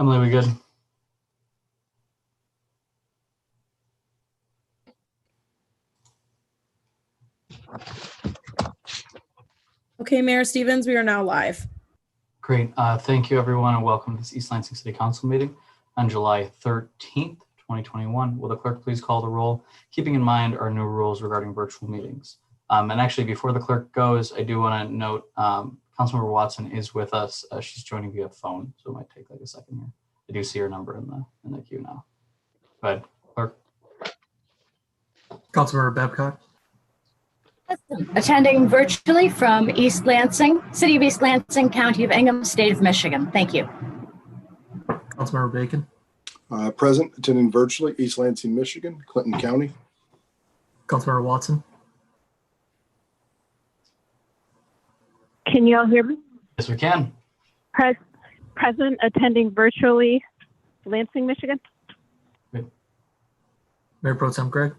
Emily, we good? Okay, Mayor Stevens, we are now live. Great. Thank you, everyone, and welcome to this East Lansing City Council meeting on July 13th, 2021. Will the clerk please call the roll, keeping in mind our new rules regarding virtual meetings? And actually, before the clerk goes, I do want to note Councilmember Watson is with us. She's joining via phone, so it might take like a second here. I do see her number in the queue now. Go ahead, clerk. Councilmember Babcock. Attending virtually from East Lansing, City of East Lansing, County of Ingham, State of Michigan. Thank you. Councilmember Bacon. Present, attending virtually, East Lansing, Michigan, Clinton County. Councilmember Watson. Can you all hear me? Yes, we can. Present, attending virtually, Lansing, Michigan. Mayor Pro Tem Greg.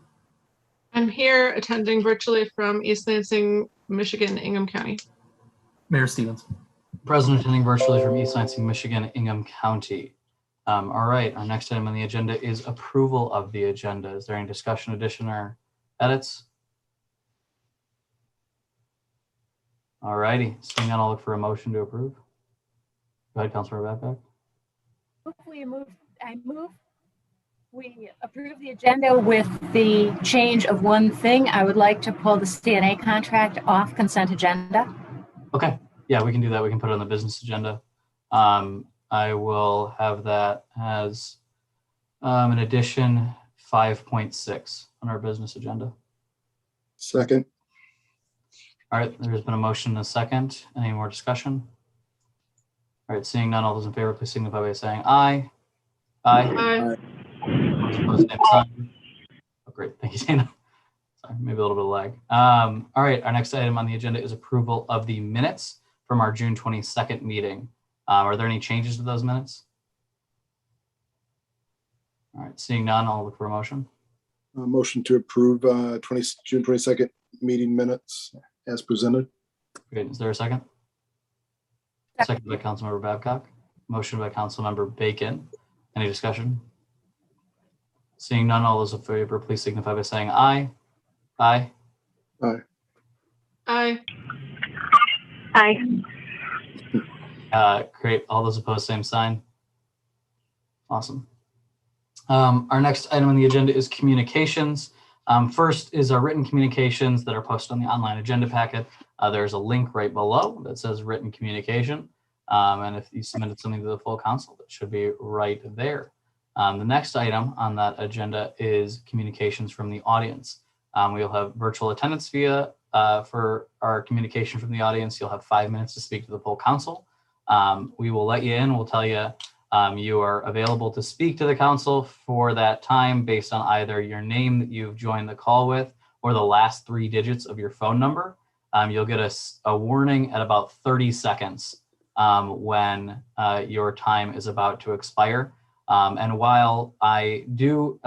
I'm here attending virtually from East Lansing, Michigan, Ingham County. Mayor Stevens. Present, attending virtually from East Lansing, Michigan, Ingham County. All right, our next item on the agenda is approval of the agenda. Is there any discussion, addition, or edits? All righty, seeing none, I'll look for a motion to approve. Go ahead, Councilmember Babcock. I move we approve the agenda with the change of one thing. I would like to pull the CNA contract off consent agenda. Okay, yeah, we can do that. We can put it on the business agenda. I will have that as an addition 5.6 on our business agenda. Second. All right, there's been a motion and a second. Any more discussion? All right, seeing none, all those in favor, please signify by saying aye. Aye. Opposed, same sign. Oh, great, thank you, Dana. Sorry, maybe a little bit of lag. All right, our next item on the agenda is approval of the minutes from our June 22nd meeting. Are there any changes to those minutes? All right, seeing none, I'll look for a motion. Motion to approve June 22nd meeting minutes as presented. Great, is there a second? Second by Councilmember Babcock. Motion by Councilmember Bacon. Any discussion? Seeing none, all those in favor, please signify by saying aye. Aye. Aye. Aye. Aye. Great. All those opposed, same sign. Awesome. Our next item on the agenda is communications. First is our written communications that are posted on the online agenda packet. There's a link right below that says written communication. And if you submitted something to the full council, that should be right there. The next item on that agenda is communications from the audience. We'll have virtual attendance via for our communication from the audience. You'll have 5 minutes to speak to the full council. We will let you in. We'll tell you you are available to speak to the council for that time based on either your name that you've joined the call with or the last 3 digits of your phone number. You'll get a warning at about 30 seconds when your time is about to expire. And while I do,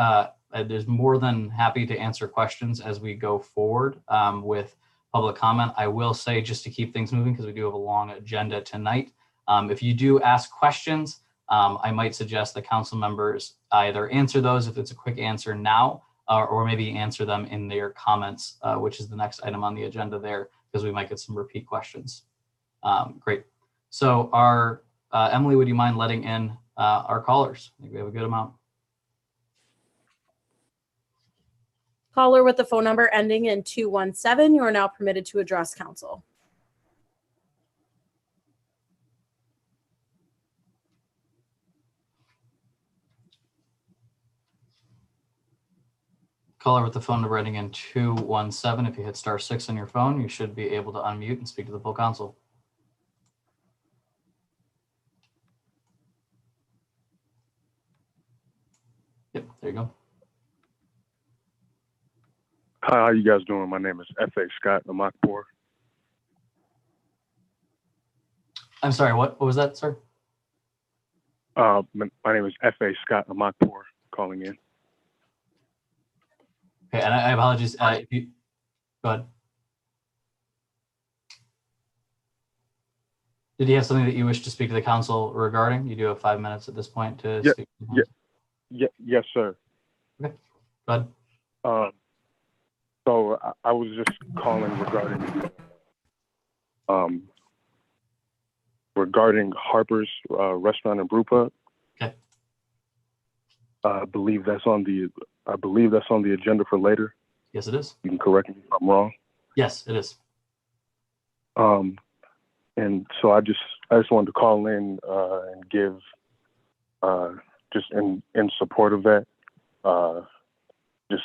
there's more than happy to answer questions as we go forward with public comment. I will say, just to keep things moving, because we do have a long agenda tonight, if you do ask questions, I might suggest that council members either answer those if it's a quick answer now, or maybe answer them in their comments, which is the next item on the agenda there, because we might get some repeat questions. Great. So our Emily, would you mind letting in our callers? I think we have a good amount. Caller with the phone number ending in 217, you are now permitted to address council. Caller with the phone number ending in 217. If you hit *6 on your phone, you should be able to unmute and speak to the full council. Yep, there you go. Hi, how you guys doing? My name is F.A. Scott Amakpour. I'm sorry, what was that, sir? My name is F.A. Scott Amakpour, calling in. Okay, and I apologize. If you, go ahead. Did you have something that you wish to speak to the council regarding? You do have 5 minutes at this point to Yeah, speak. To the council. Yes, sir. Go ahead. So I was just calling regarding Harper's Restaurant and Brew Pub. Okay. I believe that's on the agenda for later. Yes, it is. You can correct me if I'm wrong. Yes, it is. And so I just wanted to call in and give just in support of that, just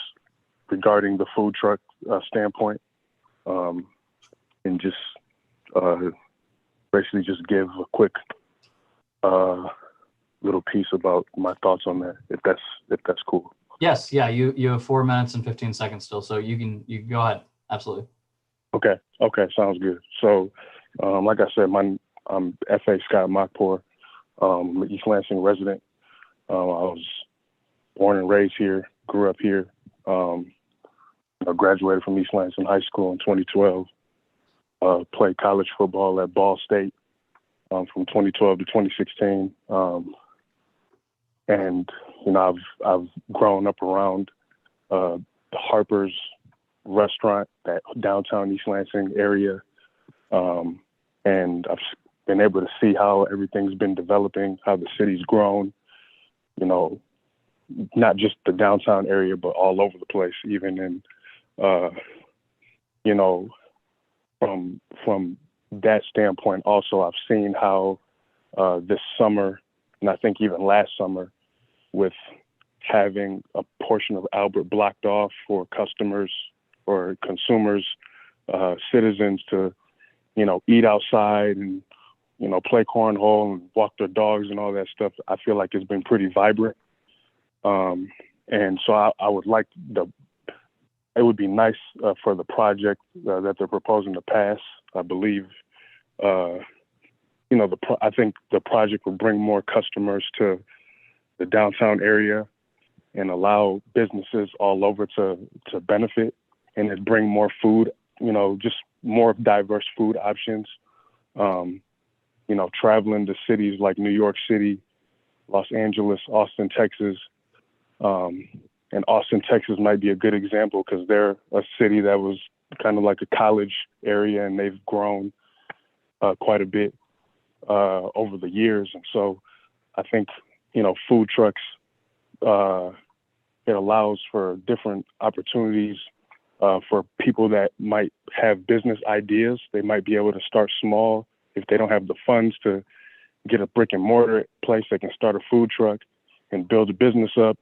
regarding the food truck standpoint, and just basically just give a quick little piece about my thoughts on that, if that's cool. Yes, yeah, you have 4 minutes and 15 seconds still, so you can go ahead. Absolutely. Okay, sounds good. So, like I said, I'm F.A. Scott Makpour, I'm an East Lansing resident. I was born and raised here, grew up here. I graduated from East Lansing High School in 2012. Played college football at Ball State from 2012 to 2016. And I've grown up around the Harper's restaurant, that downtown East Lansing area, and I've been able to see how everything's been developing, how the city's grown. Not just the downtown area, but all over the place, even in from that standpoint. Also, I've seen how this summer, and I think even last summer, with having a portion of Albert blocked off for customers or consumers, citizens to, eat outside and, play cornhole and walk their dogs and all that stuff, I feel like it's been pretty vibrant. And so I would like it would be nice for the project that they're proposing to pass. I believe, I think the project would bring more customers to the downtown area and allow businesses all over to benefit, and it'd bring more food, just more diverse food options. Traveling to cities like New York City, Los Angeles, Austin, Texas. And Austin, Texas might be a good example because they're a city that was kind of like a college area, and they've grown quite a bit over the years. And so I think, food trucks, it allows for different opportunities for people that might have business ideas. They might be able to start small. If they don't have the funds to get a brick and mortar place, they can start a food truck and build a business up.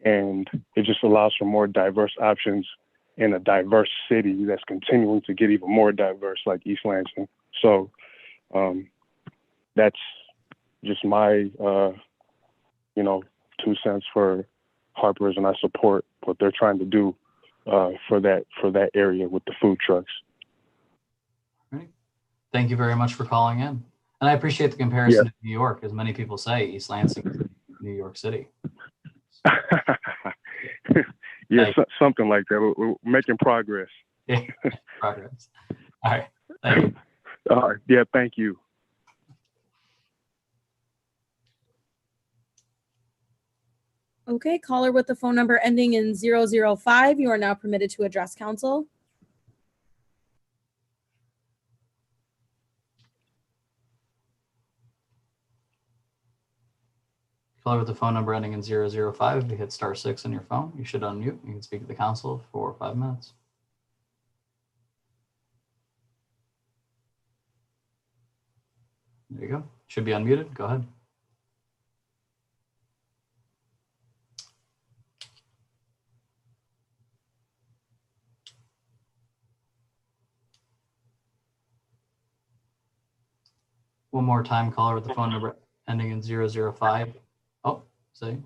And it just allows for more diverse options in a diverse city that's continuing to get even more diverse, like East Lansing. So that's just my, 2 cents for Harper's, and I support what they're trying to do for that area with the food trucks. Right. Thank you very much for calling in. And I appreciate the comparison to New York. As many people say, East Lansing is New York City. Something like that. We're making progress. Yeah, progress. All right. Thank you. All right. Yeah, thank you. Okay, caller with the phone number ending in 005, you are now permitted to address council. Caller with the phone number ending in 005, if you hit *6 on your phone, you should unmute. You can speak to the council for 5 minutes. There you go. Should be unmuted. Go ahead. One more time, caller with the phone number ending in 005. Oh, see.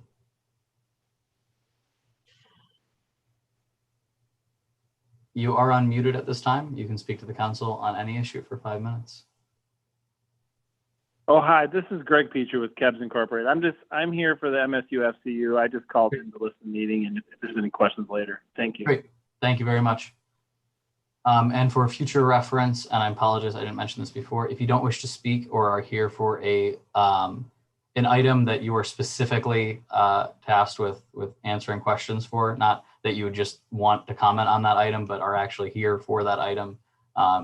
You are unmuted at this time. You can speak to the council on any issue for 5 minutes. Oh, hi, this is Greg Peacher with Kebs Incorporated. I'm here for the MSUFCU. I just called in to listen to the meeting, and if there's any questions later. Thank you. Great. Thank you very much. And for future reference, and I apologize, I didn't mention this before, if you don't wish to speak or are here for an item that you are specifically tasked with answering questions for, not that you would just want to comment on that item, but are actually here for that item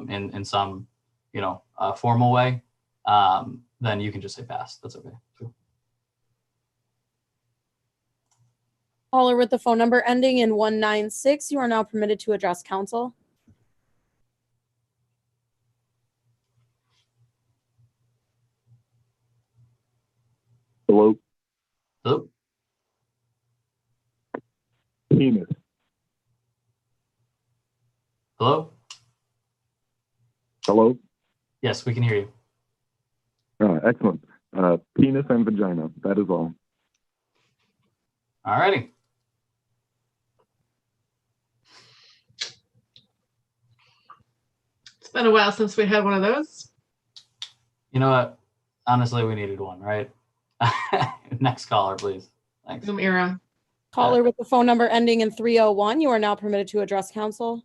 in some, formal way, then you can just say pass. That's okay. Caller with the phone number ending in 196, you are now permitted to address council. Hello? Hello? Penis. Hello? Hello? Yes, we can hear you. Excellent. Penis and vagina. That is all. All righty. It's been a while since we had one of those. You know what? Honestly, we needed one, right? Next caller, please. Thanks. Zoom era. Caller with the phone number ending in 301, you are now permitted to address council.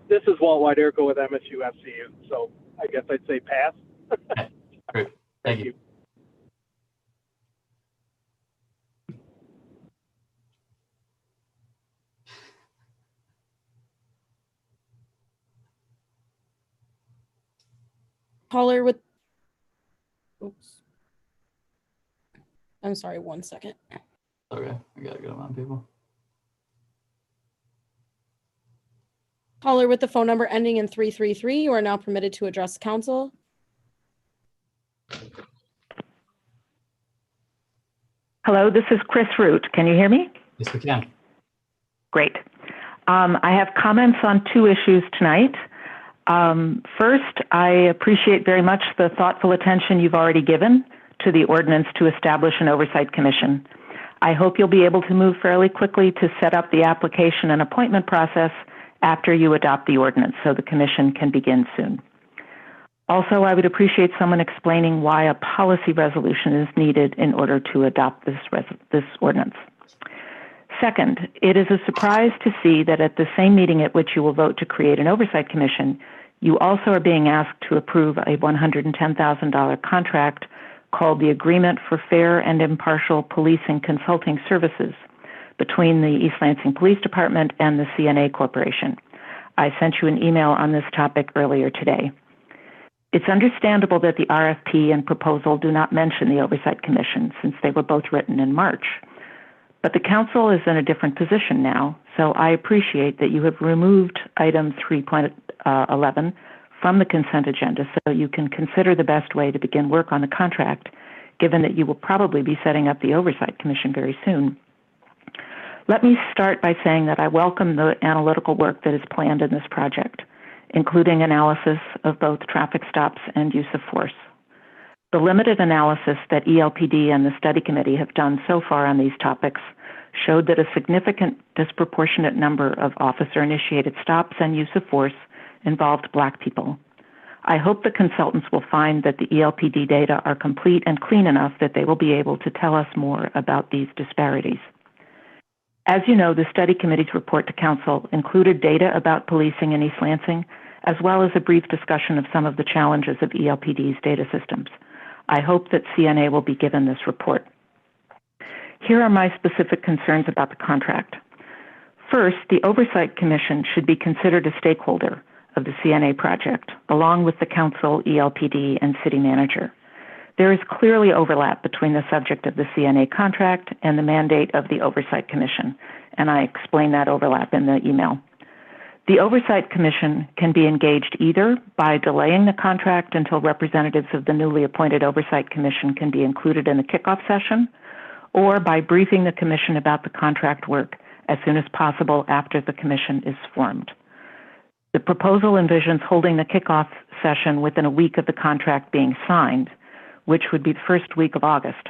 This is Walt Widerko with MSUFCU, so I guess I'd say pass. Great. Thank you. Caller with, oops. I'm sorry, 1 second. Okay, I gotta get them on, people. Caller with the phone number ending in 333, you are now permitted to address council. Hello, this is Chris Root. Can you hear me? Yes, we can. Great. I have comments on 2 issues tonight. First, I appreciate very much the thoughtful attention you've already given to the ordinance to establish an oversight commission. I hope you'll be able to move fairly quickly to set up the application and appointment process after you adopt the ordinance so the commission can begin soon. Also, I would appreciate someone explaining why a policy resolution is needed in order to adopt this ordinance. Second, it is a surprise to see that at the same meeting at which you will vote to create an oversight commission, you also are being asked to approve a $110,000 contract called the Agreement for Fair and Impartial Policing Consulting Services between the East Lansing Police Department and the CNA Corporation. I sent you an email on this topic earlier today. It's understandable that the RFP and proposal do not mention the Oversight Commission since they were both written in March. But the council is in a different position now, so I appreciate that you have removed item 3.11 from the consent agenda so you can consider the best way to begin work on the contract, given that you will probably be setting up the Oversight Commission very soon. Let me start by saying that I welcome the analytical work that is planned in this project, including analysis of both traffic stops and use of force. The limited analysis that ELPD and the study committee have done so far on these topics showed that a significant disproportionate number of officer-initiated stops and use of force involved Black people. I hope the consultants will find that the ELPD data are complete and clean enough that they will be able to tell us more about these disparities. As you know, the study committee's report to council included data about policing in East Lansing, as well as a brief discussion of some of the challenges of ELPD's data systems. I hope that CNA will be given this report. Here are my specific concerns about the contract. First, the Oversight Commission should be considered a stakeholder of the CNA project, along with the council, ELPD, and city manager. There is clearly overlap between the subject of the CNA contract and the mandate of the Oversight Commission, and I explain that overlap in the email. The Oversight Commission can be engaged either by delaying the contract until representatives of the newly appointed Oversight Commission can be included in the kickoff session, or by briefing the Commission about the contract work as soon as possible after the Commission is formed. The proposal envisions holding the kickoff session within a week of the contract being signed, which would be the first week of August.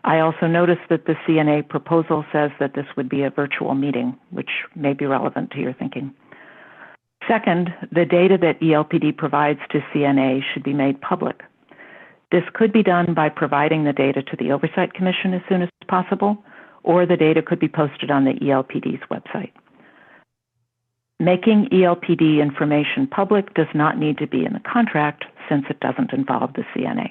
I also noticed that the CNA proposal says that this would be a virtual meeting, which may be relevant to your thinking. Second, the data that ELPD provides to CNA should be made public. This could be done by providing the data to the Oversight Commission as soon as possible, or the data could be posted on the ELPD's website. Making ELPD information public does not need to be in the contract since it doesn't involve the CNA.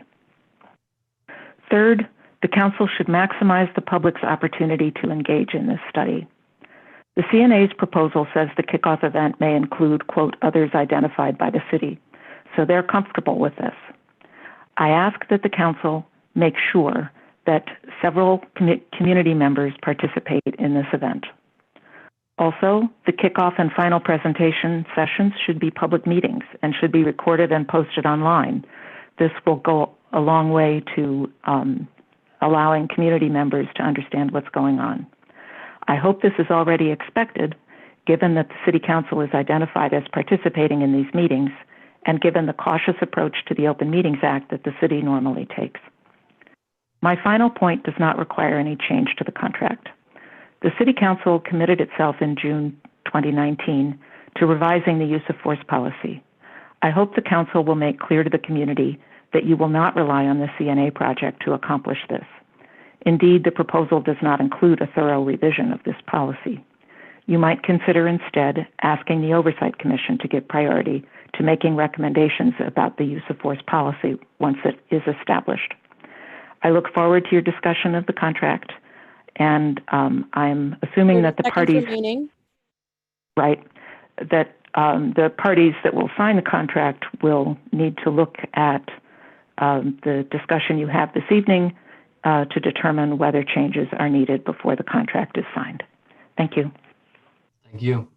Third, the Council should maximize the public's opportunity to engage in this study. The CNA's proposal says the kickoff event may include, quote, others identified by the city, so they're comfortable with this. I ask that the Council make sure that several community members participate in this event. Also, the kickoff and final presentation sessions should be public meetings and should be recorded and posted online. This will go a long way to allowing community members to understand what's going on. I hope this is already expected, given that the City Council is identified as participating in these meetings and given the cautious approach to the Open Meetings Act that the city normally takes. My final point does not require any change to the contract. The City Council committed itself in June 2019 to revising the use of force policy. I hope the Council will make clear to the community that you will not rely on the CNA project to accomplish this. Indeed, the proposal does not include a thorough revision of this policy. You might consider instead asking the Oversight Commission to give priority to making recommendations about the use of force policy once it is established. I look forward to your discussion of the contract, and I'm assuming that the parties, right, that the parties that will sign the contract will need to look at the discussion you have this evening to determine whether changes are needed before the contract is signed. Thank you. Thank you.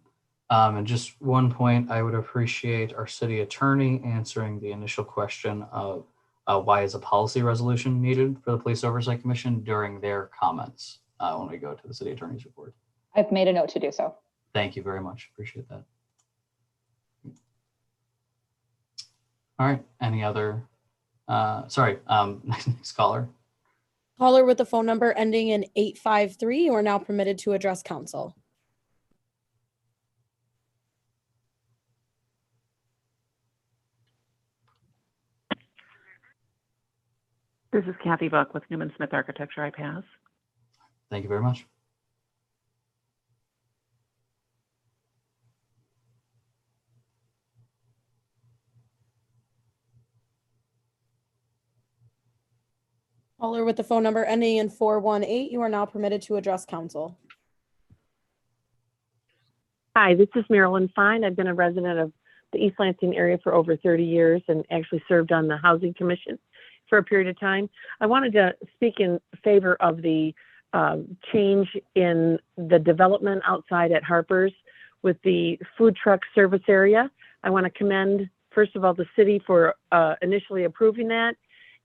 And just one point, I would appreciate our city attorney answering the initial question of why is a policy resolution needed for the Police Oversight Commission during their comments when we go to the city attorney's report. I've made a note to do so. Thank you very much. Appreciate that. All right. Any other? Next caller. Caller with the phone number ending in 853, you are now permitted to address council. This is Kathy Buck with Newman Smith Architecture. I pass. Thank you very much. Caller with the phone number ending in 418, you are now permitted to address council. Hi, this is Marilyn Fine. I've been a resident of the East Lansing area for over 30 years and actually served on the Housing Commission for a period of time. I wanted to speak in favor of the change in the development outside at Harper's with the food truck service area. I want to commend, first of all, the city for initially approving that,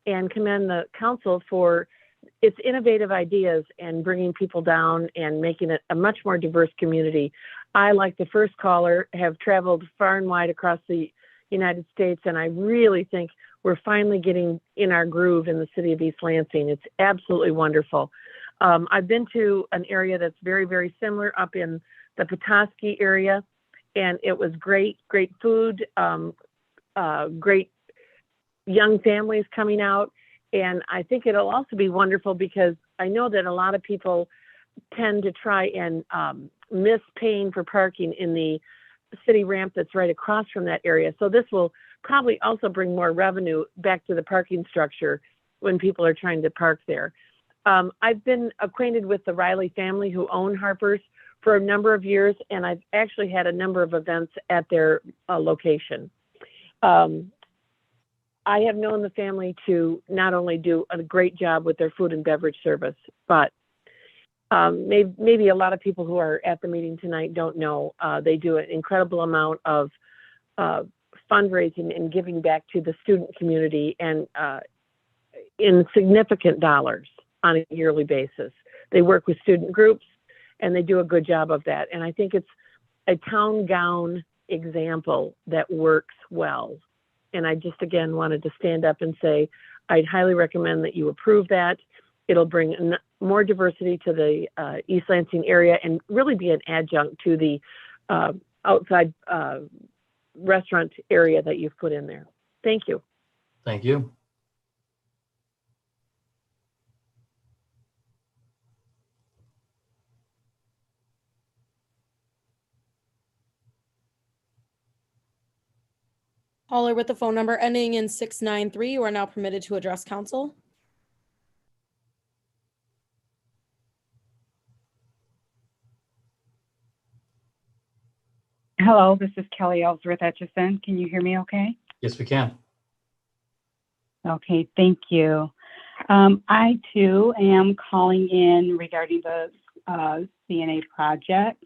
and commend the council for its innovative ideas and bringing people down and making it a much more diverse community. I, like the first caller, have traveled far and wide across the United States, and I really think we're finally getting in our groove in the city of East Lansing. It's absolutely wonderful. I've been to an area that's very, very similar up in the Petoskey area, and it was great, great food, great young families coming out. And I think it'll also be wonderful because I know that a lot of people tend to try and miss paying for parking in the city ramp that's right across from that area. So this will probably also bring more revenue back to the parking structure when people are trying to park there. I've been acquainted with the Riley family who own Harper's for a number of years, and I've actually had a number of events at their location. I have known the family to not only do a great job with their food and beverage service, but maybe a lot of people who are at the meeting tonight don't know they do an incredible amount of fundraising and giving back to the student community, and in significant dollars on a yearly basis. They work with student groups and they do a good job of that. And I think it's a town gown example that works well. And I just, again, wanted to stand up and say, I'd highly recommend that you approve that. It'll bring more diversity to the East Lansing area and really be an adjunct to the outside restaurant area that you've put in there. Thank you. Thank you. Caller with the phone number ending in 693, you are now permitted to address council. Hello, this is Kelly Ellsworth Etchison. Can you hear me okay? Yes, we can. Okay, thank you. I too am calling in regarding the CNA project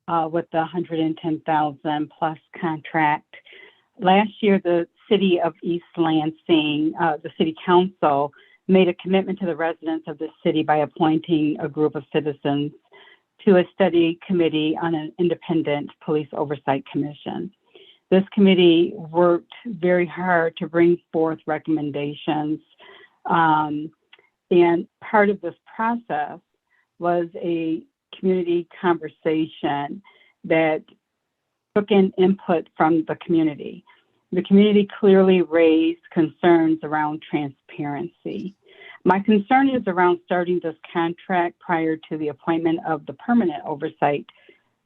with the 110,000 plus contract. Last year, the city of East Lansing, the city council, made a commitment to the residents of the city by appointing a group of citizens to a study committee on an independent police oversight commission. This committee worked very hard to bring forth recommendations, and part of this process was a community conversation that took in input from the community. The community clearly raised concerns around transparency. My concern is around starting this contract prior to the appointment of the Permanent Oversight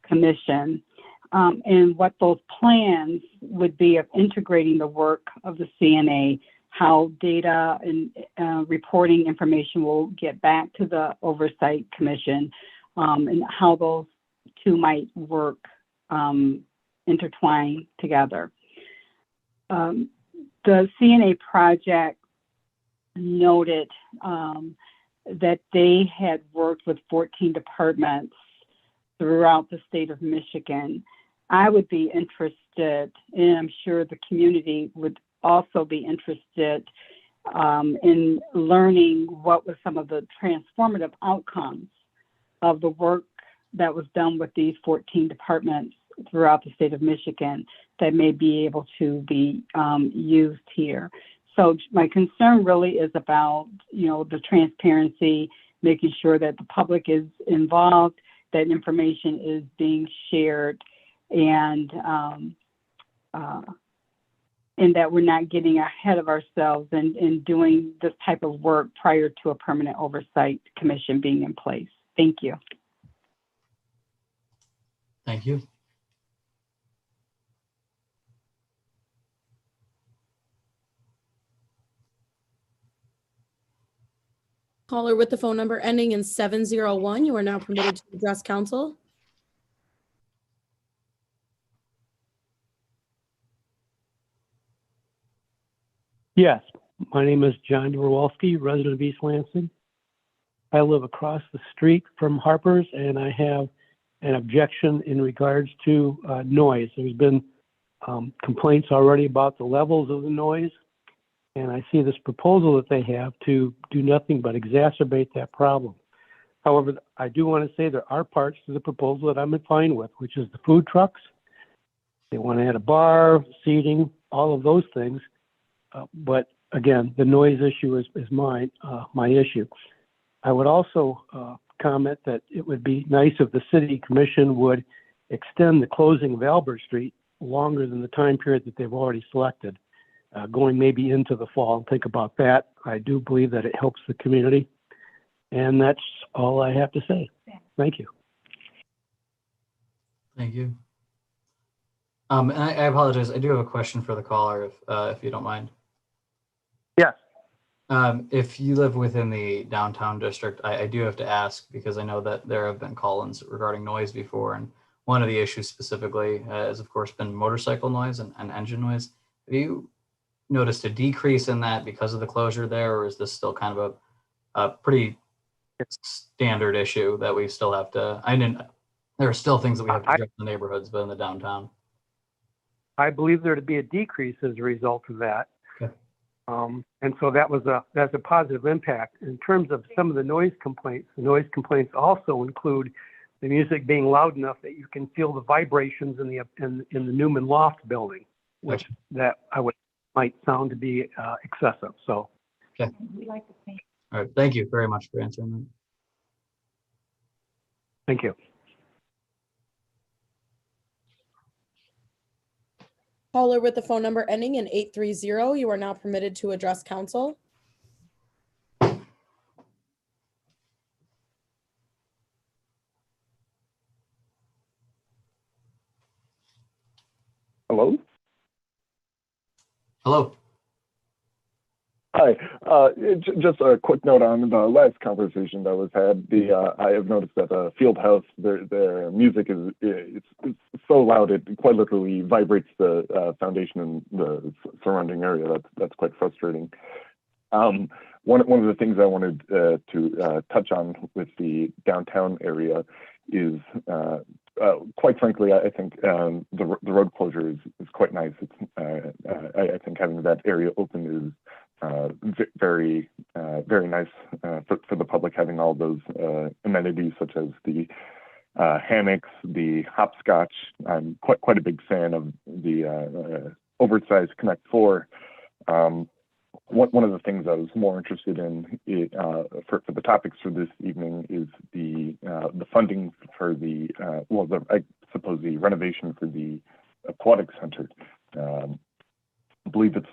Commission, and what those plans would be of integrating the work of the CNA, how data and reporting information will get back to the Oversight Commission, and how those two might work intertwine together. The CNA project noted that they had worked with 14 departments throughout the state of Michigan. I would be interested, and I'm sure the community would also be interested in learning what was some of the transformative outcomes of the work that was done with these 14 departments throughout the state of Michigan that may be able to be used here. So my concern really is about, the transparency, making sure that the public is involved, that information is being shared, and that we're not getting ahead of ourselves and doing this type of work prior to a permanent oversight commission being in place. Thank you. Thank you. Caller with the phone number ending in 701, you are now permitted to address council. Yes, my name is John Dorowalski, resident of East Lansing. I live across the street from Harper's, and I have an objection in regards to noise. There's been complaints already about the levels of the noise, and I see this proposal that they have to do nothing but exacerbate that problem. However, I do want to say there are parts to the proposal that I'm fine with, which is the food trucks. They want to add a bar, seating, all of those things. But again, the noise issue is my issue. I would also comment that it would be nice if the city commission would extend the closing of Albert Street longer than the time period that they've already selected, going maybe into the fall. Think about that. I do believe that it helps the community. And that's all I have to say. Thank you. Thank you. And I apologize. I do have a question for the caller, if you don't mind. Yes. If you live within the downtown district, I do have to ask, because I know that there have been call-ins regarding noise before, and one of the issues specifically has, of course, been motorcycle noise and engine noise. Have you noticed a decrease in that because of the closure there, or is this still kind of a pretty standard issue that we still have to? There are still things that we have to address in the neighborhoods, but in the downtown. I believe there to be a decrease as a result of that. Okay. And so that's a positive impact. In terms of some of the noise complaints also include the music being loud enough that you can feel the vibrations in the Newman Loft building, which that might sound to be excessive. So. Okay. All right. Thank you very much for answering that. Thank you. Caller with the phone number ending in 830, you are now permitted to address council. Hello? Hello. Hi. Just a quick note on the last conversation that was had. I have noticed that Fieldhouse, their music is it's so loud it quite literally vibrates the foundation and the surrounding area. That's quite frustrating. One of the things I wanted to touch on with the downtown area is, quite frankly, I think the road closure is quite nice. I think having that area open is very nice for the public, having all those amenities such as the hammocks, the hopscotch. I'm quite a big fan of the oversized Connect 4. One of the things I was more interested in for the topics for this evening is the funding for I suppose the renovation for the Aquatic Center. I believe it's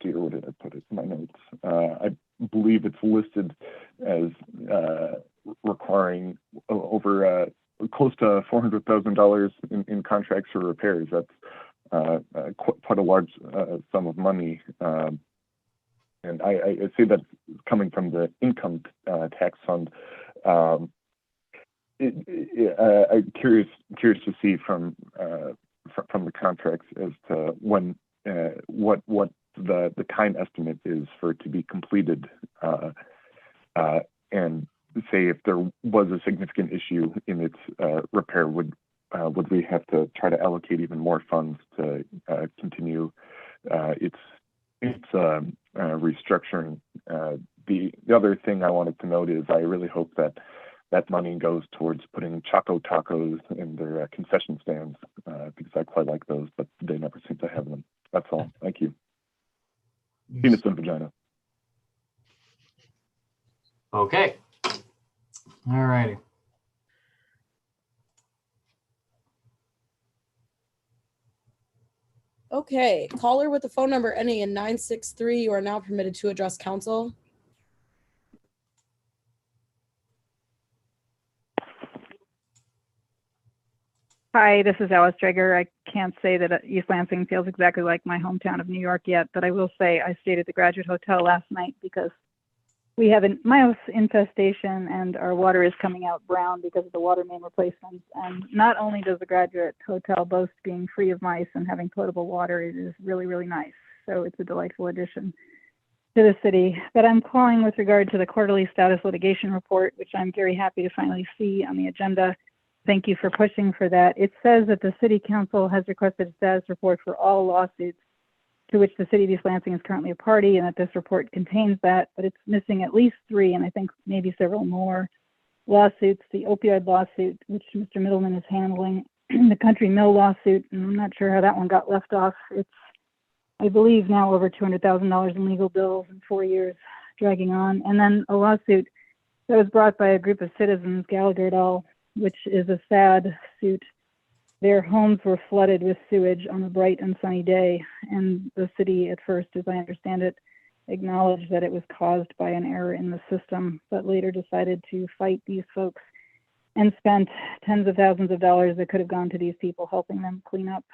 where did I put it in my notes? I believe it's listed as requiring over close to $400,000 in contracts for repairs. That's quite a large sum of money. And I see that coming from the income tax fund. I'm curious to see from the contracts as to when what the time estimate is for it to be completed, and say if there was a significant issue in its repair, would we have to try to allocate even more funds to continue its restructuring? The other thing I wanted to note is I really hope that money goes towards putting Choco Tacos in their concession stands, because I quite like those, but they never seem to have them. That's all. Thank you. Penis and vagina. Okay. All righty. Okay, caller with the phone number ending in 963, you are now permitted to address council. Hi, this is Alice Drager. I can't say that East Lansing feels exactly like my hometown of New York yet, but I will say I stayed at the Graduate Hotel last night because we have a mouse infestation and our water is coming out brown because of the water main replacements. And not only does the Graduate Hotel boast being free of mice and having potable water, it is really, really nice. So it's a delightful addition to the city. But I'm calling with regard to the quarterly status litigation report, which I'm very happy to finally see on the agenda. Thank you for pushing for that. It says that the City Council has requested a status report for all lawsuits to which the City of East Lansing is currently a party, and that this report contains that, but it's missing at least 3, and I think maybe several more lawsuits. The opioid lawsuit, which Mr. Middleman is handling, the Country Mill lawsuit, and I'm not sure how that one got left off. It's, I believe, now over $200,000 in legal bills and 4 years dragging on. And then a lawsuit that was brought by a group of citizens, Gallagher et al., which is a sad suit. Their homes were flooded with sewage on a bright and sunny day, and the city at first, as I understand it, acknowledged that it was caused by an error in the system, but later decided to fight these folks and spent tens of thousands of dollars that could have gone to these people, helping them clean up,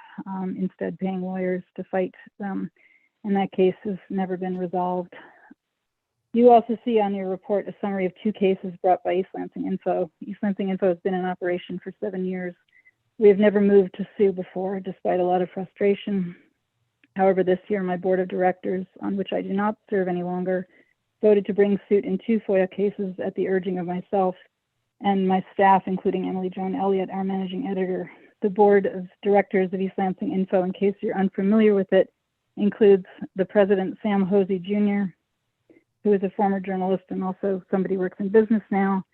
instead paying lawyers to fight them. And that case has never been resolved. You also see on your report a summary of 2 cases brought by East Lansing Info. East Lansing Info has been in operation for 7 years. We have never moved to sue before, despite a lot of frustration. However, this year, my board of directors, on which I do not serve any longer, voted to bring suit in 2 FOIA cases at the urging of myself and my staff, including Emily Joan Elliott, our managing editor. The board of directors of East Lansing Info, in case you're unfamiliar with it, includes the president, Sam Hosey Jr., who is a former journalist and also somebody who works in business now.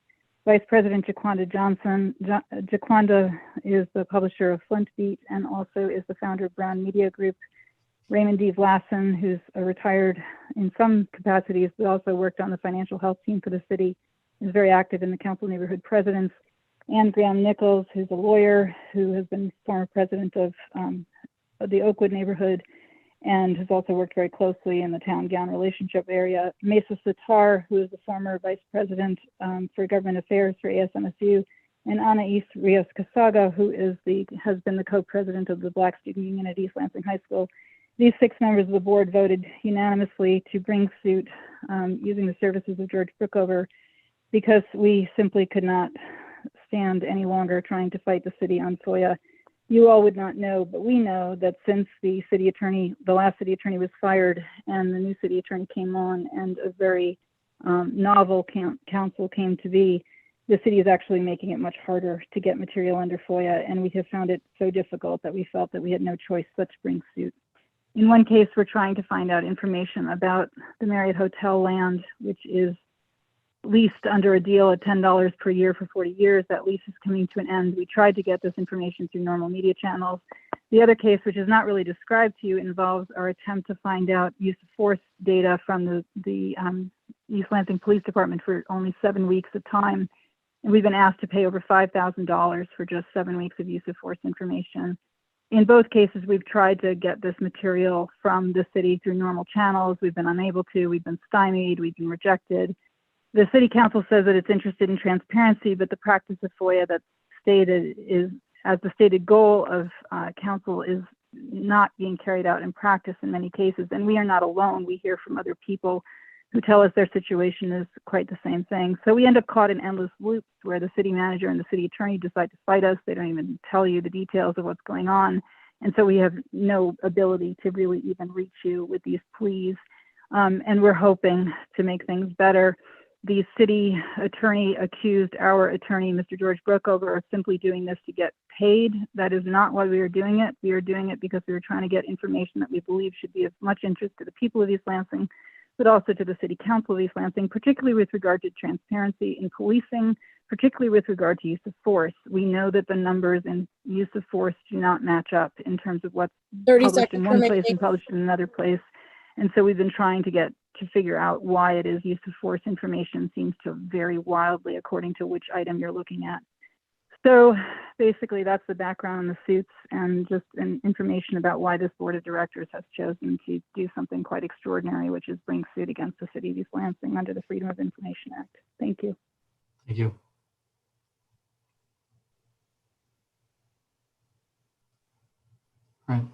Vice President Jaquanda Johnson. Jaquanda is the publisher of Flint Beat and also is the founder of Brown Media Group. Raymond D. Vlassen, who's a retired in some capacities, but also worked on the financial health team for the city, is very active in the council neighborhood presidents. And Graham Nichols, who's a lawyer who has been former president of the Oakwood neighborhood and has also worked very closely in the town-gown relationship area. Mesa Sitar, who is the former vice president for government affairs for ASMSU, and Anais Rios Casaga, who has been the co-president of the Black Student Union at East Lansing High School. These 6 members of the board voted unanimously to bring suit using the services of George Brookover because we simply could not stand any longer trying to fight the city on FOIA. You all would not know, but we know that since the last city attorney was fired and the new city attorney came on and a very novel council came to be, the city is actually making it much harder to get material under FOIA, and we have found it so difficult that we felt that we had no choice but to bring suit. In one case, we're trying to find out information about the Marriott Hotel land, which is leased under a deal at $10 per year for 40 years. That lease is coming to an end. We tried to get this information through normal media channels. The other case, which is not really described to you, involves our attempt to find out use of force data from the East Lansing Police Department for only 7 weeks of time. And we've been asked to pay over $5,000 for just 7 weeks of use of force information. In both cases, we've tried to get this material from the city through normal channels. We've been unable to. We've been stymied. We've been rejected. The city council says that it's interested in transparency, but the practice of FOIA that's stated is, as the stated goal of council, is not being carried out in practice in many cases. And we are not alone. We hear from other people who tell us their situation is quite the same thing. So we end up caught in endless loops where the city manager and the city attorney decide to fight us. They don't even tell you the details of what's going on. And so we have no ability to really even reach you with these pleas. And we're hoping to make things better. The city attorney accused our attorney, Mr. George Brookover, of simply doing this to get paid. That is not why we are doing it. We are doing it because we are trying to get information that we believe should be of much interest to the people of East Lansing, but also to the City Council of East Lansing, particularly with regard to transparency in policing, particularly with regard to use of force. We know that the numbers in use of force do not match up in terms of what's published in one place and published in another place. And so we've been trying to figure out why it is use of force information seems to vary wildly according to which item you're looking at. So basically that's the background on the suits and just an information about why this board of directors has chosen to do something quite extraordinary, which is bring suit against the city of East Lansing under the Freedom of Information Act. Thank you. Thank you. All right.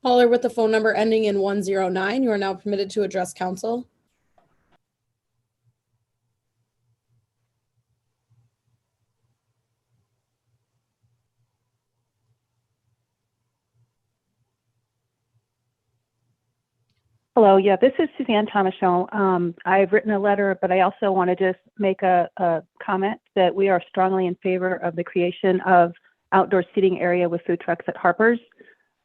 Caller with the phone number ending in 109, you are now permitted to address council. Hello, yeah, this is Suzanne Thomashow. I've written a letter, but I also want to just make a comment that we are strongly in favor of the creation of outdoor seating area with food trucks at Harper's.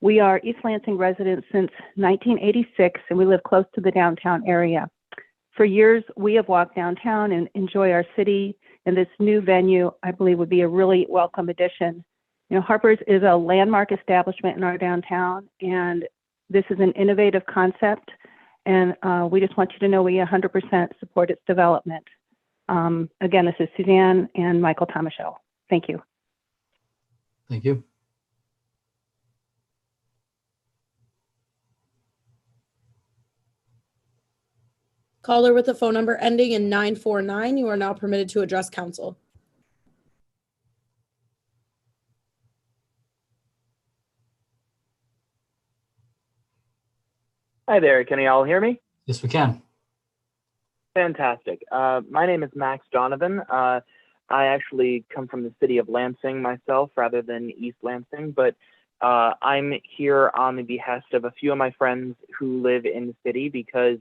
We are East Lansing residents since 1986, and we live close to the downtown area. For years, we have walked downtown and enjoy our city, and this new venue, I believe, would be a really welcome addition. You know, Harper's is a landmark establishment in our downtown, and this is an innovative concept, and we just want you to know we 100% support its development. Again, this is Suzanne and Michael Thomashow. Thank you. Thank you. Caller with the phone number ending in 949, you are now permitted to address council. Hi there, can you all hear me? Yes, we can. Fantastic. My name is Max Donovan. I actually come from the city of Lansing myself rather than East Lansing, but I'm here on the behest of a few of my friends who live in the city because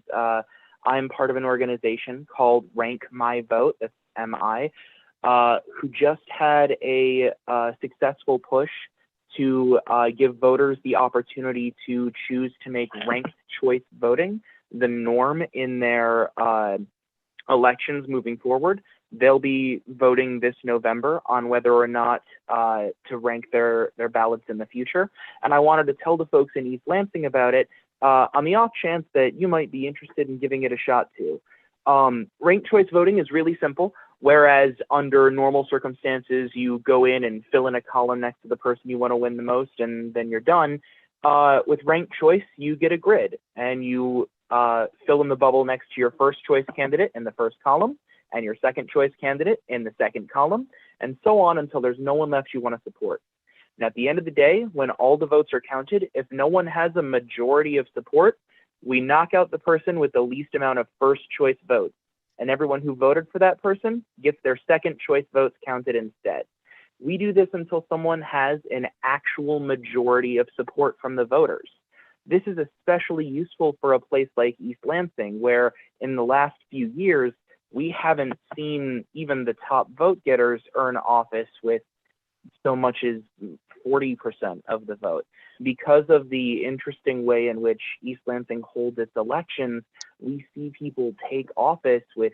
I'm part of an organization called Rank My Vote, that's MI, who just had a successful push to give voters the opportunity to choose to make ranked choice voting the norm in their elections moving forward. They'll be voting this November on whether or not to rank their ballots in the future. And I wanted to tell the folks in East Lansing about it on the off chance that you might be interested in giving it a shot too. Ranked choice voting is really simple. Whereas under normal circumstances, you go in and fill in a column next to the person you want to win the most, and then you're done. With ranked choice, you get a grid, and you fill in the bubble next to your first choice candidate in the first column, and your second choice candidate in the second column, and so on until there's no one left you want to support. And at the end of the day, when all the votes are counted, if no one has a majority of support, we knock out the person with the least amount of first choice votes. And everyone who voted for that person gets their second choice votes counted instead. We do this until someone has an actual majority of support from the voters. This is especially useful for a place like East Lansing, where in the last few years, we haven't seen even the top vote getters earn office with so much as 40% of the vote. Because of the interesting way in which East Lansing holds its elections, we see people take office with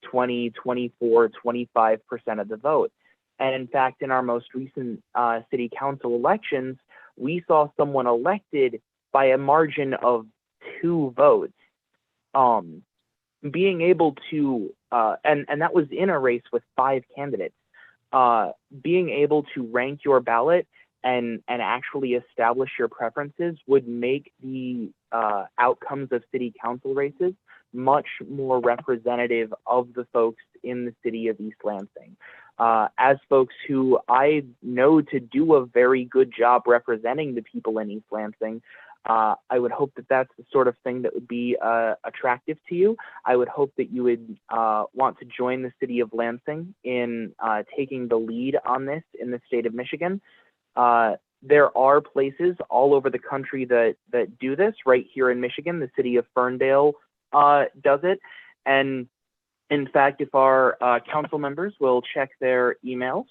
20, 24, 25% of the vote. And in fact, in our most recent city council elections, we saw someone elected by a margin of 2 votes. Being able to, and that was in a race with 5 candidates, being able to rank your ballot and actually establish your preferences would make the outcomes of city council races much more representative of the folks in the city of East Lansing. As folks who I know to do a very good job representing the people in East Lansing, I would hope that that's the sort of thing that would be attractive to you. I would hope that you would want to join the city of Lansing in taking the lead on this in the state of Michigan. There are places all over the country that do this. Right here in Michigan, the city of Ferndale does it. And in fact, if our council members will check their emails,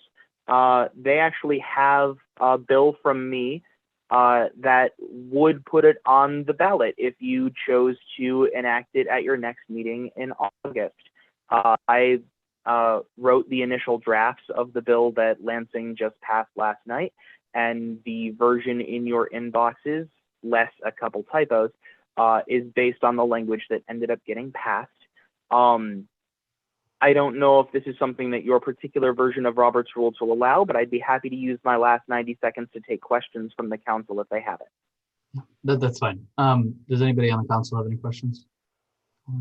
they actually have a bill from me that would put it on the ballot if you chose to enact it at your next meeting in August. I wrote the initial drafts of the bill that Lansing just passed last night, and the version in your inboxes, less a couple typos, is based on the language that ended up getting passed. I don't know if this is something that your particular version of Robert's Rules will allow, but I'd be happy to use my last 90 seconds to take questions from the council if they have it. That's fine. Does anybody on the council have any questions? All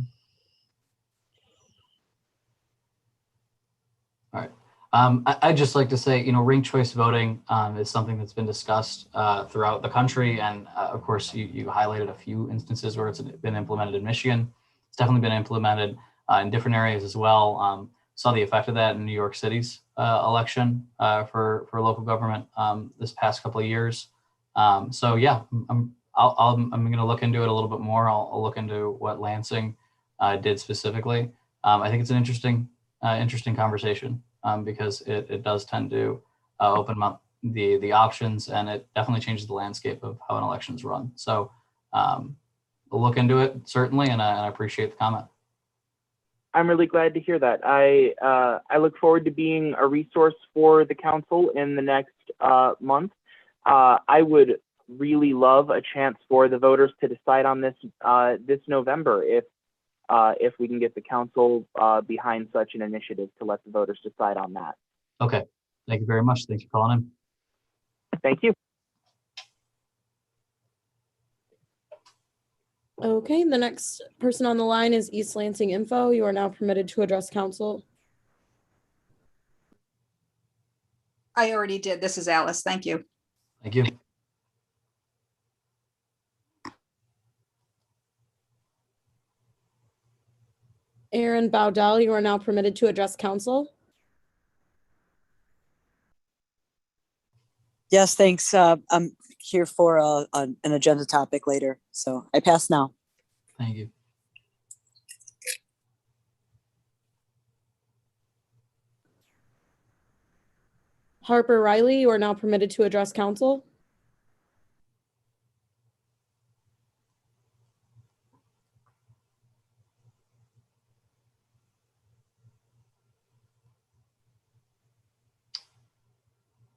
right. I'd just like to say, ranked choice voting is something that's been discussed throughout the country. And of course, you highlighted a few instances where it's been implemented in Michigan. It's definitely been implemented in different areas as well. Saw the effect of that in New York City's election for local government this past couple of years. So yeah, I'm going to look into it a little bit more. I'll look into what Lansing did specifically. I think it's an interesting conversation because it does tend to open up the options, and it definitely changes the landscape of how an election is run. So I'll look into it certainly, and I appreciate the comment. I'm really glad to hear that. I look forward to being a resource for the council in the next month. I would really love a chance for the voters to decide on this this November if we can get the council behind such an initiative to let the voters decide on that. Okay, thank you very much. Thanks for calling in. Thank you. Okay, the next person on the line is East Lansing Info. You are now permitted to address council. I already did. This is Alice. Thank you. Thank you. Aaron Bowdell, you are now permitted to address council. Yes, thanks. I'm here for an agenda topic later, so I pass now. Thank you. Harper Riley, you are now permitted to address council.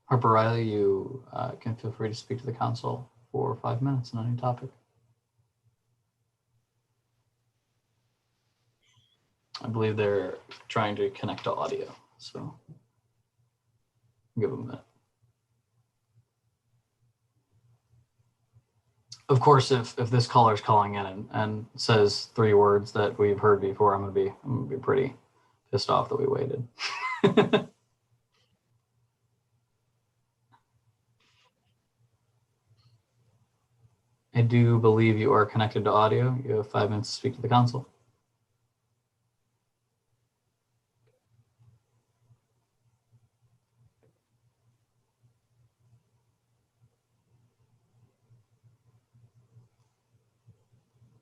Harper Riley, you can feel free to speak to the council for 5 minutes on any topic. I believe they're trying to connect to audio, so give them a minute. Of course, if this caller is calling in and says 3 words that we've heard before, I'm gonna be pretty pissed off that we waited. I do believe you are connected to audio. You have 5 minutes to speak to the council.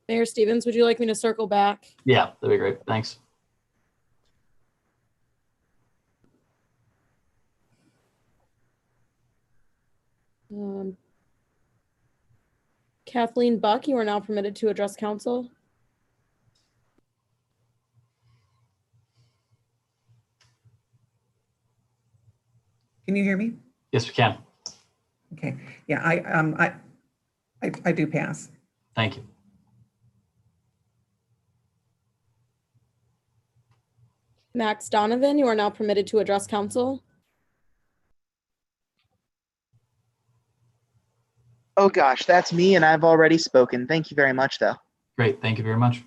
Mayor Stevens, would you like me to circle back? Yeah, that'd be great. Thanks. Kathleen Buck, you are now permitted to address council. Can you hear me? Yes, we can. Okay. Yeah, I do pass. Thank you. Max Donovan, you are now permitted to address council. Oh gosh, that's me, and I've already spoken. Thank you very much, though. Great. Thank you very much.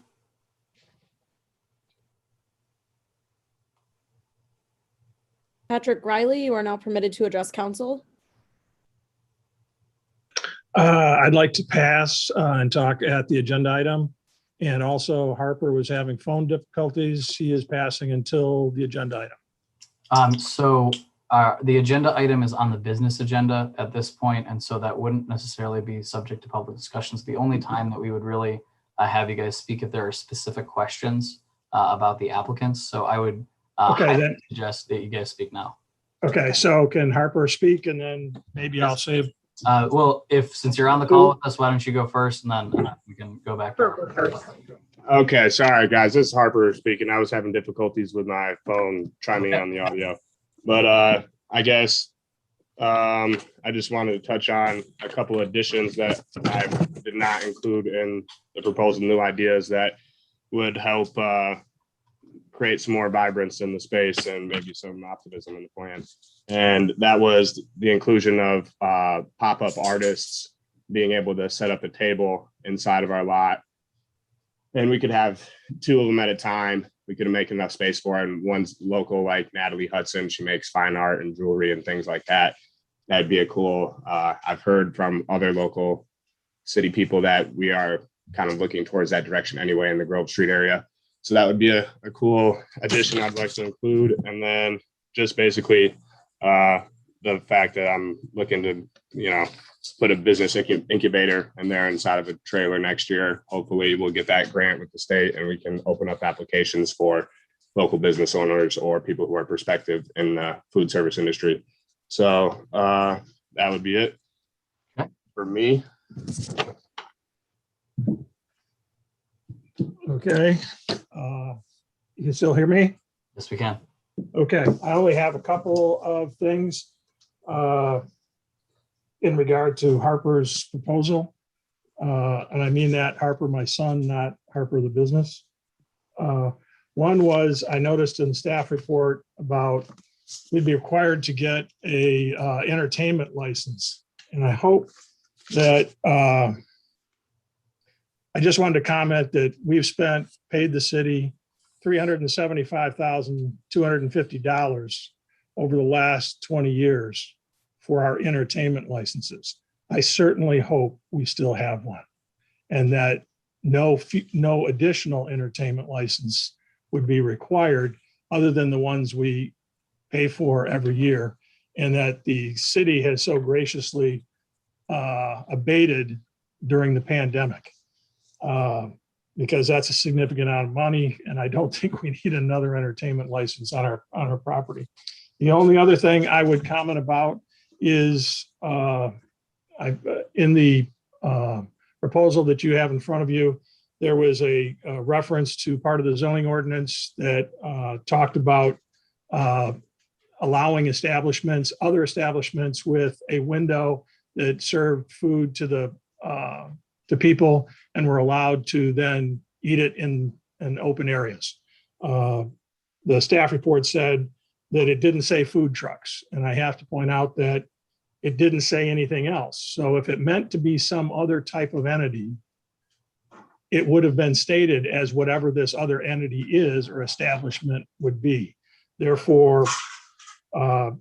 Patrick Riley, you are now permitted to address council. I'd like to pass and talk at the agenda item. And also Harper was having phone difficulties. He is passing until the agenda item. The agenda item is on the business agenda at this point, and so that wouldn't necessarily be subject to public discussions. The only time that we would really have you guys speak if there are specific questions about the applicants. So I would then suggest that you guys speak now. Okay, so can Harper speak and then maybe I'll save. Well, since you're on the call with us, why don't you go first and then we can go back. Okay, sorry guys, this is Harper speaking. I was having difficulties with my phone chiming on the audio, but I guess I just wanted to touch on a couple of additions that I did not include in the proposal, new ideas that would help create some more vibrance in the space and maybe some optimism in the plan. And that was the inclusion of pop-up artists being able to set up a table inside of our lot. And we could have 2 of them at a time. We could make enough space for it. And one's local, like Natalie Hudson. She makes fine art and jewelry and things like that. That'd be a cool, I've heard from other local city people that we are kind of looking towards that direction anyway in the Grove Street area. So that would be a cool addition I'd like to include. And then just basically the fact that I'm looking to, put a business incubator in there inside of a trailer next year. Hopefully we'll get that grant with the state and we can open up applications for local business owners or people who are prospective in the food service industry. So that would be it for me. Okay. You can still hear me? Yes, we can. Okay. I only have a couple of things in regard to Harper's proposal. And I mean that Harper, my son, not Harper, the business. One was I noticed in the staff report about we'd be required to get a entertainment license. And I hope that I just wanted to comment that we've paid the city $375,250 over the last 20 years for our entertainment licenses. I certainly hope we still have one and that no additional entertainment license would be required other than the ones we pay for every year, and that the city has so graciously abated during the pandemic. Because that's a significant amount of money, and I don't think we need another entertainment license on our property. The only other thing I would comment about is in the proposal that you have in front of you, there was a reference to part of the zoning ordinance that talked about allowing other establishments with a window that served food to people and were allowed to then eat it in open areas. The staff report said that it didn't say food trucks, and I have to point out that it didn't say anything else. So if it meant to be some other type of entity, it would have been stated as whatever this other entity is or establishment would be. Therefore, I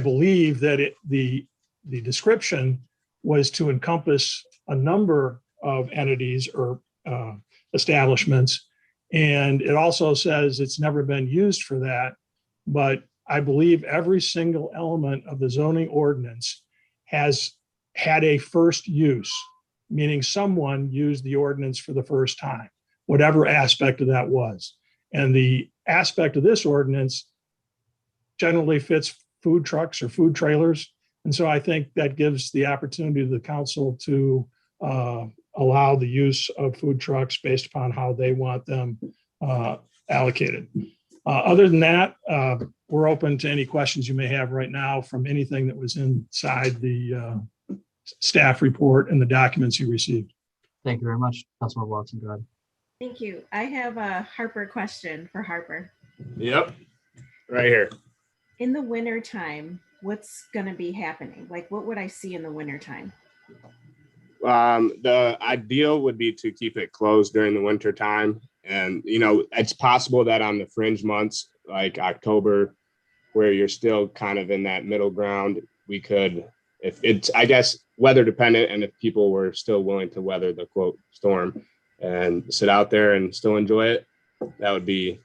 believe that the description was to encompass a number of entities or establishments. And it also says it's never been used for that. But I believe every single element of the zoning ordinance has had a first use, meaning someone used the ordinance for the first time, whatever aspect of that was. And the aspect of this ordinance generally fits food trucks or food trailers. And so I think that gives the opportunity to the council to allow the use of food trucks based upon how they want them allocated. Other than that, we're open to any questions you may have right now from anything that was inside the staff report and the documents you received. Thank you very much. Councilmember Watson, go ahead. Thank you. I have a Harper question for Harper. Yep, right here. In the winter time, what's going to be happening? Like, what would I see in the winter time? The ideal would be to keep it closed during the winter time. And, you know, it's possible that on the fringe months, like October, where you're still kind of in that middle ground, we could, if it's, I guess, weather dependent, and if people were still willing to weather the quote storm and sit out there and still enjoy it, that would be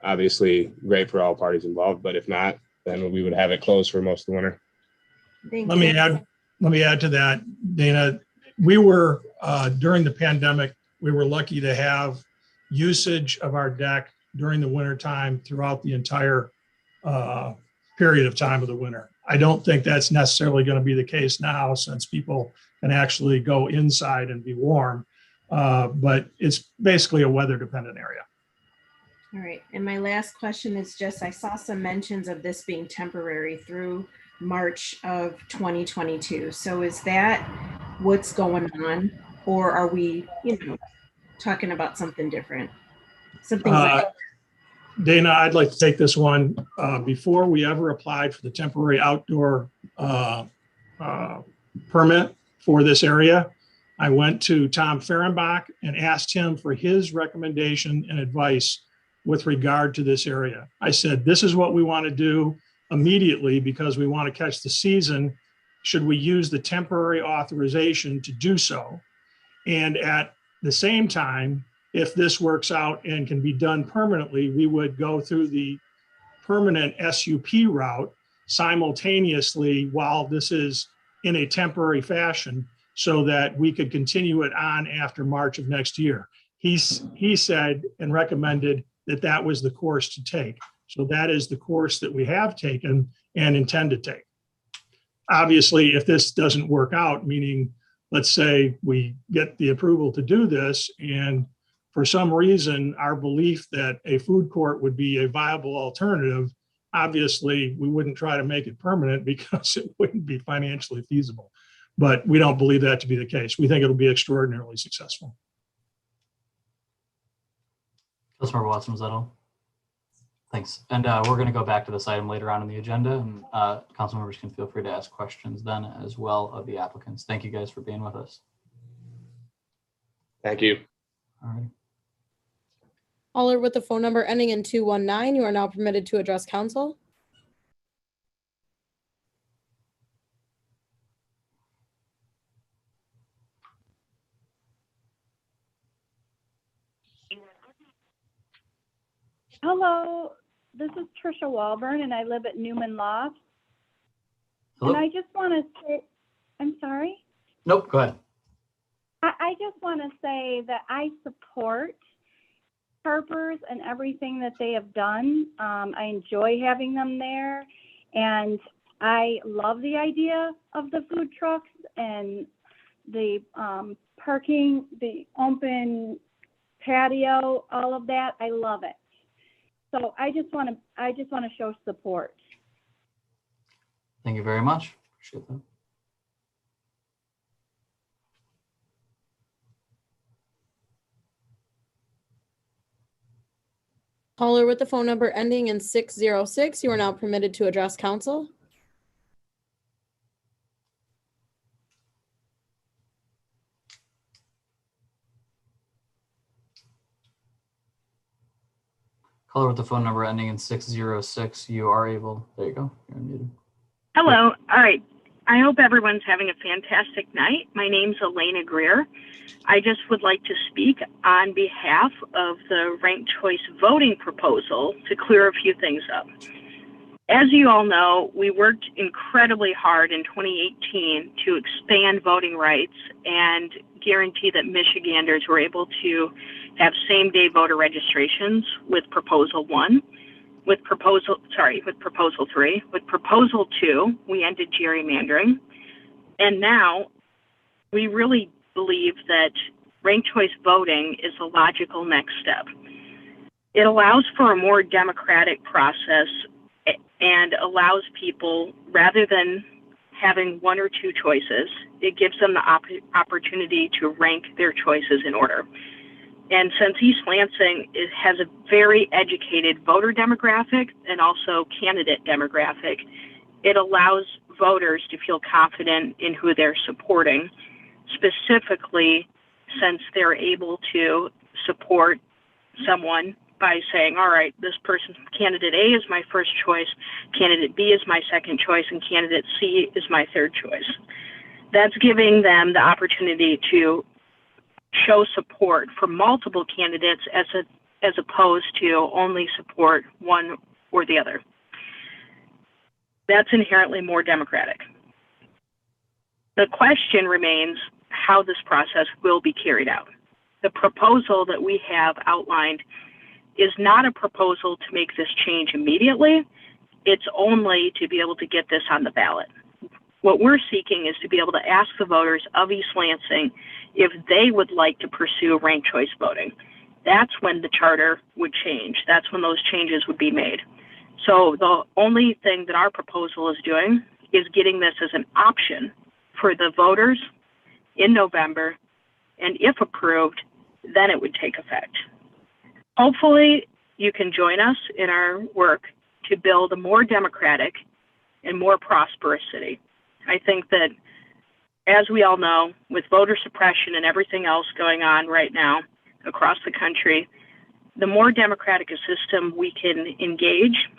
obviously great for all parties involved. But if not, then we would have it closed for most of the winter. Let me add to that, Dana. We were during the pandemic, we were lucky to have usage of our deck during the winter time throughout the entire period of time of the winter. I don't think that's necessarily going to be the case now, since people can actually go inside and be warm. But it's basically a weather dependent area. All right. And my last question is just, I saw some mentions of this being temporary through March of 2022. So is that what's going on? Or are we, talking about something different? Something like Dana, I'd like to take this one. Before we ever applied for the temporary outdoor permit for this area, I went to Tom Fehrenbach and asked him for his recommendation and advice with regard to this area. I said, this is what we want to do immediately because we want to catch the season. Should we use the temporary authorization to do so? And at the same time, if this works out and can be done permanently, we would go through the permanent SUP route simultaneously while this is in a temporary fashion, so that we could continue it on after March of next year. He said and recommended that that was the course to take. So that is the course that we have taken and intend to take. Obviously, if this doesn't work out, meaning, let's say we get the approval to do this, and for some reason, our belief that a food court would be a viable alternative, obviously we wouldn't try to make it permanent because it wouldn't be financially feasible. But we don't believe that to be the case. We think it'll be extraordinarily successful. Councilmember Watson, was that all? Thanks. And we're going to go back to this item later on in the agenda, and council members can feel free to ask questions then as well of the applicants. Thank you guys for being with us. Thank you. All right. Caller with the phone number ending in 219, you are now permitted to address council. Hello, this is Trisha Walburn, and I live at Newman Loft. Hello? And I just want to say, I'm sorry? Nope, go ahead. I just want to say that I support Harper's and everything that they have done. I enjoy having them there, and I love the idea of the food trucks and the parking, the open patio, all of that. I love it. So I just want to show support. Thank you very much. Appreciate that. Caller with the phone number ending in 606, you are now permitted to address council. Caller with the phone number ending in 606, you are able, there you go, you're unmuted. Hello. All right. I hope everyone's having a fantastic night. My name's Elena Greer. I just would like to speak on behalf of the ranked choice voting proposal to clear a few things up. As you all know, we worked incredibly hard in 2018 to expand voting rights and guarantee that Michiganders were able to have same-day voter registrations with Proposal 1. With Proposal 3. With Proposal 2, we ended gerrymandering. And now we really believe that ranked choice voting is the logical next step. It allows for a more democratic process and allows people, rather than having one or two choices, it gives them the opportunity to rank their choices in order. And since East Lansing has a very educated voter demographic and also candidate demographic, it allows voters to feel confident in who they're supporting, specifically since they're able to support someone by saying, all right, this person, candidate A is my first choice, candidate B is my second choice, and candidate C is my third choice. That's giving them the opportunity to show support for multiple candidates as opposed to only support one or the other. That's inherently more democratic. The question remains how this process will be carried out. The proposal that we have outlined is not a proposal to make this change immediately. It's only to be able to get this on the ballot. What we're seeking is to be able to ask the voters of East Lansing if they would like to pursue ranked choice voting. That's when the charter would change. That's when those changes would be made. So the only thing that our proposal is doing is getting this as an option for the voters in November, and if approved, then it would take effect. Hopefully, you can join us in our work to build a more democratic and more prosperous city. I think that, as we all know, with voter suppression and everything else going on right now across the country, the more democratic a system we can engage,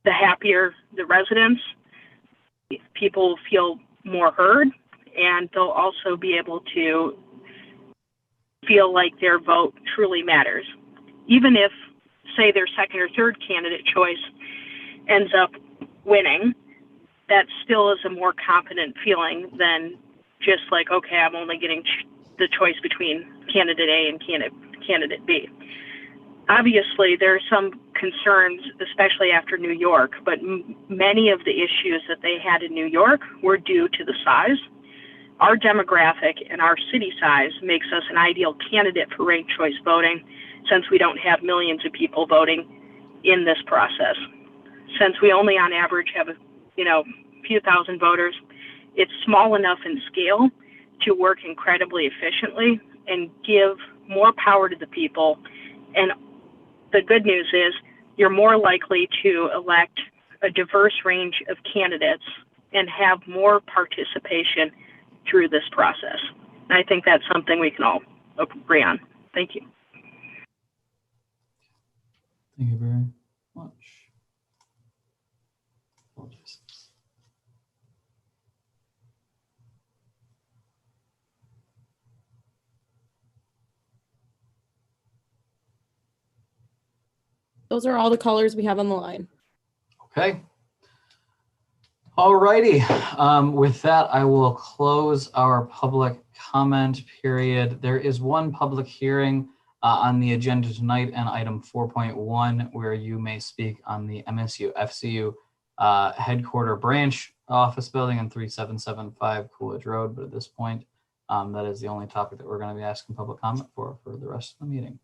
the happier the residents, people feel more heard, and they'll also be able to feel like their vote truly matters. Even if, say, their second or third candidate choice ends up winning, that still is a more confident feeling than just like, okay, I'm only getting the choice between candidate A and candidate B. Obviously, there are some concerns, especially after New York, but many of the issues that they had in New York were due to the size. Our demographic and our city size makes us an ideal candidate for ranked choice voting, since we don't have millions of people voting in this process. Since we only on average have a few thousand voters, it's small enough in scale to work incredibly efficiently and give more power to the people. And the good news is you're more likely to elect a diverse range of candidates and have more participation through this process. And I think that's something we can all agree on. Thank you. Thank you very much. Apologies. Those are all the callers we have on the line. Okay. All righty. With that, I will close our public comment period. There is one public hearing on the agenda tonight, and item 4.1, where you may speak on the MSUFCU headquarter branch office building in 3775 Coolidge Road. But at this point, that is the only topic that we're going to be asking public comment for the rest of the meeting.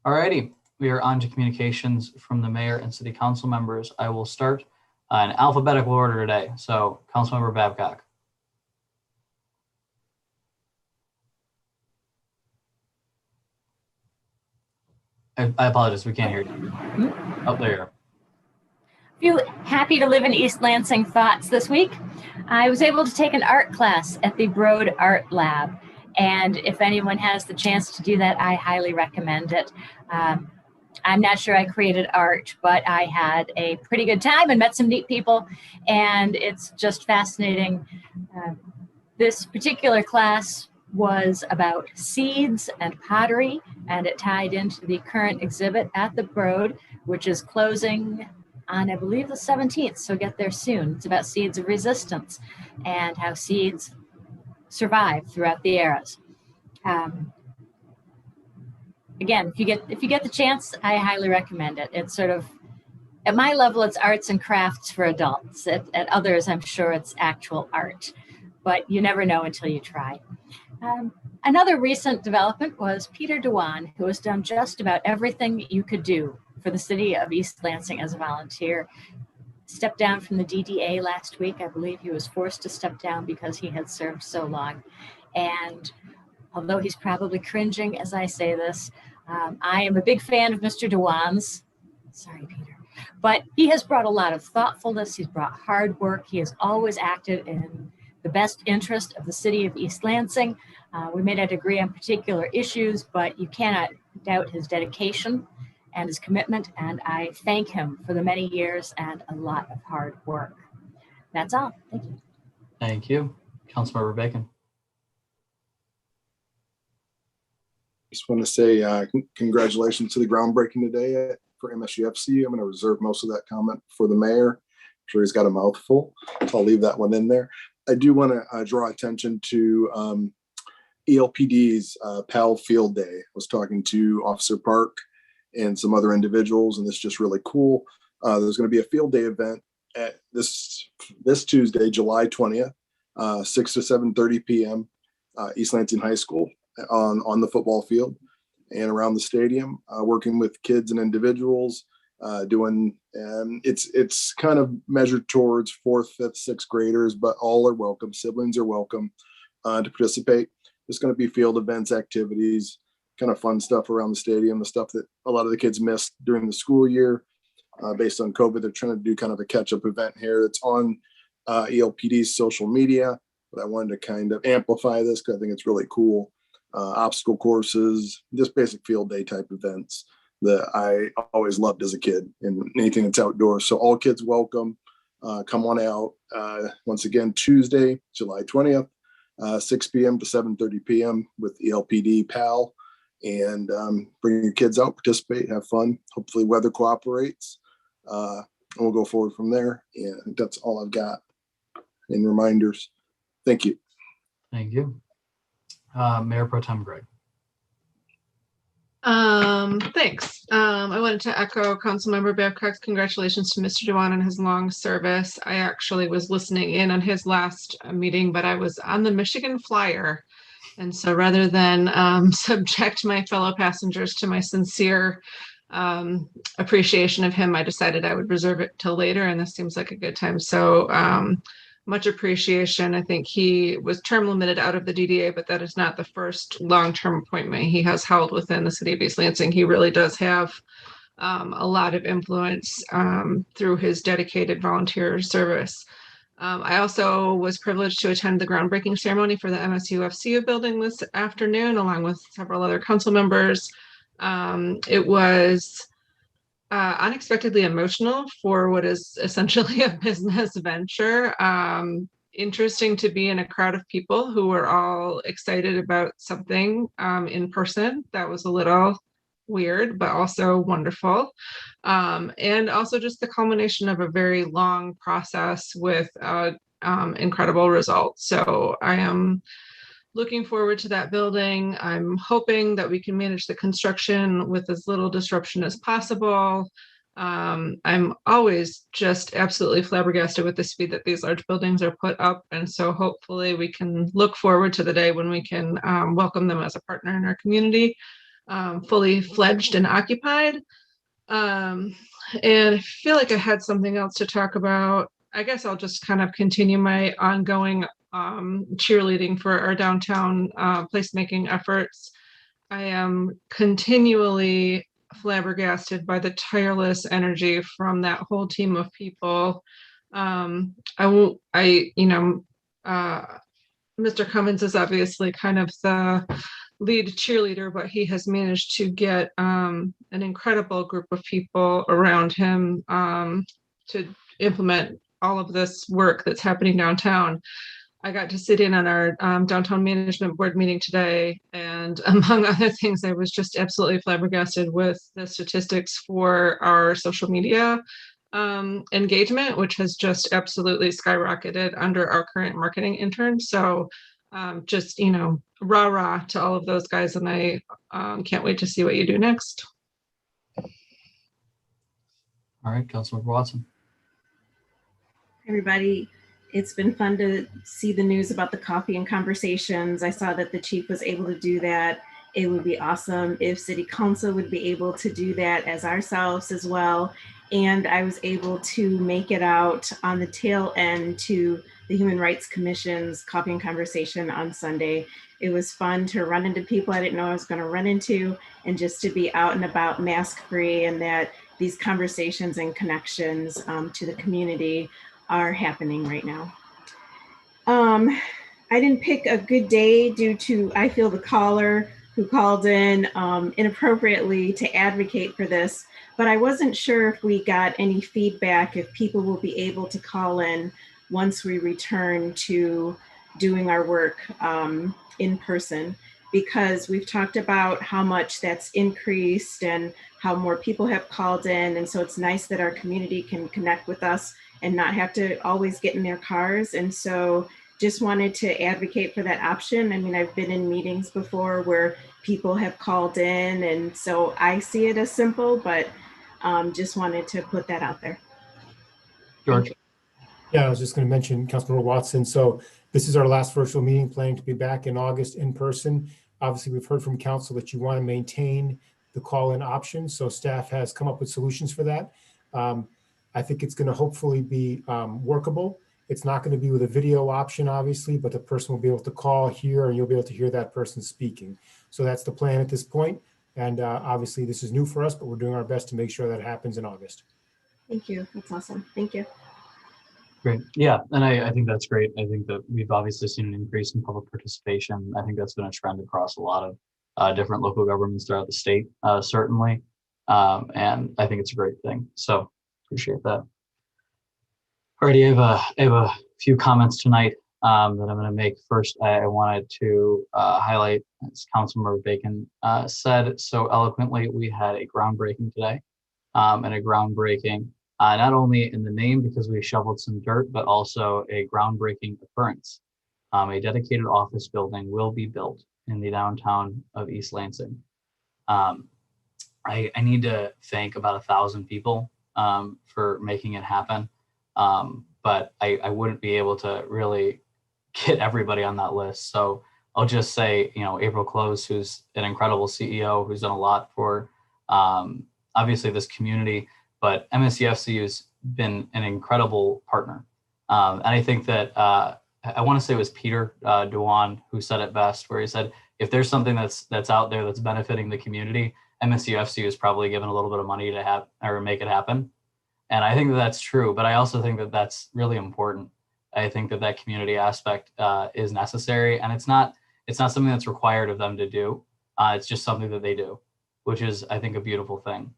All righty. We are on to communications from the mayor and city council members. I will start in alphabetical order today. So, Councilmember Babcock. I apologize, we can't hear you. Oh, there you are. Feel happy to live in East Lansing thoughts this week. I was able to take an art class at the Broad Art Lab. And if anyone has the chance to do that, I highly recommend it. I'm not sure I created art, but I had a pretty good time and met some neat people, and it's just fascinating. This particular class was about seeds and pottery, and it tied into the current exhibit at the Broad, which is closing on, I believe, the 17th, so get there soon. It's about seeds of resistance and how seeds survive throughout the eras. Again, if you get the chance, I highly recommend it. It's sort of, at my level, it's arts and crafts for adults. At others, I'm sure it's actual art, but you never know until you try. Another recent development was Peter Dewan, who has done just about everything you could do for the city of East Lansing as a volunteer. Stepped down from the DDA last week. I believe he was forced to step down because he had served so long. And although he's probably cringing as I say this, I am a big fan of Mr. Dewan's. Sorry, Peter. But he has brought a lot of thoughtfulness. He's brought hard work. He has always acted in the best interest of the city of East Lansing. We may not agree on particular issues, but you cannot doubt his dedication and his commitment, and I thank him for the many years and a lot of hard work. That's all. Thank you. Thank you. Councilmember Bacon. Just want to say congratulations to the groundbreaking today for MSUFCU. I'm going to reserve most of that comment for the mayor. I'm sure he's got a mouthful, so I'll leave that one in there. I do want to draw attention to ELPD's PAL Field Day. I was talking to Officer Park and some other individuals, and this is just really cool. There's going to be a field day event at this Tuesday, July 20th, 6 to 7:30 p.m. East Lansing High School on the football field and around the stadium, working with kids and individuals, doing, and it's kind of measured towards 4th, 5th, 6th graders, but all are welcome. Siblings are welcome to participate. There's going to be field events, activities, kind of fun stuff around the stadium, the stuff that a lot of the kids missed during the school year. Based on COVID, they're trying to do kind of a catch-up event here. It's on ELPD's social media, but I wanted to kind of amplify this because I think it's really cool. Obstacle courses, just basic field day type events that I always loved as a kid, and anything that's outdoors. So all kids welcome. Come on out. Once again, Tuesday, July 20th, 6 p.m. to 7:30 p.m. with ELPD PAL. And bring your kids out, participate, have fun. Hopefully weather cooperates. And we'll go forward from there. And I think that's all I've got in reminders. Thank you. Thank you. Mayor Pro Tem Gregg. Thanks. I wanted to echo Councilmember Babcock's congratulations to Mr. Dewan on his long service. I actually was listening in on his last meeting, but I was on the Michigan Flyer. And so rather than subject my fellow passengers to my sincere appreciation of him, I decided I would reserve it till later, and this seems like a good time. So much appreciation. I think he was term limited out of the DDA, but that is not the first long-term appointment he has held within the city of East Lansing. He really does have a lot of influence through his dedicated volunteer service. I also was privileged to attend the groundbreaking ceremony for the MSUFCU building this afternoon, along with several other council members. It was unexpectedly emotional for what is essentially a business venture. Interesting to be in a crowd of people who were all excited about something in person. That was a little weird, but also wonderful. And also just the culmination of a very long process with incredible results. So I am looking forward to that building. I'm hoping that we can manage the construction with as little disruption as possible. I'm always just absolutely flabbergasted with the speed that these large buildings are put up. And so hopefully we can look forward to the day when we can welcome them as a partner in our community, fully fledged and occupied. And I feel like I had something else to talk about. I guess I'll just kind of continue my ongoing cheerleading for our downtown placemaking efforts. I am continually flabbergasted by the tireless energy from that whole team of people. Mr. Cummins is obviously kind of lead cheerleader, but he has managed to get an incredible group of people around him to implement all of this work that's happening downtown. I got to sit in on our downtown management board meeting today, and among other things, I was just absolutely flabbergasted with the statistics for our social media engagement, which has just absolutely skyrocketed under our current marketing intern. So just, you know, rah rah to all of those guys, and I can't wait to see what you do next. All right, Councilmember Watson. Everybody, it's been fun to see the news about the coffee and conversations. I saw that the chief was able to do that. It would be awesome if city council would be able to do that as ourselves as well. And I was able to make it out on the tail end to the Human Rights Commission's coffee and conversation on Sunday. It was fun to run into people I didn't know I was going to run into, and just to be out and about mask free, and that these conversations and connections to the community are happening right now. I didn't pick a good day due to, I feel, the caller who called in inappropriately to advocate for this, but I wasn't sure if we got any feedback, if people will be able to call in once we return to doing our work in person, because we've talked about how much that's increased and how more people have called in. And so it's nice that our community can connect with us and not have to always get in their cars. And so just wanted to advocate for that option. I mean, I've been in meetings before where people have called in, and so I see it as simple, but just wanted to put that out there. George. Yeah, I was just going to mention Councilmember Watson. So this is our last virtual meeting, planning to be back in August in person. Obviously, we've heard from council that you want to maintain the call-in option. So staff has come up with solutions for that. I think it's going to hopefully be workable. It's not going to be with a video option, obviously, but the person will be able to call here and you'll be able to hear that person speaking. So that's the plan at this point. And obviously this is new for us, but we're doing our best to make sure that happens in August. Thank you. That's awesome. Thank you. Great. Yeah, and I think that's great. I think that we've obviously seen an increase in public participation. I think that's been a trend across a lot of different local governments throughout the state, certainly. And I think it's a great thing. So appreciate that. Alrighty, I have a few comments tonight that I'm going to make. First, I wanted to highlight, as Councilmember Bacon said so eloquently, we had a groundbreaking today, and a groundbreaking not only in the name because we shoveled some dirt, but also a groundbreaking occurrence. A dedicated office building will be built in the downtown of East Lansing. I need to thank about 1,000 people for making it happen. But I wouldn't be able to really get everybody on that list. So I'll just say, you know, April Close, who's an incredible CEO, who's done a lot for obviously this community, but MSUFCU has been an incredible partner. And I think that I want to say it was Peter Dewan who said it best, where he said, if there's something that's out there that's benefiting the community, MSUFCU is probably given a little bit of money to have or make it happen. And I think that that's true, but I also think that that's really important. I think that that community aspect is necessary, and it's not something that's required of them to do. It's just something that they do, which is, I think, a beautiful thing.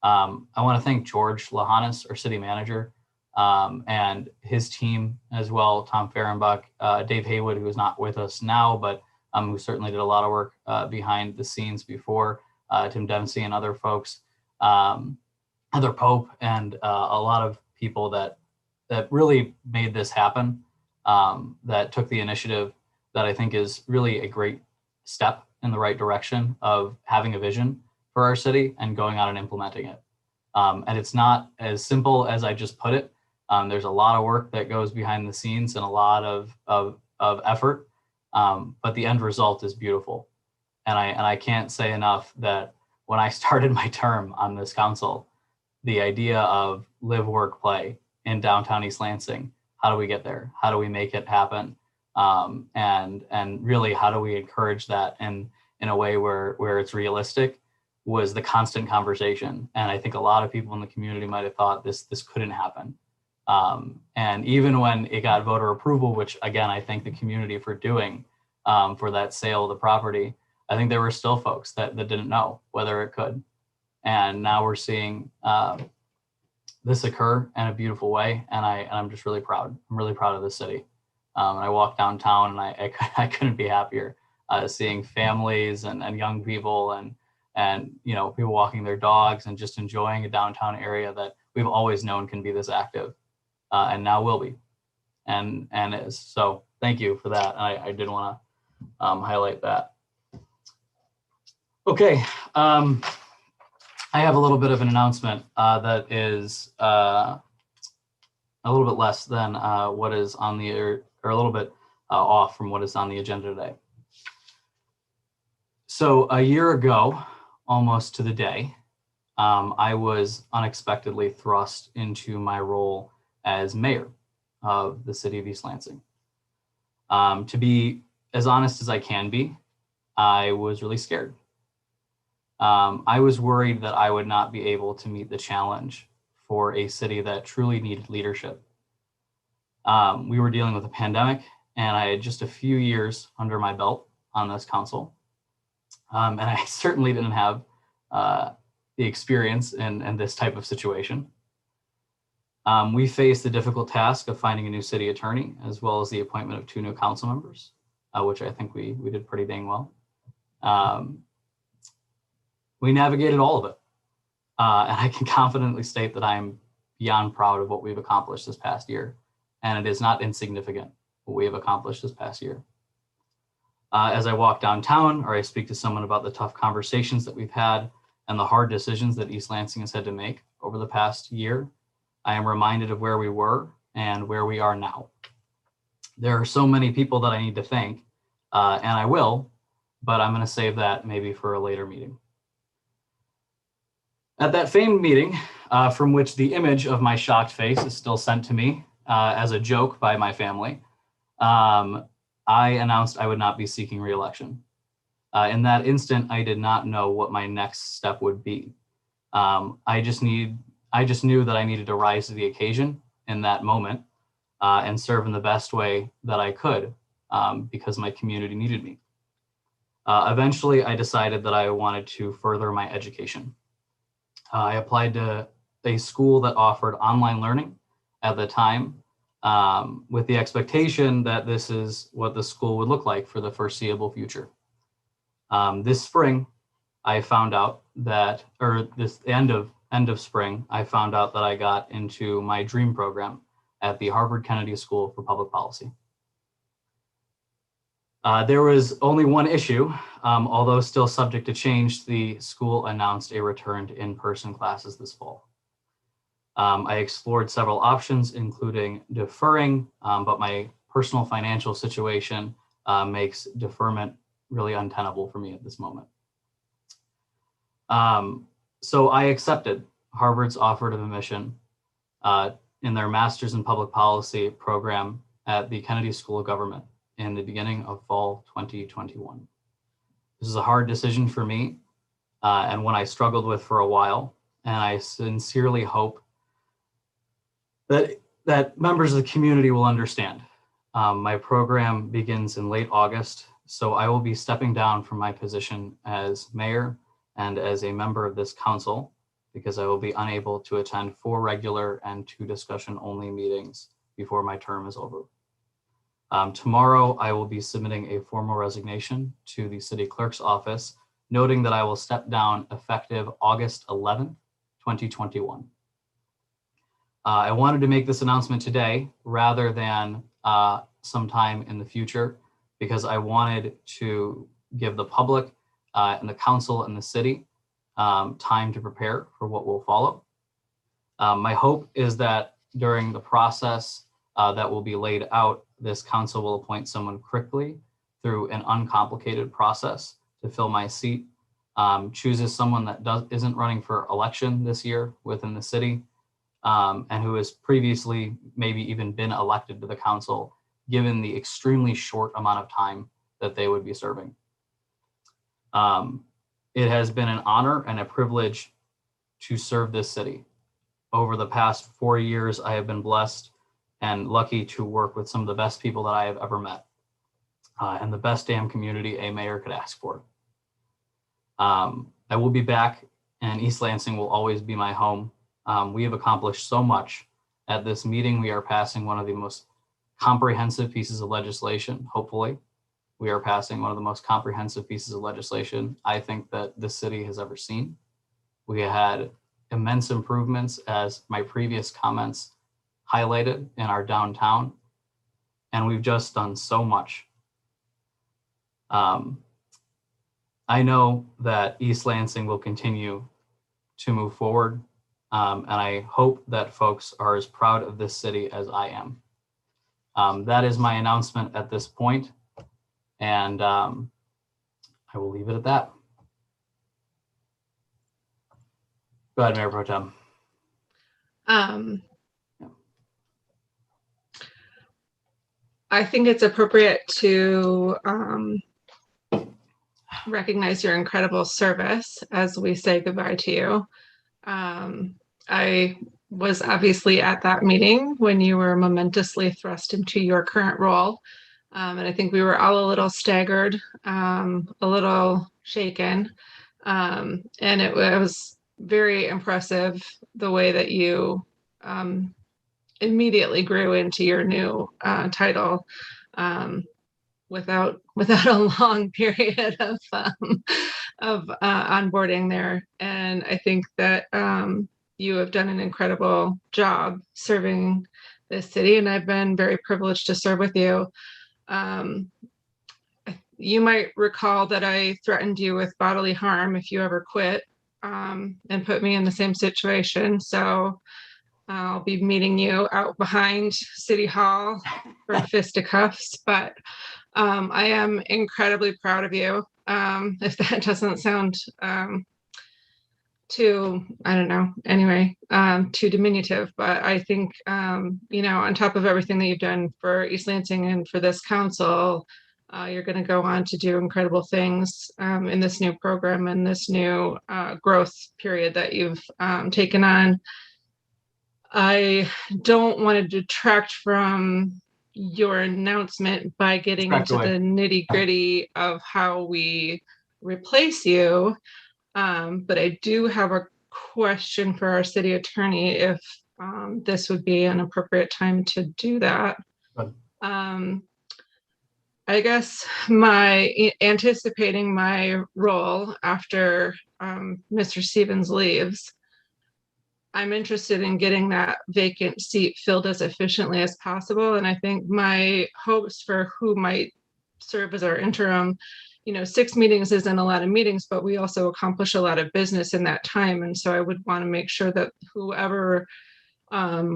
I want to thank George Lahanis, our city manager, and his team as well, Tom Fehrenbach, Dave Haywood, who is not with us now, but who certainly did a lot of work behind the scenes before, Tim Dempsey and other folks. Heather Pope, and a lot of people that really made this happen, that took the initiative, that I think is really a great step in the right direction of having a vision for our city and going out and implementing it. And it's not as simple as I just put it. There's a lot of work that goes behind the scenes and a lot of effort, but the end result is beautiful. And I can't say enough that when I started my term on this council, the idea of live, work, play in downtown East Lansing, how do we get there? How do we make it happen? And really, how do we encourage that in a way where it's realistic, was the constant conversation. And I think a lot of people in the community might have thought this couldn't happen. And even when it got voter approval, which again, I thank the community for doing, for that sale of the property, I think there were still folks that didn't know whether it could. And now we're seeing this occur in a beautiful way. And I'm just really proud. I'm really proud of the city. And I walk downtown and I couldn't be happier seeing families and young people and people walking their dogs and just enjoying a downtown area that we've always known can be this active and now will be and is. So thank you for that. I did want to highlight that. Okay. I have a little bit of an announcement that is a little bit less than what is on the, or a little bit off from what is on the agenda today. So a year ago, almost to the day, I was unexpectedly thrust into my role as mayor of the city of East Lansing. To be as honest as I can be, I was really scared. I was worried that I would not be able to meet the challenge for a city that truly needed leadership. We were dealing with a pandemic, and I had just a few years under my belt on this council. And I certainly didn't have the experience in this type of situation. We faced the difficult task of finding a new city attorney, as well as the appointment of 2 new council members, which I think we did pretty dang well. We navigated all of it. And I can confidently state that I'm beyond proud of what we've accomplished this past year. And it is not insignificant what we have accomplished this past year. As I walk downtown or I speak to someone about the tough conversations that we've had and the hard decisions that East Lansing has had to make over the past year, I am reminded of where we were and where we are now. There are so many people that I need to thank, and I will, but I'm going to save that maybe for a later meeting. At that famed meeting, from which the image of my shocked face is still sent to me as a joke by my family, I announced I would not be seeking re-election. In that instant, I did not know what my next step would be. I just knew that I needed to rise to the occasion in that moment and serve in the best way that I could because my community needed me. Eventually, I decided that I wanted to further my education. I applied to a school that offered online learning at the time with the expectation that this is what the school would look like for the foreseeable future. This spring, I found out that, or this end of spring, I found out that I got into my dream program at the Harvard Kennedy School for Public Policy. There was only one issue, although still subject to change. The school announced a return to in-person classes this fall. I explored several options, including deferring, but my personal financial situation makes deferment really untenable for me at this moment. So I accepted Harvard's offer of admission in their Master's in Public Policy program at the Kennedy School of Government in the beginning of fall 2021. This is a hard decision for me and one I struggled with for a while, and I sincerely hope that members of the community will understand. My program begins in late August, so I will be stepping down from my position as mayor and as a member of this council because I will be unable to attend 4 regular and 2 discussion-only meetings before my term is over. Tomorrow, I will be submitting a formal resignation to the city clerk's office, noting that I will step down effective August 11th, 2021. I wanted to make this announcement today rather than sometime in the future because I wanted to give the public and the council and the city time to prepare for what will follow. My hope is that during the process that will be laid out, this council will appoint someone quickly through an uncomplicated process to fill my seat, chooses someone that isn't running for election this year within the city, and who has previously maybe even been elected to the council, given the extremely short amount of time that they would be serving. It has been an honor and a privilege to serve this city. Over the past 4 years, I have been blessed and lucky to work with some of the best people that I have ever met and the best damn community a mayor could ask for. I will be back, and East Lansing will always be my home. We have accomplished so much. At this meeting, we are passing one of the most comprehensive pieces of legislation. Hopefully, we are passing one of the most comprehensive pieces of legislation I think that this city has ever seen. We had immense improvements, as my previous comments highlighted, in our downtown, and we've just done so much. I know that East Lansing will continue to move forward, and I hope that folks are as proud of this city as I am. That is my announcement at this point, and I will leave it at that. Go ahead, Mayor Pro Tem. I think it's appropriate to recognize your incredible service as we say goodbye to you. I was obviously at that meeting when you were momentously thrust into your current role. And I think we were all a little staggered, a little shaken. And it was very impressive the way that you immediately grew into your new title without a long period of onboarding there. And I think that you have done an incredible job serving this city, and I've been very privileged to serve with you. You might recall that I threatened you with bodily harm if you ever quit, and put me in the same situation. So I'll be meeting you out behind City Hall for fisticuffs, but I am incredibly proud of you. If that doesn't sound too, I don't know, anyway, too diminutive, but I think, you know, on top of everything that you've done for East Lansing and for this council, you're going to go on to do incredible things in this new program and this new growth period that you've taken on. I don't want to detract from your announcement by getting into the nitty-gritty of how we replace you. But I do have a question for our city attorney if this would be an appropriate time to do that. I guess anticipating my role after Mr. Stevens leaves, I'm interested in getting that vacant seat filled as efficiently as possible. And I think my hopes for who might serve as our interim, you know, 6 meetings isn't a lot of meetings, but we also accomplish a lot of business in that time. And so I would want to make sure that whoever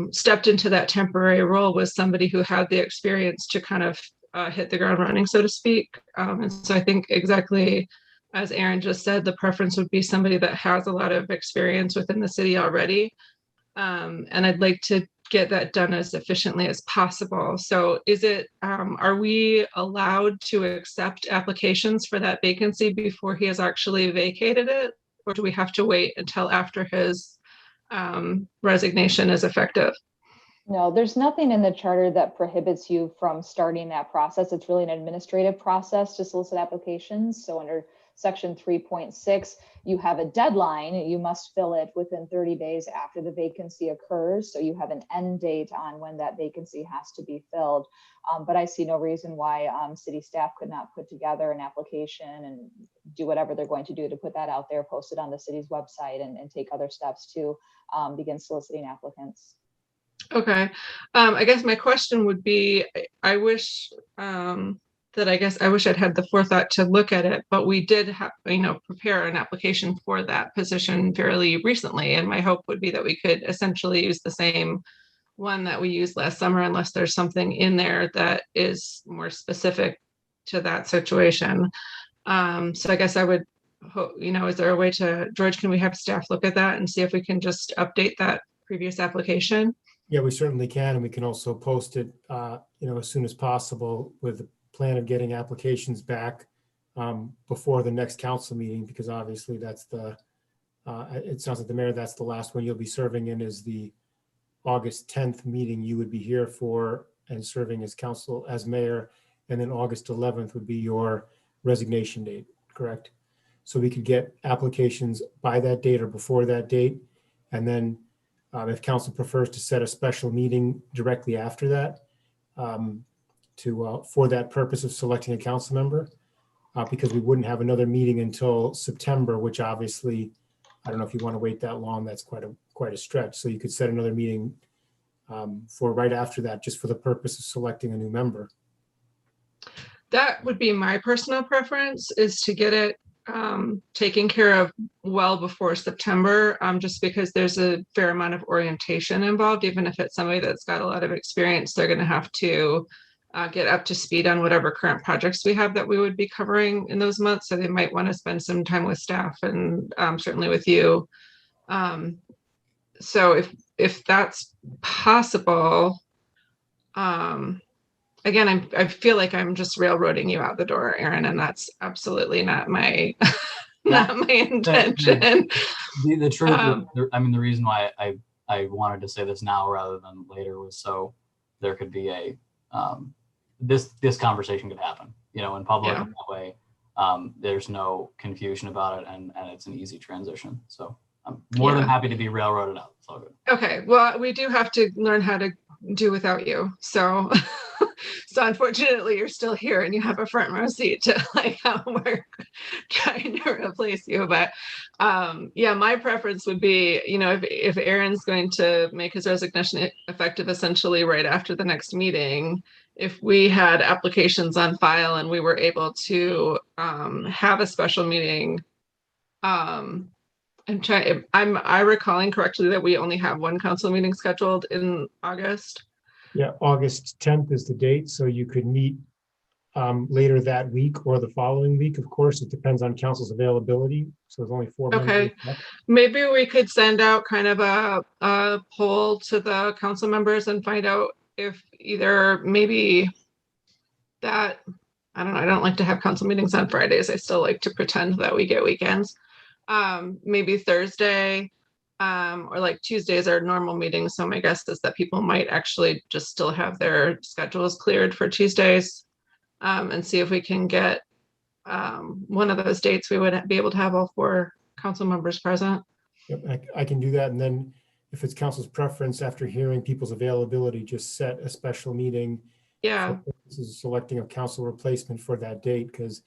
stepped into that temporary role was somebody who had the experience to kind of hit the ground running, so to speak. And so I think exactly as Aaron just said, the preference would be somebody that has a lot of experience within the city already. And I'd like to get that done as efficiently as possible. So is it, are we allowed to accept applications for that vacancy before he has actually vacated it? Or do we have to wait until after his resignation is effective? No, there's nothing in the charter that prohibits you from starting that process. It's really an administrative process to solicit applications. So under Section 3.6, you have a deadline. You must fill it within 30 days after the vacancy occurs. So you have an end date on when that vacancy has to be filled. But I see no reason why city staff could not put together an application and do whatever they're going to do to put that out there, post it on the city's website, and take other steps to begin soliciting applicants. Okay. I guess my question would be, I wish I wish I'd had the forethought to look at it, but we did have, prepare an application for that position fairly recently. And my hope would be that we could essentially use the same one that we used last summer, unless there's something in there that is more specific to that situation. So I guess I would hope, is there a way to, George, can we have staff look at that and see if we can just update that previous application? Yeah, we certainly can. And we can also post it, as soon as possible with the plan of getting applications back before the next council meeting, because obviously that's it sounds like the mayor, that's the last one you'll be serving in, is the August 10th meeting you would be here for and serving as mayor. And then August 11th would be your resignation date, correct? so we could get applications by that date or before that date. And then if council prefers to set a special meeting directly after that for that purpose of selecting a council member, because we wouldn't have another meeting until September, which obviously, I don't know if you want to wait that long, that's quite a stretch. So you could set another meeting for right after that, just for the purpose of selecting a new member. That would be my personal preference, is to get it taken care of well before September, just because there's a fair amount of orientation involved. Even if it's somebody that's got a lot of experience, they're going to have to get up to speed on whatever current projects we have that we would be covering in those months. So they might want to spend some time with staff and certainly with you. So if that's possible, again, I feel like I'm just railroading you out the door, Aaron, and that's absolutely not my not my intention. The truth, I mean, the reason why I wanted to say this now rather than later was so there could be a this conversation could happen, in public. Yeah. And that way, there's no confusion about it, and it's an easy transition. So I'm more than happy to be railroaded out. It's all good. Okay, well, we do have to learn how to do without you. So, so unfortunately, you're still here and you have a front row seat to like how we're trying to replace you. But yeah, my preference would be, if Aaron's going to make his resignation effective essentially right after the next meeting, if we had applications on file and we were able to have a special meeting. Am I recalling correctly that we only have one council meeting scheduled in August? Yeah, August 10th is the date, so you could meet later that week or the following week. Of course, it depends on council's availability. So there's only 4 members. Okay, maybe we could send out kind of a poll to the council members and find out if either maybe that, I don't know, I don't like to have council meetings on Fridays. I still like to pretend that we get weekends. Maybe Thursday, or like Tuesdays are normal meetings. So my guess is that people might actually just still have their schedules cleared for Tuesdays, and see if we can get one of those dates. We would be able to have all 4 council members present. Yep, I can do that. And then if it's council's preference, after hearing people's availability, just set a special meeting. Yeah. This is selecting a council replacement for that date, because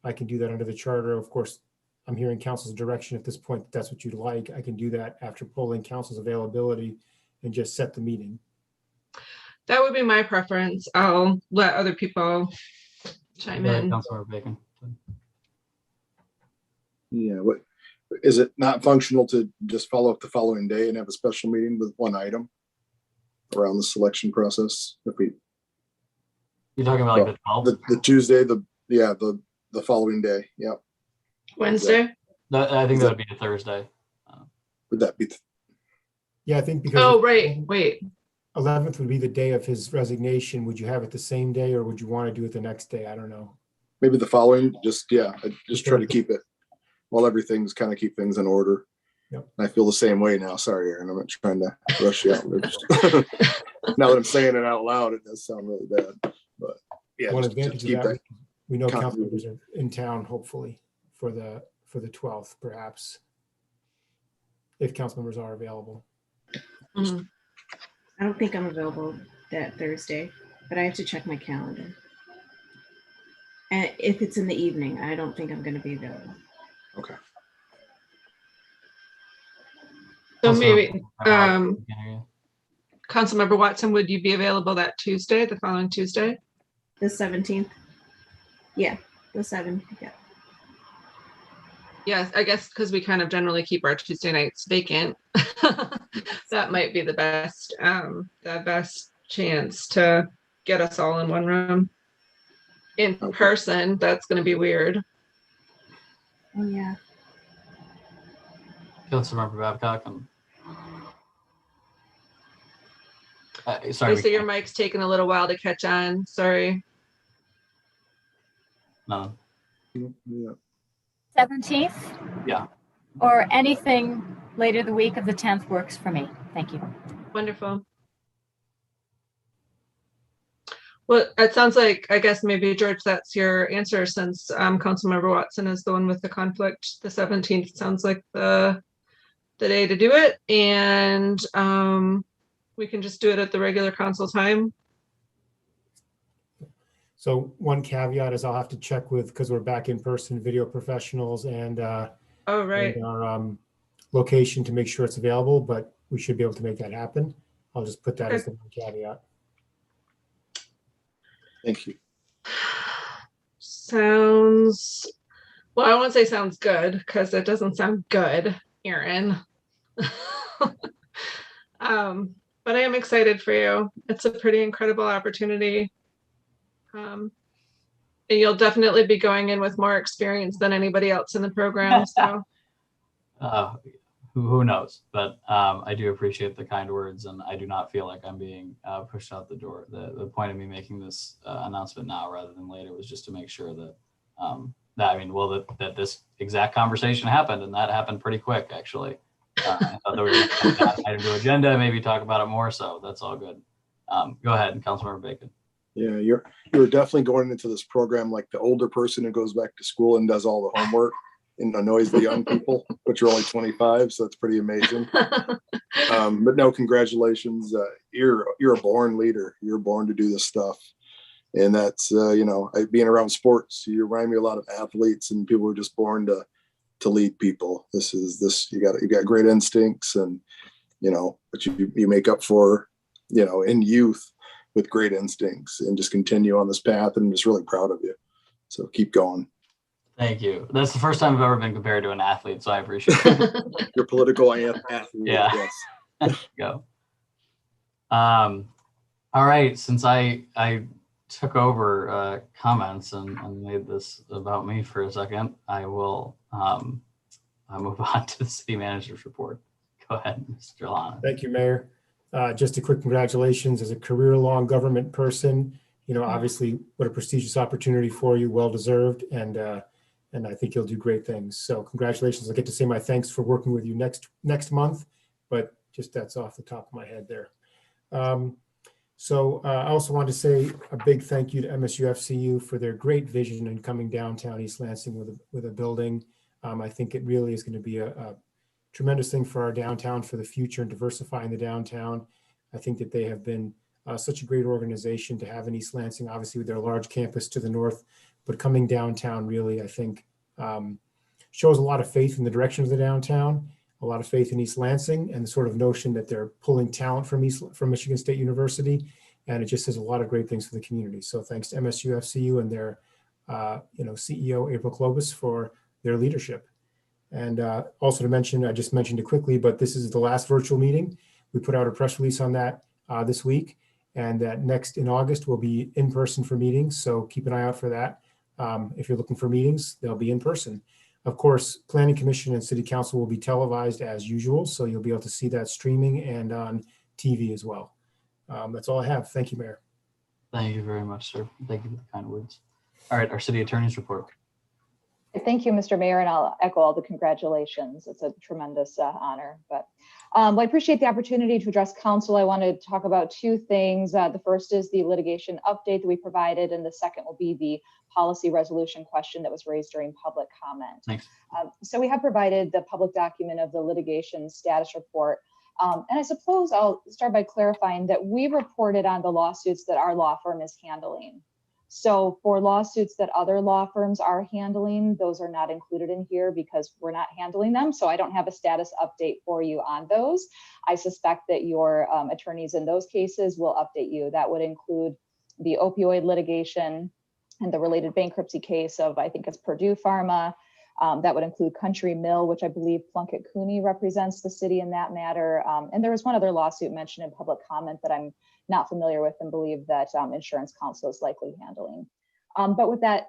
I can do that under the charter. Of course, I'm hearing council's direction at this point. If that's what you'd like, I can do that after polling council's availability and just set the meeting. That would be my preference. I'll let other people chime in. Councilor Bacon. Yeah, what is it not functional to just follow up the following day and have a special meeting with one item around the selection process? If we, you're talking about like the 12th? The Tuesday, the following day. Yeah. Wednesday? I think that would be a Thursday. Would that be? Yeah, I think because. Oh, right. Wait. 11th would be the day of his resignation. Would you have it the same day, or would you want to do it the next day? I don't know. Maybe the following. I just try to keep it while everything's kind of keep things in order. Yep. I feel the same way now. Sorry, Aaron. I'm not trying to rush you out. Now that I'm saying it out loud, it does sound really bad. But yeah, one just advantage keep of that, that. we know council members are in town, hopefully, for the 12th, perhaps, if council members are available. Mm-hmm. I don't think I'm available that Thursday, but I have to check my calendar. And if it's in the evening, I don't think I'm going to be available. Okay. So maybe, Councilmember Watson, would you be available that Tuesday, the following Tuesday? The 17th? Yeah, the 7th, yeah. Yes, I guess because we kind of generally keep our Tuesday nights vacant. That might be the best chance to get us all in one room. In person, that's going to be weird. Oh, yeah. Councilmember Babcock. Sorry. Lisa, your mic's taking a little while to catch on. Sorry. No. Yeah. 17th? Yeah. Or anything later the week of the 10th works for me. Thank you. Wonderful. Well, it sounds like, I guess maybe George, that's your answer, since Councilmember Watson is the one with the conflict. The 17th sounds like the day to do it, and we can just do it at the regular council time. So one caveat is I'll have to check with, because we're back in person, video professionals and Oh, right. and our location to make sure it's available, but we should be able to make that happen. I'll just put that as the one caveat. Thank you. Sounds, well, I won't say sounds good, because it doesn't sound good, Aaron. But I am excited for you. It's a pretty incredible opportunity. And you'll definitely be going in with more experience than anybody else in the program. So who knows? But I do appreciate the kind words, and I do not feel like I'm being pushed out the door. The point of me making this announcement now rather than later was just to make sure that that this exact conversation happened, and that happened pretty quick, actually. I thought that we were going to put that item to agenda, maybe talk about it more, so that's all good. Go ahead, Councilmember Bacon. Yeah, you're definitely going into this program like the older person who goes back to school and does all the homework and annoys the young people, but you're only 25, so that's pretty amazing. But no, congratulations. You're a born leader. You're born to do this stuff. And that's, being around sports, you remind me a lot of athletes and people who are just born to lead people. You got great instincts, and, but you make up for, in youth with great instincts, and just continue on this path. And I'm just really proud of you. So keep going. Thank you. That's the first time I've ever been compared to an athlete, so I appreciate it. You're political athlete. Yeah. Yes. Go. All right. Since I took over comments and made this about me for a second, I will move on to the city manager's report. Go ahead, Mr. Lana. Thank you, Mayor. Just a quick congratulations as a career-long government person. Obviously, what a prestigious opportunity for you, well-deserved, and I think you'll do great things. So congratulations. I'll get to say my thanks for working with you next month, but just that's off the top of my head there. I also want to say a big thank you to MSUFCU for their great vision in coming downtown East Lansing with a building. I think it really is going to be a tremendous thing for our downtown for the future and diversifying the downtown. I think that they have been such a great organization to have in East Lansing, obviously with their large campus to the north, but coming downtown really, I think, shows a lot of faith in the direction of the downtown, a lot of faith in East Lansing, and the sort of notion that they're pulling talent from Michigan State University. And it just says a lot of great things for the community. So thanks to MSUFCU and their CEO, April Klobus, for their leadership. And also to mention, I just mentioned it quickly, but this is the last virtual meeting. We put out a press release on that this week, and that next in August will be in person for meetings. So keep an eye out for that. If you're looking for meetings, they'll be in person. Of course, Planning Commission and City Council will be televised as usual. So you'll be able to see that streaming and on TV as well. That's all I have. Thank you, Mayor. Thank you very much, sir. Thank you for the kind words. All right, our city attorney's report. Thank you, Mr. Mayor, and I'll echo all the congratulations. It's a tremendous honor. But I appreciate the opportunity to address council. I want to talk about two things. The first is the litigation update that we provided, and the second will be the policy resolution question that was raised during public comment. Thanks. So we have provided the public document of the litigation status report. And I suppose I'll start by clarifying that we reported on the lawsuits that our law firm is handling. So for lawsuits that other law firms are handling, those are not included in here because we're not handling them. So I don't have a status update for you on those. I suspect that your attorneys in those cases will update you. That would include the opioid litigation and the related bankruptcy case of, I think it's Purdue Pharma. That would include Country Mill, which I believe Plunkett Cooney represents the city in that matter. And there was one other lawsuit mentioned in public comment that I'm not familiar with and believe that Insurance Council is likely handling. But with that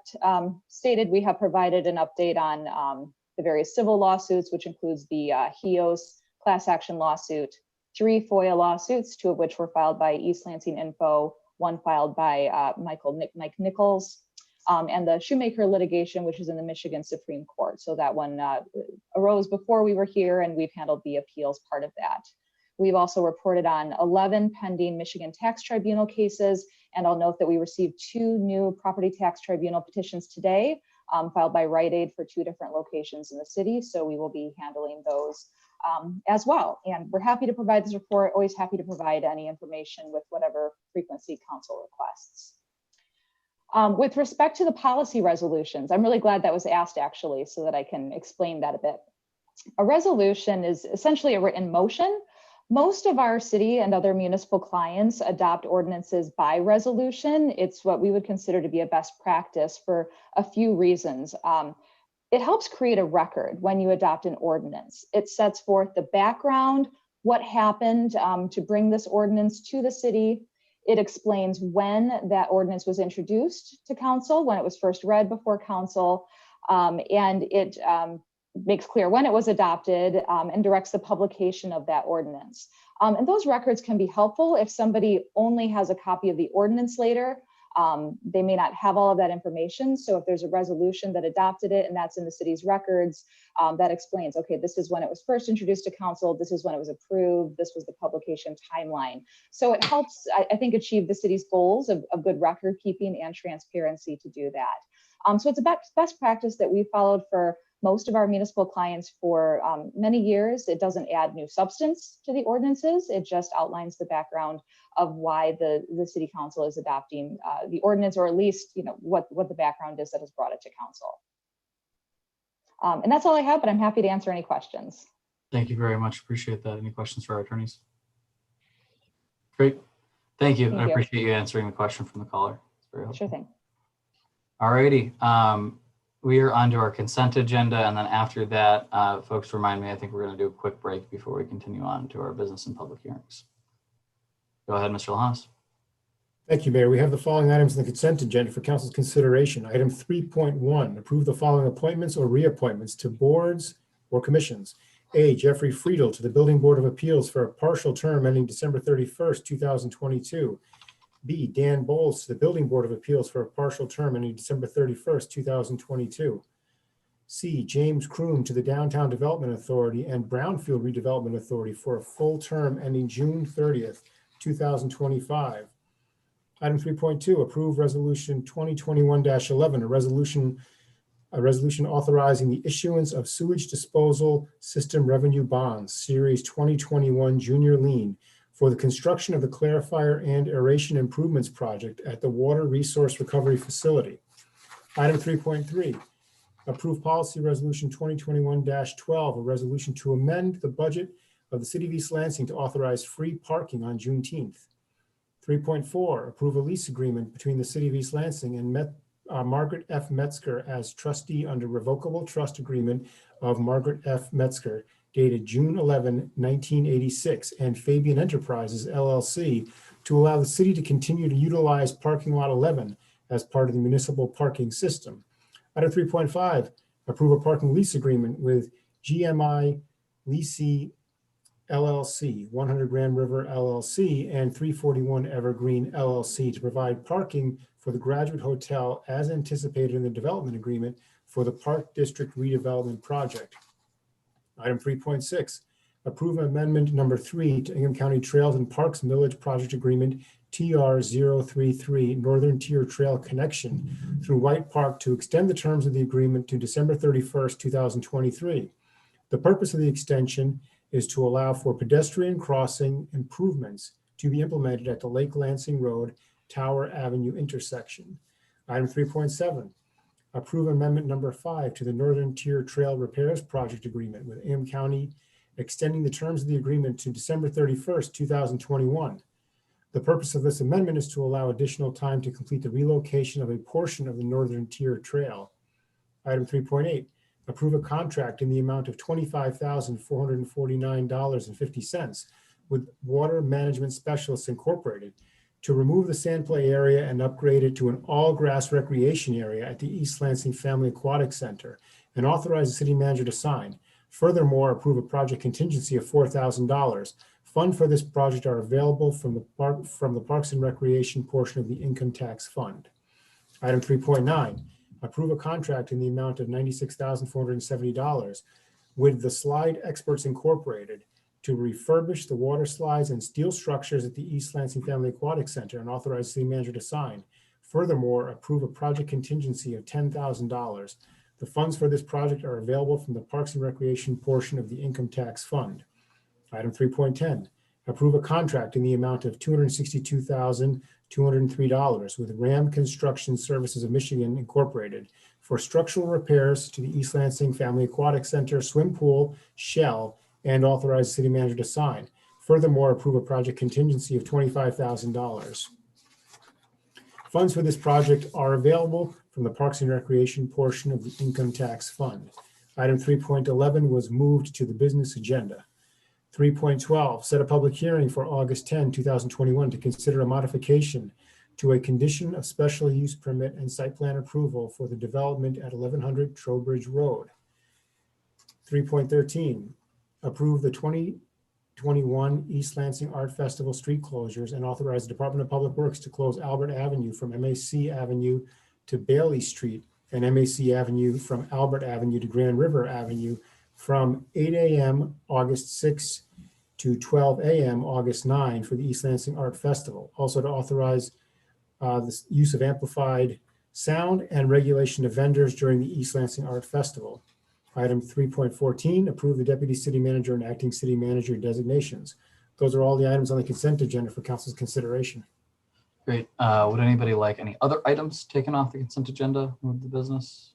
stated, we have provided an update on the various civil lawsuits, which includes the HEOS class action lawsuit, 3 FOIA lawsuits, 2 of which were filed by East Lansing Info, 1 filed by Mike Nichols, and the Shoemaker litigation, which is in the Michigan Supreme Court. So that one arose before we were here, and we've handled the appeals part of that. We've also reported on 11 pending Michigan Tax Tribunal cases, and I'll note that we received 2 new property tax tribunal petitions today, filed by Rite Aid for 2 different locations in the city. So we will be handling those as well. And we're happy to provide this report, always happy to provide any information with whatever frequency council requests. With respect to the policy resolutions, I'm really glad that was asked actually, so that I can explain that a bit. A resolution is essentially a written motion. Most of our city and other municipal clients adopt ordinances by resolution. It's what we would consider to be a best practice for a few reasons. It helps create a record when you adopt an ordinance. It sets forth the background, what happened to bring this ordinance to the city. It explains when that ordinance was introduced to council, when it was first read before council, and it makes clear when it was adopted and directs the publication of that ordinance. And those records can be helpful if somebody only has a copy of the ordinance later. They may not have all of that information. So if there's a resolution that adopted it and that's in the city's records, that explains, okay, this is when it was first introduced to council, this is when it was approved, this was the publication timeline. So it helps, I think, achieve the city's goals of good record keeping and transparency to do that. So it's a best practice that we followed for most of our municipal clients for many years. It doesn't add new substance to the ordinances. It just outlines the background of why the city council is adopting the ordinance, or at least, you know, what the background is that has brought it to council. And that's all I have, but I'm happy to answer any questions. Thank you very much. Appreciate that. Any questions for our attorneys? Great. Thank you. I appreciate you answering the question from the caller. It's very helpful. Sure thing. All righty. We are on to our consent agenda, and then after that, folks remind me, I think we're going to do a quick break before we continue on to our business and public hearings. Go ahead, Mr. Lahanas. Thank you, Mayor. We have the following items in the consent agenda for council's consideration. Item 3.1, approve the following appointments or reappointments to boards or commissions. A, Jeffrey Friedel to the Building Board of Appeals for a partial term ending December 31st, 2022. B, Dan Bowles to the Building Board of Appeals for a partial term ending December 31st, 2022. C, James Kroom to the Downtown Development Authority and Brownfield Redevelopment Authority for a full term ending June 30th, 2025. Item 3.2, approve resolution 2021-11, a resolution authorizing the issuance of sewage disposal system revenue bonds, series 2021 junior lien, for the construction of the clarifier and aeration improvements project at the Water Resource Recovery Facility. Item 3.3, approve policy resolution 2021-12, a resolution to amend the budget of the City of East Lansing to authorize free parking on Juneteenth. 3.4, approve a lease agreement between the City of East Lansing and Margaret F. Metzger as trustee under revocable trust agreement of Margaret F. Metzger, dated June 11, 1986, and Fabian Enterprises, LLC, to allow the city to continue to utilize parking lot 11 as part of the municipal parking system. Item 3.5, approve a parking lease agreement with GMI Leasee LLC, 100 Grand River LLC, and 341 Evergreen LLC to provide parking for the Graduate Hotel as anticipated in the development agreement for the Park District redevelopment project. Item 3.6, approve amendment number 3 to Ingham County Trails and Parks Millage Project Agreement TR-033 Northern Tier Trail Connection through White Park to extend the terms of the agreement to December 31st, 2023. The purpose of the extension is to allow for pedestrian crossing improvements to be implemented at the Lake Lansing Road Tower Avenue intersection. Item 3.7, approve amendment number 5 to the Northern Tier Trail Repairs Project Agreement with Ingham County, extending the terms of the agreement to December 31st, 2021. The purpose of this amendment is to allow additional time to complete the relocation of a portion of the Northern Tier Trail. Item 3.8, approve a contract in the amount of $25,449.50 with Water Management Specialists Incorporated to remove the sand play area and upgrade it to an all-grass recreation area at the East Lansing Family Aquatic Center, and authorize the city manager to sign. Furthermore, approve a project contingency of $4,000. Funds for this project are available from the Parks and Recreation portion of the income tax fund. Item 3.9, approve a contract in the amount of $96,470 with the Slide Experts Incorporated to refurbish the water slides and steel structures at the East Lansing Family Aquatic Center and authorize city manager to sign. Furthermore, approve a project contingency of $10,000. The funds for this project are available from the Parks and Recreation portion of the income tax fund. Item 3.10, approve a contract in the amount of $262,203 with Ram Construction Services of Michigan Incorporated for structural repairs to the East Lansing Family Aquatic Center swim pool shell and authorize the city manager to sign. Furthermore, approve a project contingency of $25,000. Funds for this project are available from the Parks and Recreation portion of the income tax fund. Item 3.11 was moved to the business agenda. 3.12, set a public hearing for August 10, 2021 to consider a modification to a condition of special use permit and site plan approval for the development at 1100 Trowbridge Road. 3.13, approve the 2021 East Lansing Art Festival street closures and authorize the Department of Public Works to close Albert Avenue from M.A.C. Avenue to Bailey Street and M.A.C. Avenue from Albert Avenue to Grand River Avenue from 8 a.m. August 6 to 12 a.m. August 9 for the East Lansing Art Festival. Also to authorize the use of amplified sound and regulation of vendors during the East Lansing Art Festival. Item 3.14, approve the deputy city manager and acting city manager designations. Those are all the items on the consent agenda for council's consideration. Great. Would anybody like any other items taken off the consent agenda with the business?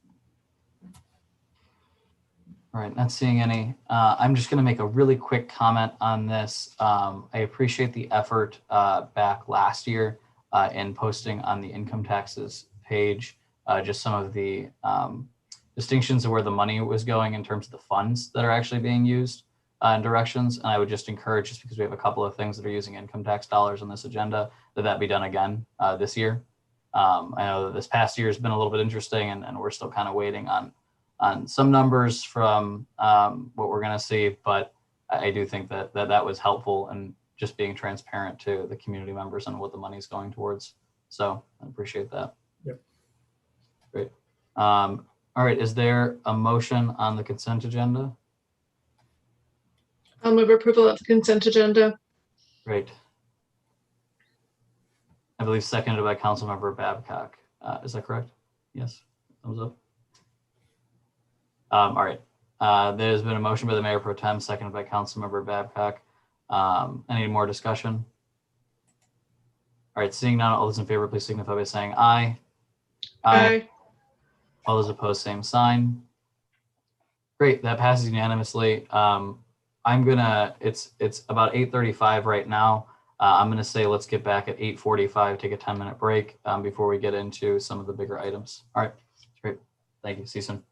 All right, not seeing any. I'm just going to make a really quick comment on this. I appreciate the effort back last year in posting on the income taxes page, just some of the distinctions of where the money was going in terms of the funds that are actually being used and directions. And I would just encourage, just because we have a couple of things that are using income tax dollars on this agenda, that be done again this year. I know that this past year has been a little bit interesting, and we're still kind of waiting on some numbers from what we're going to see, but I do think that was helpful in just being transparent to the community members on what the money is going towards. So I appreciate that. Yep. Great. All right, is there a motion on the consent agenda? I'll move approval of the consent agenda. Great. I believe seconded by Councilmember Babcock. Is that correct? Yes. Thumbs up. All right. There's been a motion by the Mayor Pro Tem, seconded by Councilmember Babcock. Any more discussion? All right, seeing none, all those in favor, please signify by saying aye. Aye. All those opposed, same sign. Great, that passes unanimously. It's about 8:35 right now. I'm gonna say let's get back at 8:45, take a 10-minute break before we get into some of the bigger items. All right, great. Thank you. See you soon.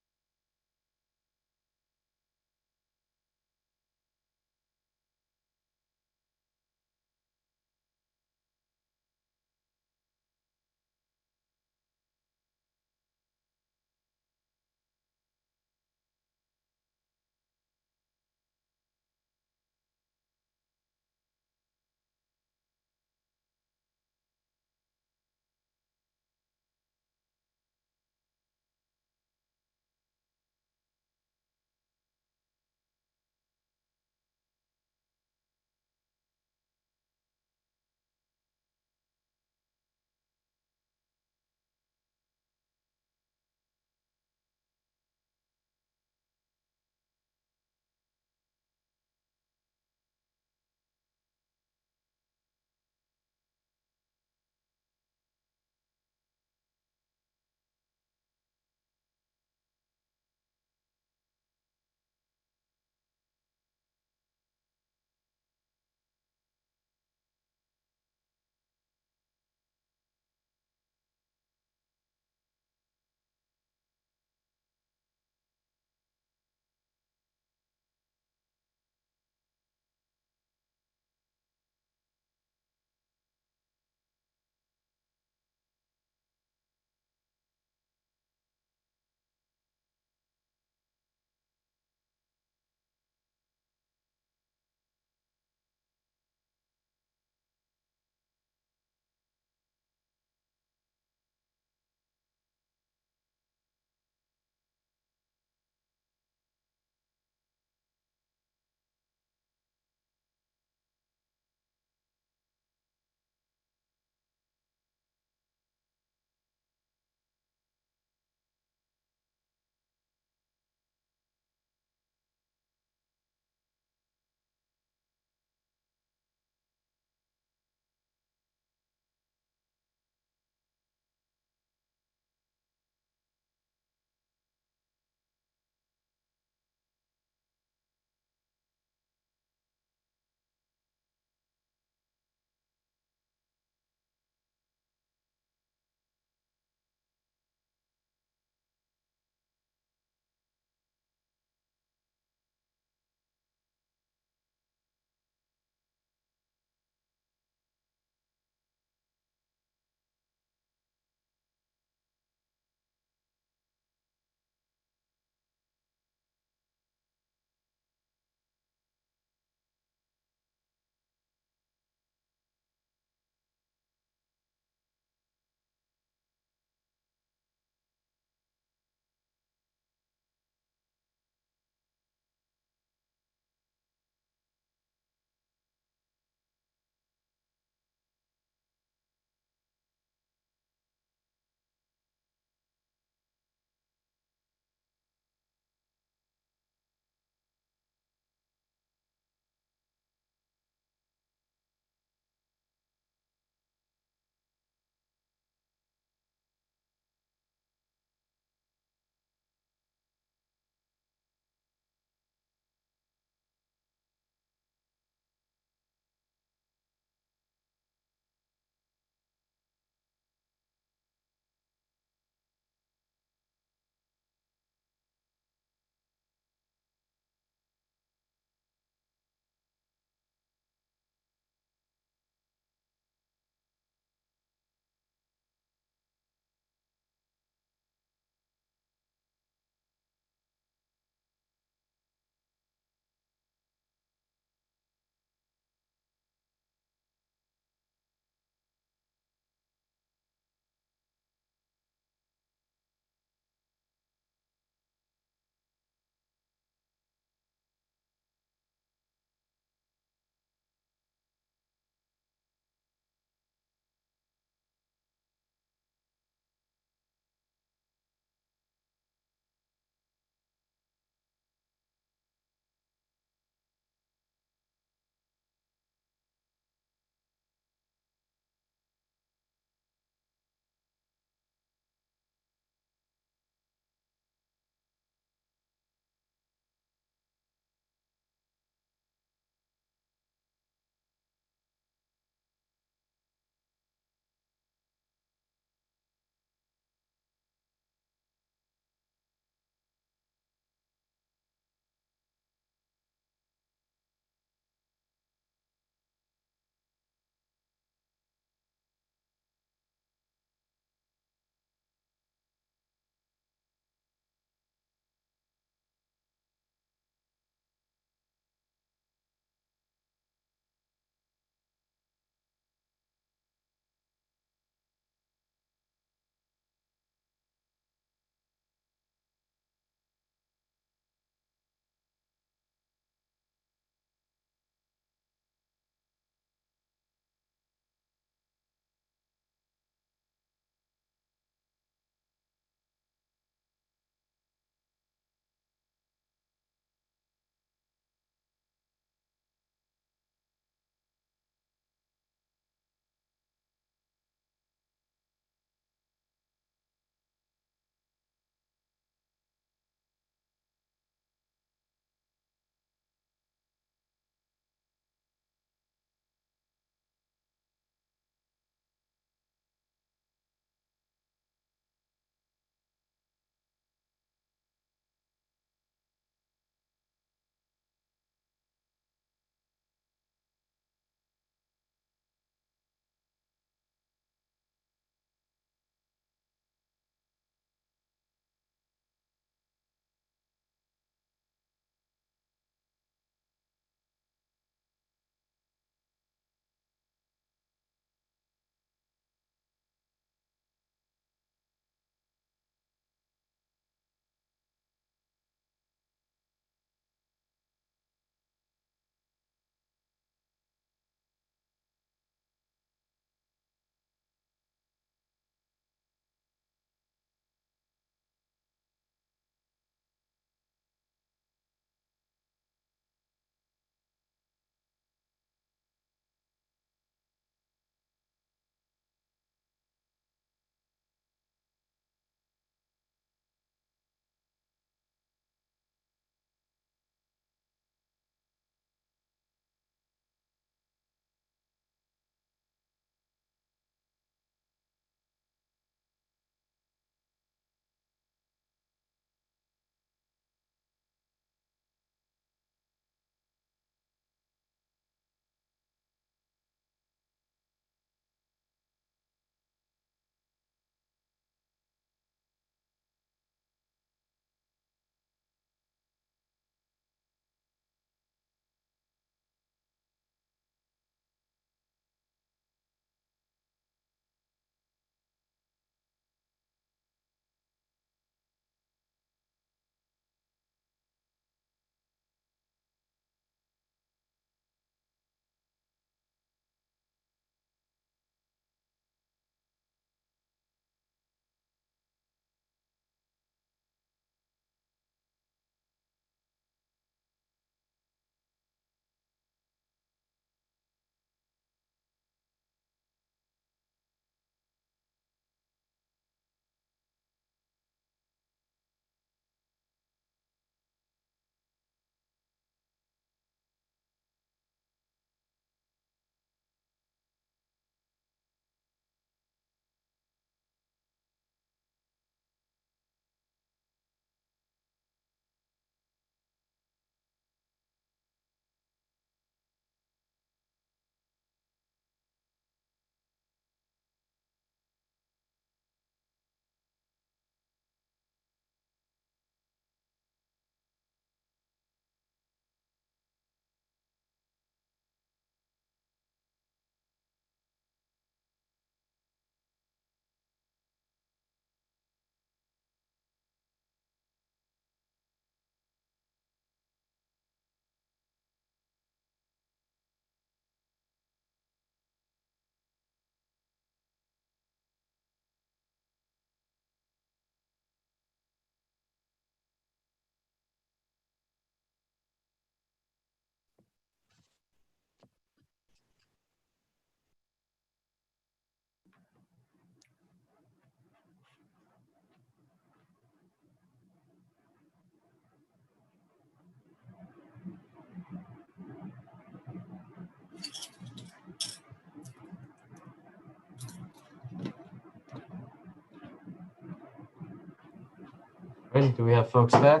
Ready? Do we have folks back?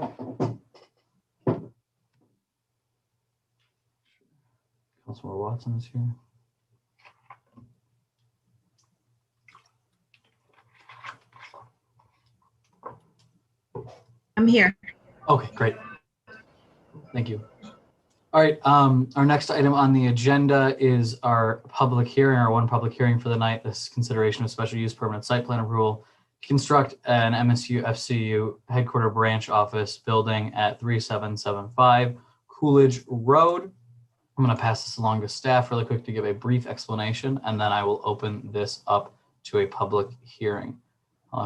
Councilmember Watson is here. I'm here. Okay, great. Thank you. All right, our next item on the agenda is our public hearing, our one public hearing for the night. This is consideration of special use permanent site plan approval to construct an MSUFCU headquarter branch office building at 3775 Coolidge Road. I'm going to pass this along to staff really quick to give a brief explanation, and then I will open this up to a public hearing.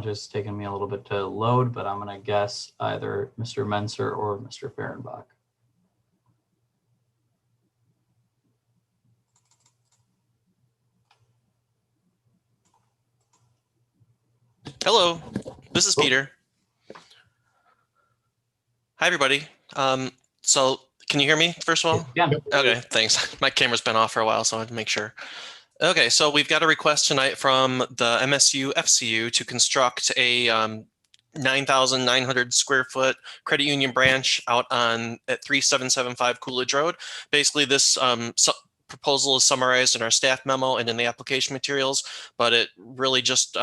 It's taking me a little bit to load, but I'm going to guess either Mr. Menser or Mr. Fehrenbach. Hello, this is Peter. Hi, everybody. So can you hear me, first of all? Yeah. Okay, thanks. My camera's been off for a while, so I had to make sure. Okay, so we've got a request tonight from the MSUFCU to construct a 9,900 square foot credit union branch out at 3775 Coolidge Road. Basically, this proposal is summarized in our staff memo and in the application materials, but it really just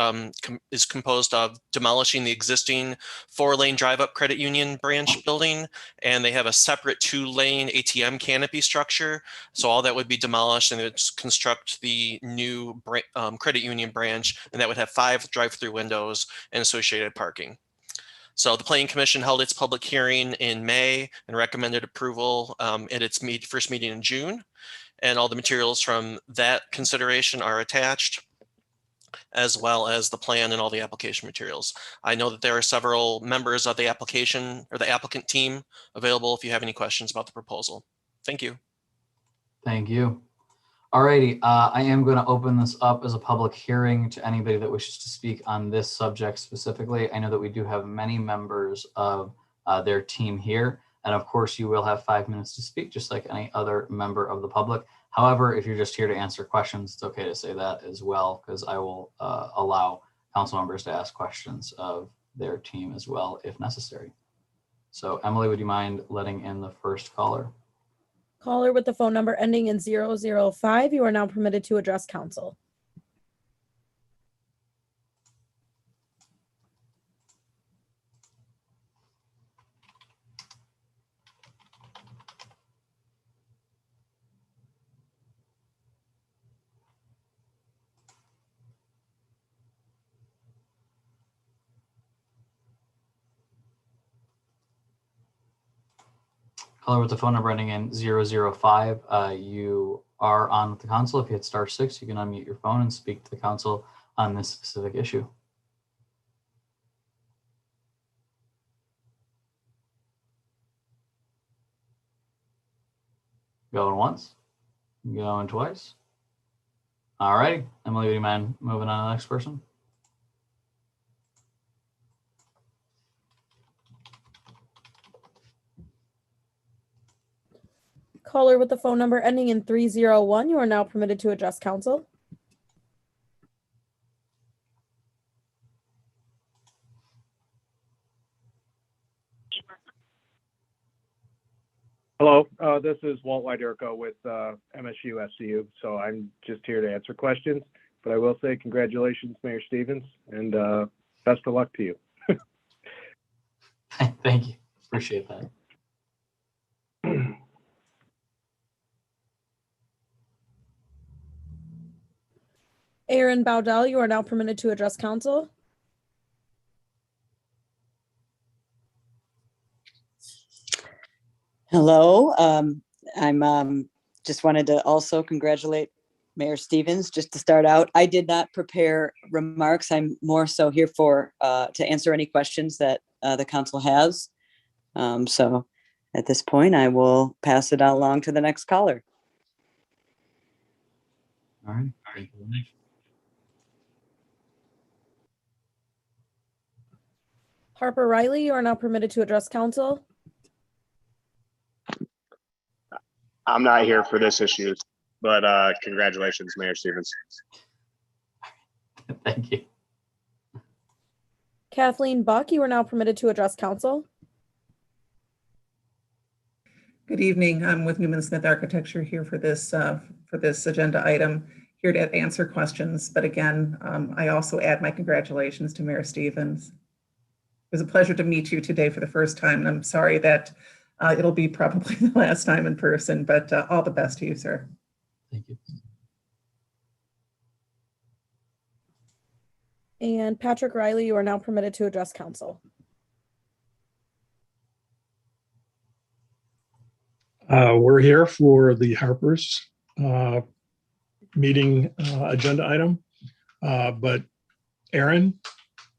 is composed of demolishing the existing 4-lane drive-up credit union branch building, and they have a separate 2-lane ATM canopy structure. So all that would be demolished, and it's construct the new credit union branch, and that would have 5 drive-through windows and associated parking. So the Planning Commission held its public hearing in May and recommended approval at its first meeting in June. And all the materials from that consideration are attached, as well as the plan and all the application materials. I know that there are several members of the application or the applicant team available if you have any questions about the proposal. Thank you. Thank you. Alrighty, I am going to open this up as a public hearing to anybody that wishes to speak on this subject specifically. I know that we do have many members of their team here. And of course, you will have 5 minutes to speak, just like any other member of the public. However, if you're just here to answer questions, it's okay to say that as well, because I will allow council members to ask questions of their team as well, if necessary. So Emily, would you mind letting in the first caller? Caller with the phone number ending in 005, you are now permitted to address council. Caller with the phone number ending in 005, you are on with the council. If you hit *6, you can unmute your phone and speak to the council on this specific issue. Going once, going twice. All right, Emily, would you mind moving on to the next person? Caller with the phone number ending in 301, you are now permitted to address council. Hello, this is Walt Wyderko with MSUFCU. So I'm just here to answer questions, but I will say congratulations, Mayor Stevens, and best of luck to you. Thank you, appreciate that. Aaron Bowdell, you are now permitted to address council. Hello, I'm just wanted to also congratulate Mayor Stevens. Just to start out, I did not prepare remarks. I'm more so here for to answer any questions that the council has. So at this point, I will pass it along to the next caller. All right. Thank you. Harper Riley, you are now permitted to address council. I'm not here for this issue, but congratulations, Mayor Stevens. Thank you. Kathleen Buck, you are now permitted to address council. Good evening. I'm with Newman Smith Architecture here for this agenda item, here to answer questions. But again, I also add my congratulations to Mayor Stevens. It was a pleasure to meet you today for the first time, and I'm sorry that it'll be probably the last time in person, but all the best to you, sir. Thank you. And Patrick Riley, you are now permitted to address council. We're here for the Harper's meeting agenda item, but Aaron,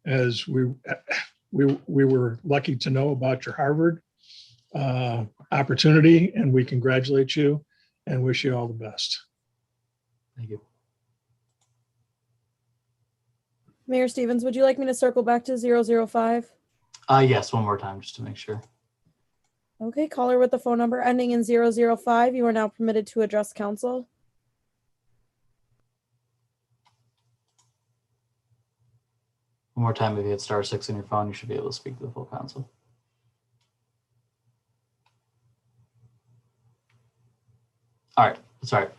as we were lucky to know about your Harvard opportunity, and we congratulate you and wish you all the best. Thank you. Mayor Stevens, would you like me to circle back to 005? Yes, one more time, just to make sure. Okay, caller with the phone number ending in 005, you are now permitted to address council. One more time, if you hit *6 on your phone, you should be able to speak to the full council. All right, sorry.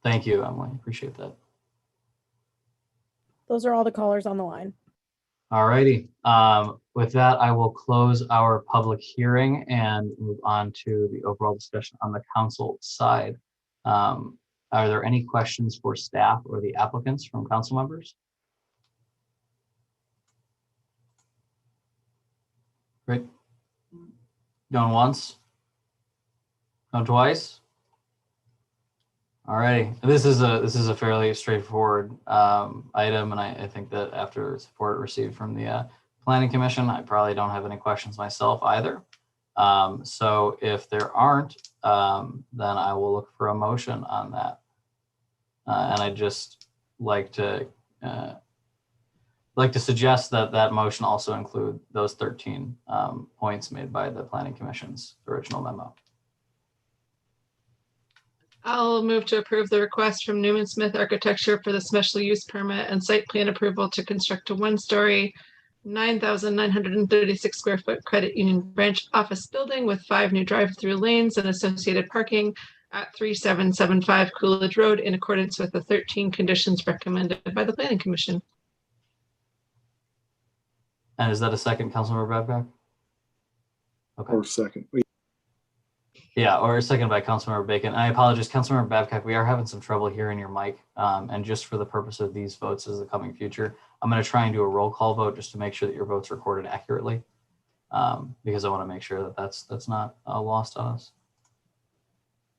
Thank you, Emily. Appreciate that. Those are all the callers on the line. All righty. With that, I will close our public hearing and move on to the overall discussion on the council side. Are there any questions for staff or the applicants from council members? Great. Going once? Going twice? All righty. This is a fairly straightforward item, and I think that after support received from the Planning Commission, I probably don't have any questions myself either. So if there aren't, then I will look for a motion on that. And I'd just like to suggest that that motion also include those 13 points made by the Planning Commission's original memo. I'll move to approve the request from Newman Smith Architecture for the special use permit and site plan approval to construct a one-story, 9,936 square foot credit union branch office building with 5 new drive-through lanes and associated parking at 3775 Coolidge Road in accordance with the 13 conditions recommended by the Planning Commission. And is that a second, Councilmember Babcock? Okay. Or second. Yeah, or a second by Councilmember Bacon. I apologize, Councilmember Babcock, we are having some trouble hearing your mic. And just for the purpose of these votes as the coming future, I'm going to try and do a roll call vote just to make sure that your vote's recorded accurately. Because I want to make sure that that's not lost on us.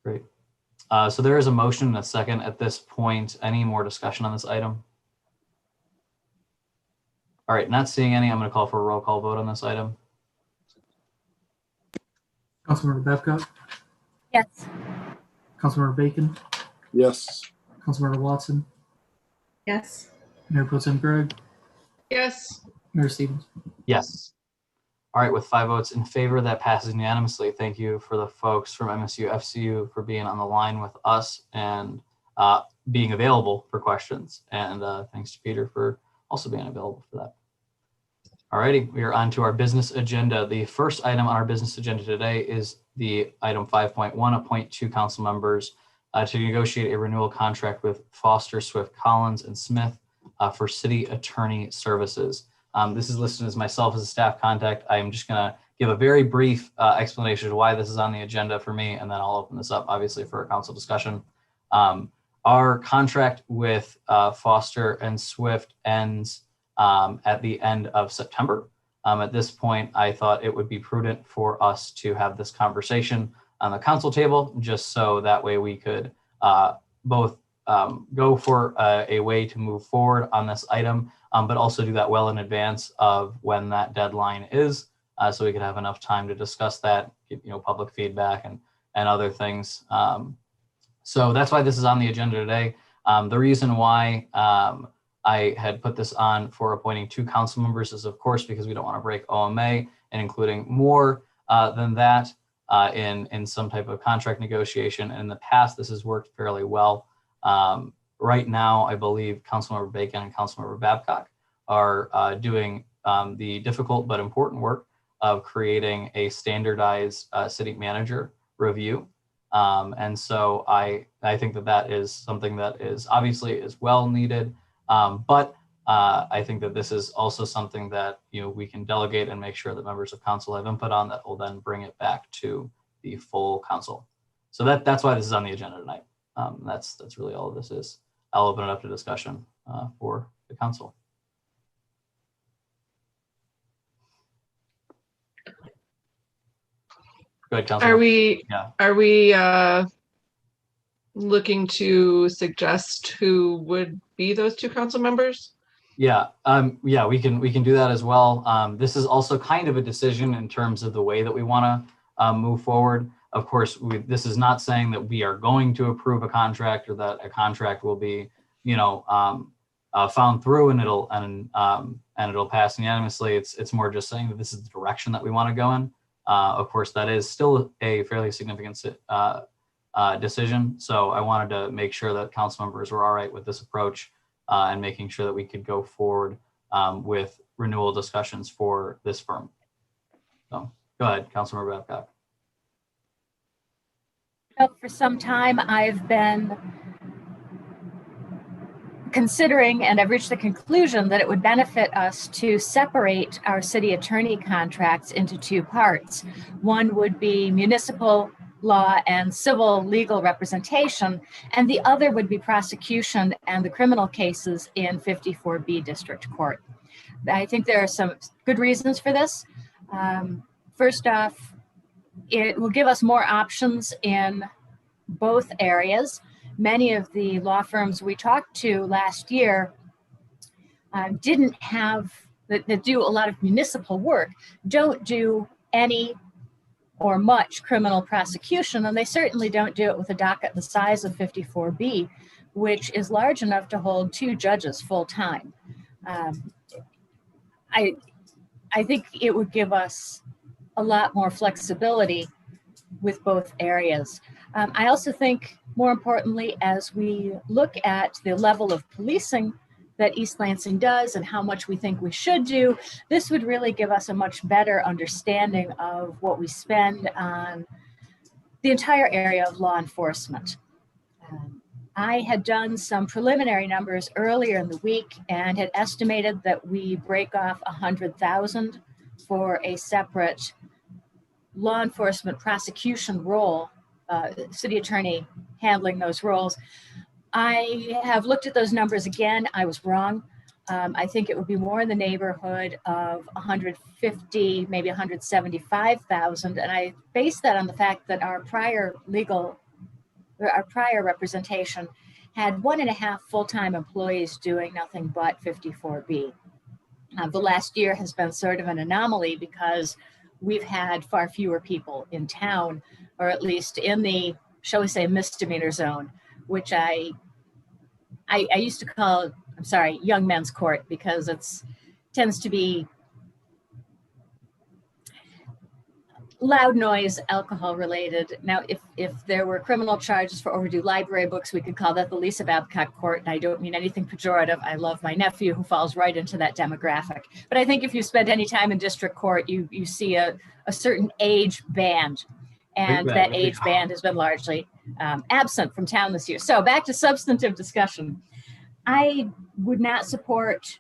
Great. So there is a motion and a second at this point. Any more discussion on this item? All right, not seeing any, I'm going to call for a roll call vote on this item. Councilmember Babcock? Yes. Councilmember Bacon? Yes. Councilmember Watson? Yes. Mayor Pro Tem Gregg? Yes. Mayor Stevens? Yes. All right, with 5 votes in favor, that passes unanimously. Thank you for the folks from MSUFCU for being on the line with us and being available for questions. And thanks to Peter for also being available for that. All righty, we are on to our business agenda. The first item on our business agenda today is the item 5.1, appoint 2 council members to negotiate a renewal contract with Foster, Swift, Collins, and Smith for city attorney services. This is listed as myself as a staff contact. I am just going to give a very brief explanation of why this is on the agenda for me, and then I'll open this up, obviously, for a council discussion. Our contract with Foster and Swift ends at the end of September. At this point, I thought it would be prudent for us to have this conversation on the council table, just so that way we could both go for a way to move forward on this item, but also do that well in advance of when that deadline is, so we could have enough time to discuss that, get, public feedback and other things. So that's why this is on the agenda today. The reason why I had put this on for appointing 2 council members is, of course, because we don't want to break OMA and including more than that in some type of contract negotiation. And in the past, this has worked fairly well. Right now, I believe Councilmember Bacon and Councilmember Babcock are doing the difficult but important work of creating a standardized city manager review. And so I think that is something that is obviously is well needed, but I think that this is also something that we can delegate and make sure that members of council have input on that will then bring it back to the full council. So that's why this is on the agenda tonight. That's really all of this is. I'll open it up to discussion for the council. Go ahead, Councilor. Are we looking to suggest who would be those two council members? Yeah, we can do that as well. This is also kind of a decision in terms of the way that we want to move forward. Of course, this is not saying that we are going to approve a contract or that a contract will be, found through and it'll pass unanimously. It's more just saying that this is the direction that we want to go in. Of course, that is still a fairly significant decision. So I wanted to make sure that council members were all right with this approach and making sure that we could go forward with renewal discussions for this firm. So go ahead, Councilmember Babcock. For some time, I've been considering, and I've reached the conclusion that it would benefit us to separate our city attorney contracts into two parts. One would be municipal law and civil legal representation, and the other would be prosecution and the criminal cases in 54B District Court. I think there are some good reasons for this. First off, it will give us more options in both areas. Many of the law firms we talked to last year didn't have, that do a lot of municipal work, don't do any or much criminal prosecution, and they certainly don't do it with a docket the size of 54B, which is large enough to hold 2 judges full time. I think it would give us a lot more flexibility with both areas. I also think, more importantly, as we look at the level of policing that East Lansing does and how much we think we should do, this would really give us a much better understanding of what we spend on the entire area of law enforcement. I had done some preliminary numbers earlier in the week and had estimated that we break off 100,000 for a separate law enforcement prosecution role, city attorney handling those roles. I have looked at those numbers again. I was wrong. I think it would be more in the neighborhood of 150, maybe 175,000. And I base that on the fact that our prior representation had 1.5 full-time employees doing nothing but 54B. The last year has been sort of an anomaly because we've had far fewer people in town, or at least in the, shall we say, misdemeanor zone, which I used to call, I'm sorry, young men's court, because it's tends to be loud noise, alcohol related. Now, if there were criminal charges for overdue library books, we could call that the Lisa Babcock court. And I don't mean anything pejorative. I love my nephew who falls right into that demographic. But I think if you spend any time in district court, you see a certain age band. And that age band has been largely absent from town this year. So back to substantive discussion. I would not support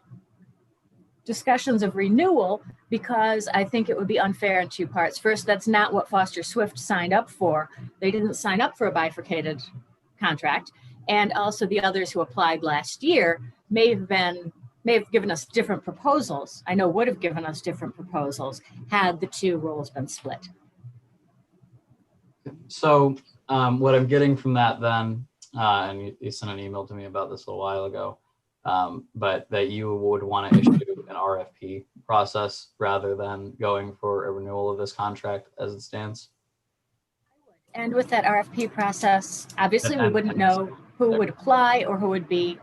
discussions of renewal because I think it would be unfair in 2 parts. First, that's not what Foster Swift signed up for. They didn't sign up for a bifurcated contract. And also the others who applied last year may have given us different proposals. I know would have given us different proposals had the 2 roles been split. So what I'm getting from that then, and you sent an email to me about this a little while ago, but that you would want to issue an RFP process rather than going for a renewal of this contract as it stands? And with that RFP process, obviously we wouldn't know who would apply or who would be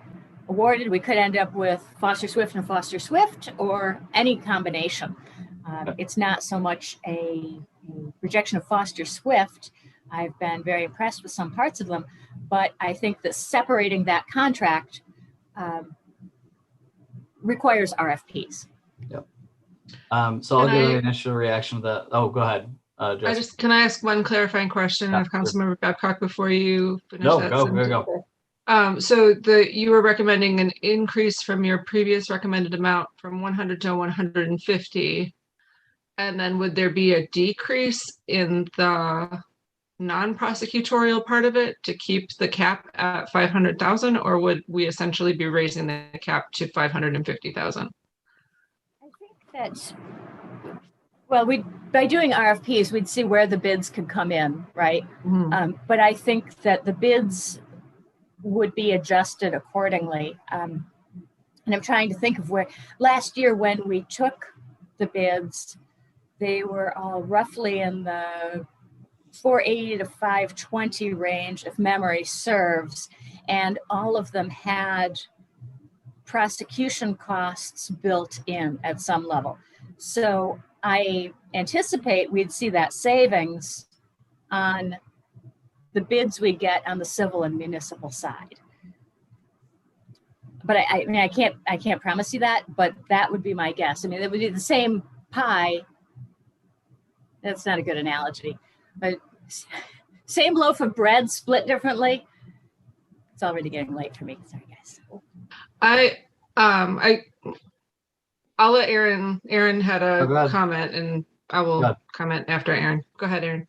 awarded. We could end up with Foster Swift and Foster Swift or any combination. It's not so much a rejection of Foster Swift. I've been very impressed with some parts of them, but I think that separating that contract requires RFPs. Yep. So I'll Can give I- an initial reaction to that. Oh, go ahead. Jess. Can I ask one clarifying question Yeah, of Councilmember Babcock before you finish that Go. sentence? So you were recommending an increase from your previous recommended amount from 100 to 150. And then would there be a decrease in the non-prosecutorial part of it to keep the cap at 500,000, or would we essentially be raising the cap to 550,000? I think that, well, by doing RFPs, we'd see where the bids could come in, right? But I think that the bids would be adjusted accordingly. And I'm trying to think of where, last year when we took the bids, they were all roughly in the 480 to 520 range, if memory serves, and all of them had prosecution costs built in at some level. So I anticipate we'd see that savings on the bids we get on the civil and municipal side. But I mean, I can't promise you that, but that would be my guess. I mean, it would be the same pie. That's not a good analogy, but same loaf of bread split differently. It's already getting late for me. Sorry, guys. I'll let Aaron. Aaron had Oh, go a ahead. comment, and I will comment after Aaron. Go ahead, Aaron.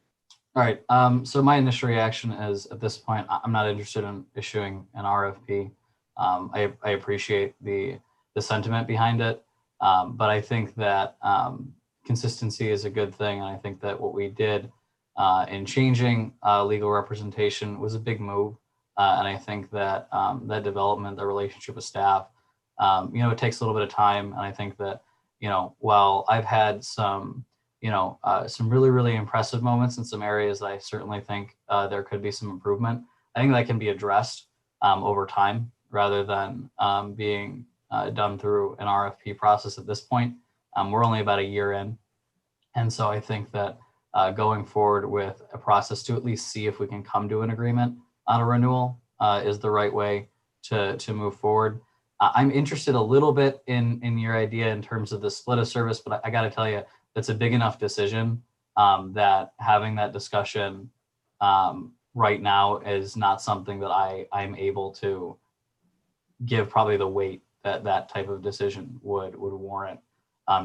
All right. So my initial reaction is, at this point, I'm not interested in issuing an RFP. I appreciate the sentiment behind it, but I think that consistency is a good thing, and I think that what we did in changing legal representation was a big move, and I think that that development, the relationship with staff, it takes a little bit of time, and I think that while I've had some really, really impressive moments in some areas that I certainly think there could be some improvement. I think that can be addressed over time rather than being done through an RFP process at this point. We're only about a year in. And so I think that going forward with a process to at least see if we can come to an agreement on a renewal is the right way to move forward. I'm interested a little bit in your idea in terms of the split of service, but I got to tell you, it's a big enough decision that having that discussion right now is not something that I'm able to give probably the weight that that type of decision would warrant,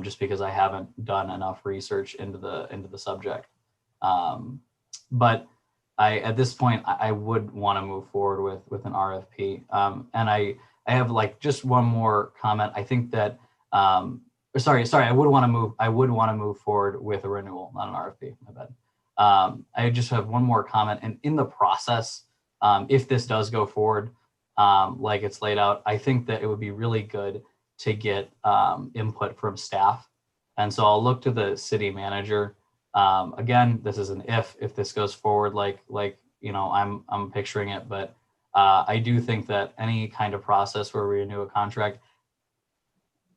just because I haven't done enough research into the subject. But at this point, I would want to move forward with an RFP. And I have just one more comment. I think that sorry, I would want to move forward with a renewal, not an RFP. My bad. I just have one more comment. And in the process, if this does go forward, like it's laid out, I think that it would be really good to get input from staff. And so I'll look to the city manager. Again, this is an if this goes forward, like I'm picturing it, but I do think that any kind of process where we renew a contract,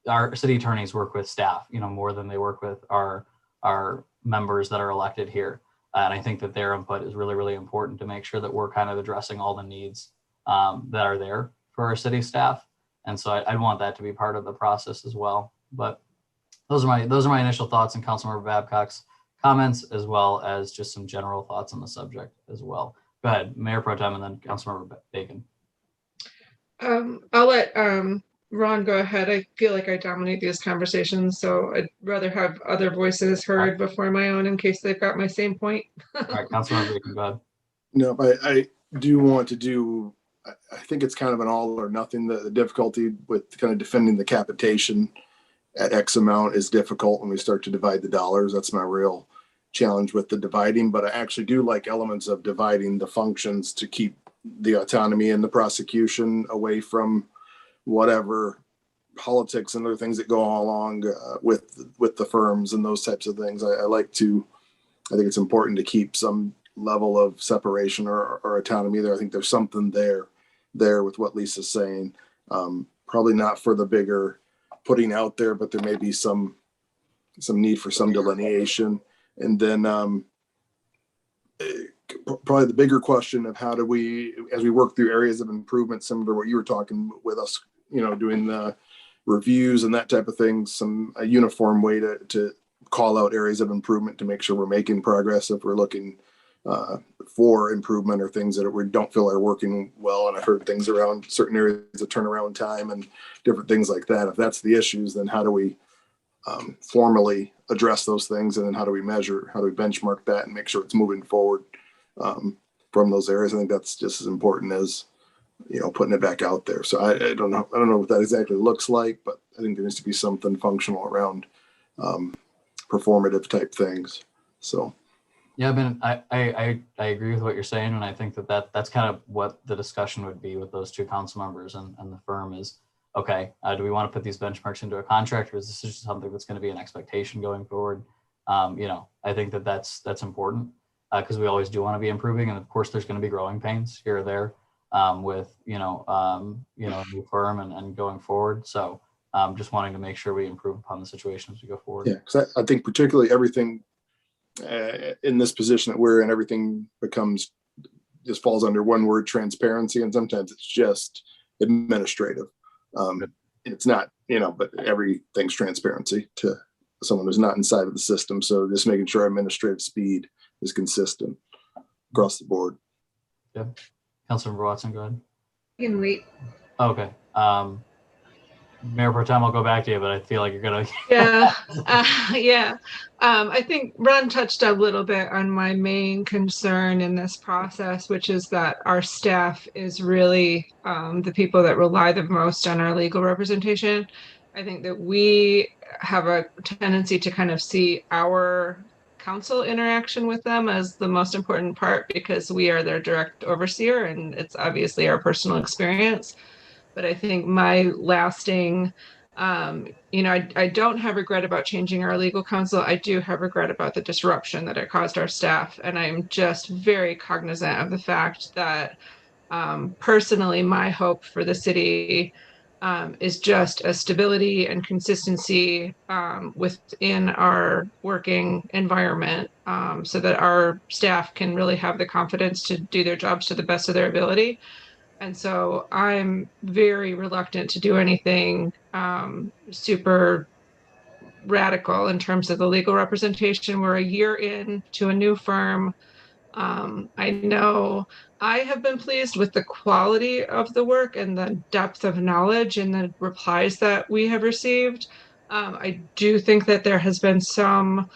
our city attorneys work with staff, more than they work with our members that are elected here. And I think that their input is really, really important to make sure that we're kind of addressing all the needs that are there for our city staff. And so I'd want that to be part of the process as well. But those are my initial thoughts and Councilmember Babcock's comments, as well as just some general thoughts on the subject as well. Go ahead, Mayor Pro Tem, and then Councilmember Bacon. I'll let Ron go ahead. I feel like I dominate these conversations, so I'd rather have other voices heard before my own in case they've got my same point. All right, Councilmember Bacon, go ahead. No, I do want to do, I think it's kind of an all or nothing. The difficulty with kind of defending the capitation at X amount is difficult when we start to divide the dollars. That's my real challenge with the dividing, but I actually do like elements of dividing the functions to keep the autonomy and the prosecution away from whatever politics and other things that go along with the firms and those types of things. I think it's important to keep some level of separation or autonomy there. I think there's something there with what Lisa's saying. Probably not for the bigger putting out there, but there may be some need for some delineation. And then probably the bigger question of how do we, as we work through areas of improvement, similar to what you were talking with us, doing the reviews and that type of thing, a uniform way to call out areas of improvement to make sure we're making progress if we're looking for improvement or things that we don't feel are working well. And I've heard things around certain areas of turnaround time and different things like that. If that's the issues, then how do we formally address those things? And then how do we measure, how do we benchmark that and make sure it's moving forward from those areas? I think that's just as important as, putting it back out there. So I don't know what that exactly looks like, but I think there needs to be something functional around performative type things. So. Yeah, I mean, I agree with what you're saying, and I think that's kind of what the discussion would be with those two council members and the firm is, okay, do we want to put these benchmarks into a contract, or is this just something that's going to be an expectation going forward? I think that's important because we always do want to be improving, and of course, there's going to be growing pains here or there with a new firm and going forward. So just wanting to make sure we improve upon the situation as we go forward. Yeah, because I think particularly everything in this position that we're in, everything just falls under one word, transparency, and sometimes it's just administrative. It's not, but everything's transparency to someone who's not inside of the system. So just making sure administrative speed is consistent across the board. Yeah. Councilmember Watson, go ahead. You can wait. Okay. Mayor Pro Tem, I'll go back to you, but I feel like you're gonna. Yeah. I think Ron touched a little bit on my main concern in this process, which is that our staff is really the people that rely the most on our legal representation. I think that we have a tendency to kind of see our council interaction with them as the most important part because we are their direct overseer and it's obviously our personal experience. But I think my lasting, I don't have regret about changing our legal counsel. I do have regret about the disruption that it caused our staff. And I'm just very cognizant of the fact that personally, my hope for the city is just a stability and consistency within our working environment so that our staff can really have the confidence to do their jobs to the best of their ability. And so I'm very reluctant to do anything super radical in terms of the legal representation. We're a year in to a new firm. I know I have been pleased with the quality of the work and the depth of knowledge and the replies that we have received. I do think that there has been some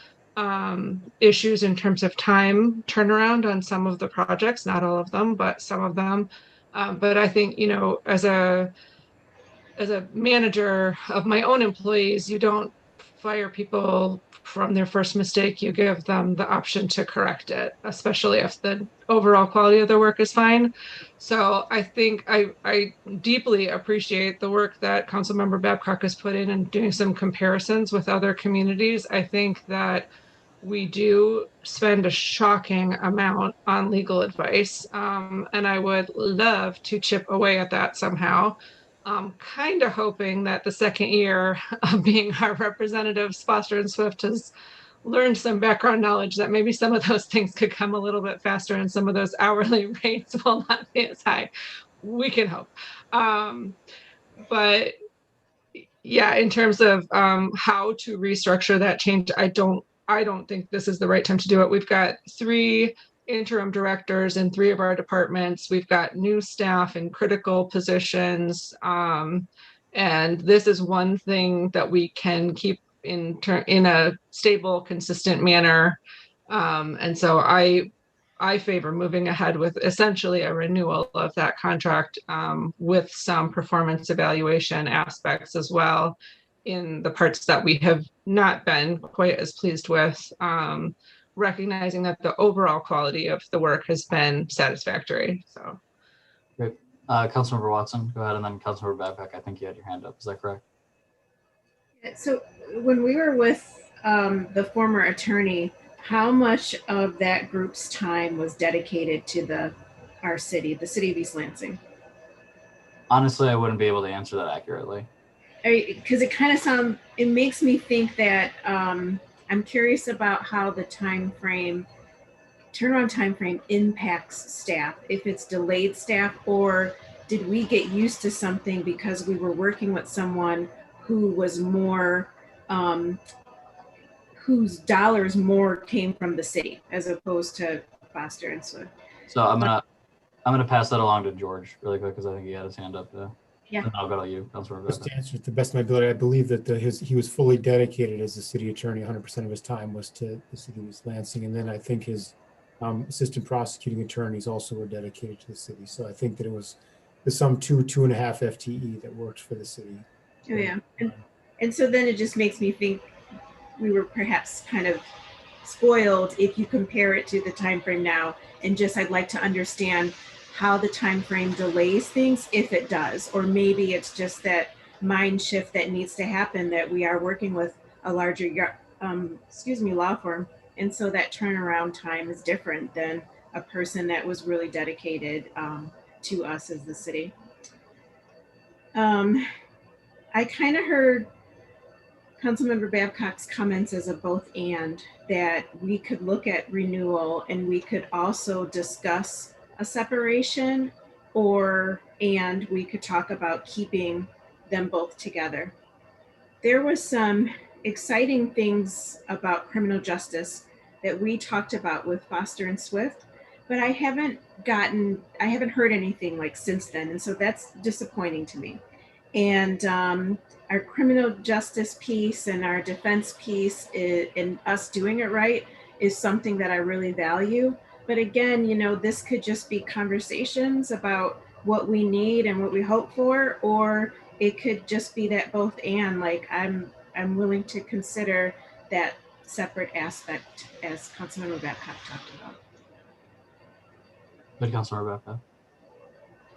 issues in terms of time turnaround on some of the projects, not all of them, but some of them. But I think, as a manager of my own employees, you don't fire people from their first mistake. You give them the option to correct it, especially if the overall quality of their work is fine. So I think I deeply appreciate the work that Councilmember Babcock has put in and doing some comparisons with other communities. I think that we do spend a shocking amount on legal advice, and I would love to chip away at that somehow. Kind of hoping that the second year of being our representatives, Foster and Swift has learned some background knowledge that maybe some of those things could come a little bit faster and some of those hourly rates will not be as high. We can hope. But yeah, in terms of how to restructure that change, I don't think this is the right time to do it. We've got 3 interim directors in 3 of our departments. We've got new staff in critical positions. And this is one thing that we can keep in a stable, consistent manner. And so I favor moving ahead with essentially a renewal of that contract with some performance evaluation aspects as well in the parts that we have not been quite as pleased with, recognizing that the overall quality of the work has been satisfactory. So, great. Councilmember Watson, go ahead, and then Councilmember Babcock, I think you had your hand up. Is that correct? So when we were with the former attorney, how much of that group's time was dedicated to our city, the city of East Lansing? Honestly, I wouldn't be able to answer that accurately. Because it kind of it makes me think that I'm curious about how the turnaround time frame impacts staff, if it's delayed staff, or did we get used to something because we were working with someone who was more, whose dollars more came from the city as opposed to Foster and Swift. So I'm gonna pass that along to George really quick because I think he had his hand up there. Yeah. And I'll go to you, Councilmember Just Rebecca. to answer to the best of my ability, I believe that he was fully dedicated as the city attorney. 100% of his time was to the city of East Lansing, and then I think his assistant prosecuting attorneys also were dedicated to the city. So I think that it was the sum 2.5 FTE that worked for the city. Oh, yeah. And so then it just makes me think we were perhaps kind of spoiled if you compare it to the time frame now. And just I'd like to understand how the time frame delays things, if it does, or maybe it's just that mind shift that needs to happen, that we are working with a larger law firm, and so that turnaround time is different than a person that was really dedicated to us as the city. I kind of heard Councilmember Babcock's comments as a both and, that we could look at renewal and we could also discuss a separation, and we could talk about keeping them both together. There was some exciting things about criminal justice that we talked about with Foster and Swift, but I haven't heard anything like since then. And so that's disappointing to me. And our criminal justice piece and our defense piece and us doing it right is something that I really value. But again, this could just be conversations about what we need and what we hope for, or it could just be that both and, like, I'm willing to consider that separate aspect as Councilmember Babcock talked about. Good, Councilmember Rebecca.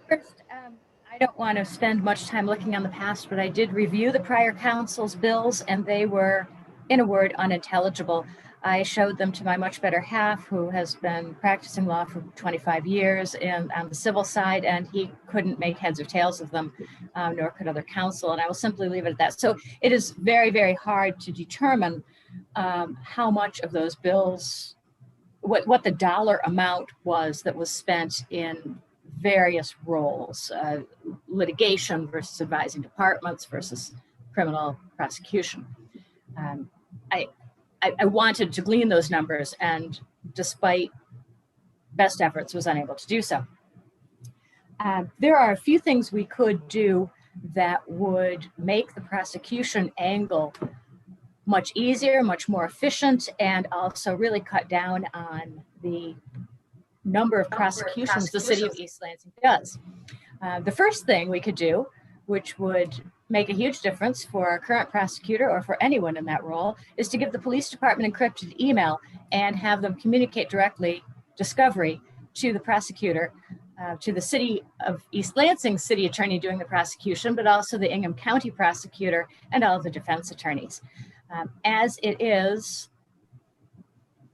First, I don't want to spend much time looking on the past, but I did review the prior council's bills, and they were, in a word, unintelligible. I showed them to my much better half, who has been practicing law for 25 years and on the civil side, and he couldn't make heads or tails of them, nor could other counsel, and I will simply leave it at that. So it is very, very hard to determine how much of those bills, what the dollar amount was that was spent in various roles, litigation versus advising departments versus criminal prosecution. I wanted to glean those numbers, and despite best efforts was unable to do so. There are a few things we could do that would make the prosecution angle much easier, much more efficient, and also really cut down on the number of prosecutions the city of East Lansing does. The first thing we could do, which would make a huge difference for our current prosecutor or for anyone in that role, is to give the police department encrypted email and have them communicate directly discovery to the prosecutor, to the city of East Lansing city attorney doing the prosecution, but also the Ingham County prosecutor and all of the defense attorneys. As it is,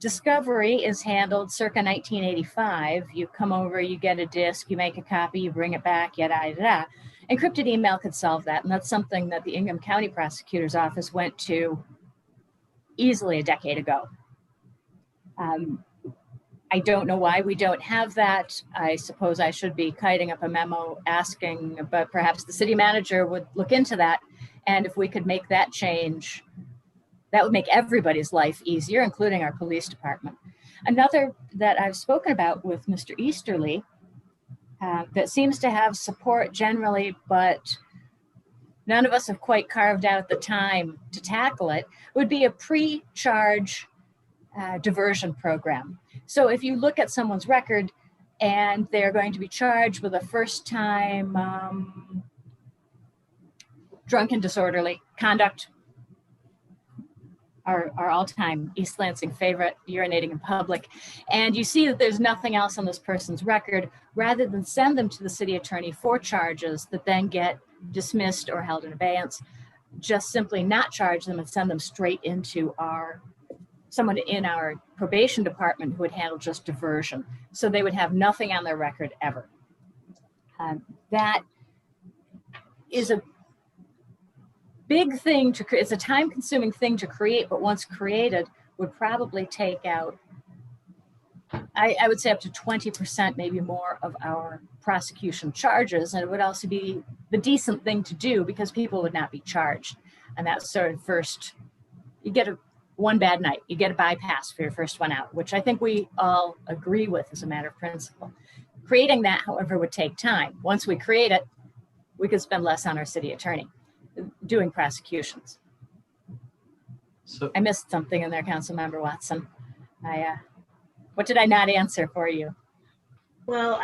discovery is handled circa 1985. You come over, you get a disk, you make a copy, you bring it back, yada, yada, yada. Encrypted email could solve that, and that's something that the Ingham County Prosecutor's Office went to easily a decade ago. I don't know why we don't have that. I suppose I should be kiting up a memo asking, but perhaps the city manager would look into that. And if we could make that change, that would make everybody's life easier, including our police department. Another that I've spoken about with Mr. Easterly, that seems to have support generally, but none of us have quite carved out the time to tackle it, would be a pre-charge diversion program. So if you look at someone's record and they're going to be charged with a first-time drunken disorderly conduct, our all-time East Lansing favorite, urinating in public, and you see that there's nothing else on this person's record, rather than send them to the city attorney for charges that then get dismissed or held in abeyance, just simply not charge them and send them straight into someone in our probation department who would handle just diversion. So they would have nothing on their record ever. That is a big thing to create. It's a time-consuming thing to create, but once created, would probably take out, I would say, up to 20%, maybe more, of our prosecution charges. And it would also be the decent thing to do because people would not be charged. And that's sort of first, you get one bad night, you get a bypass for your first one out, which I think we all agree with as a matter of principle. Creating that, however, would take time. Once we create it, we could spend less on our city attorney doing prosecutions. So I missed something in there, Councilmember Watson. What did I not answer for you? Well,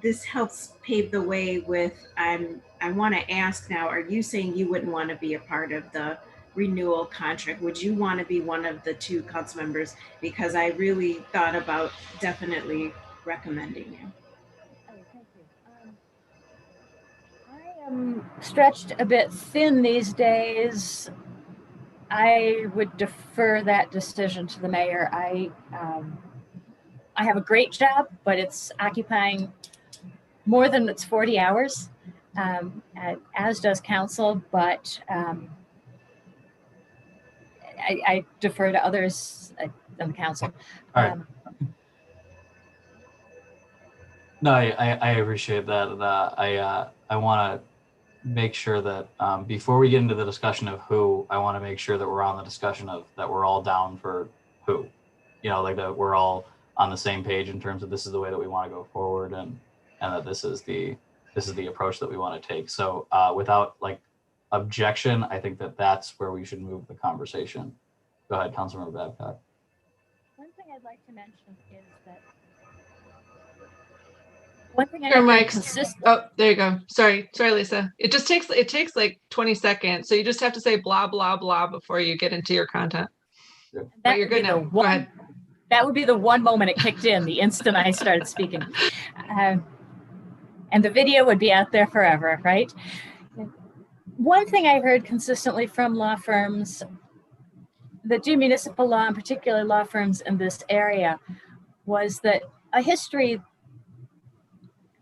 this helps pave the way with, I want to ask now, are you saying you wouldn't want to be a part of the renewal contract? Would you want to be one of the 2 council members? Because I really thought about definitely recommending you. Oh, thank you. I am stretched a bit thin these days. I would defer that decision to the mayor. I have a great job, but it's occupying more than its 40 hours, as does council, but I defer to others on the council. All right. No, I appreciate that. I want to make sure that before we get into the discussion of who, I want to make sure that we're on the discussion of that we're all down for who, like that we're all on the same page in terms of this is the way that we want to go forward, and that this is the approach that we want to take. So without like objection, I think that that's where we should move the conversation. Go ahead, Councilmember Babcock. One thing I'd like to mention is that one thing Your mic. consistent. Oh, there you go. Sorry, Lisa. It takes like 20 seconds. So you just have to say blah, blah, blah before you get into your content. But you're good now. Go ahead. That would be the one moment it kicked in, the instant I started speaking. And the video would be out there forever, right? One thing I heard consistently from law firms that do municipal law, and particularly law firms in this area, was that a history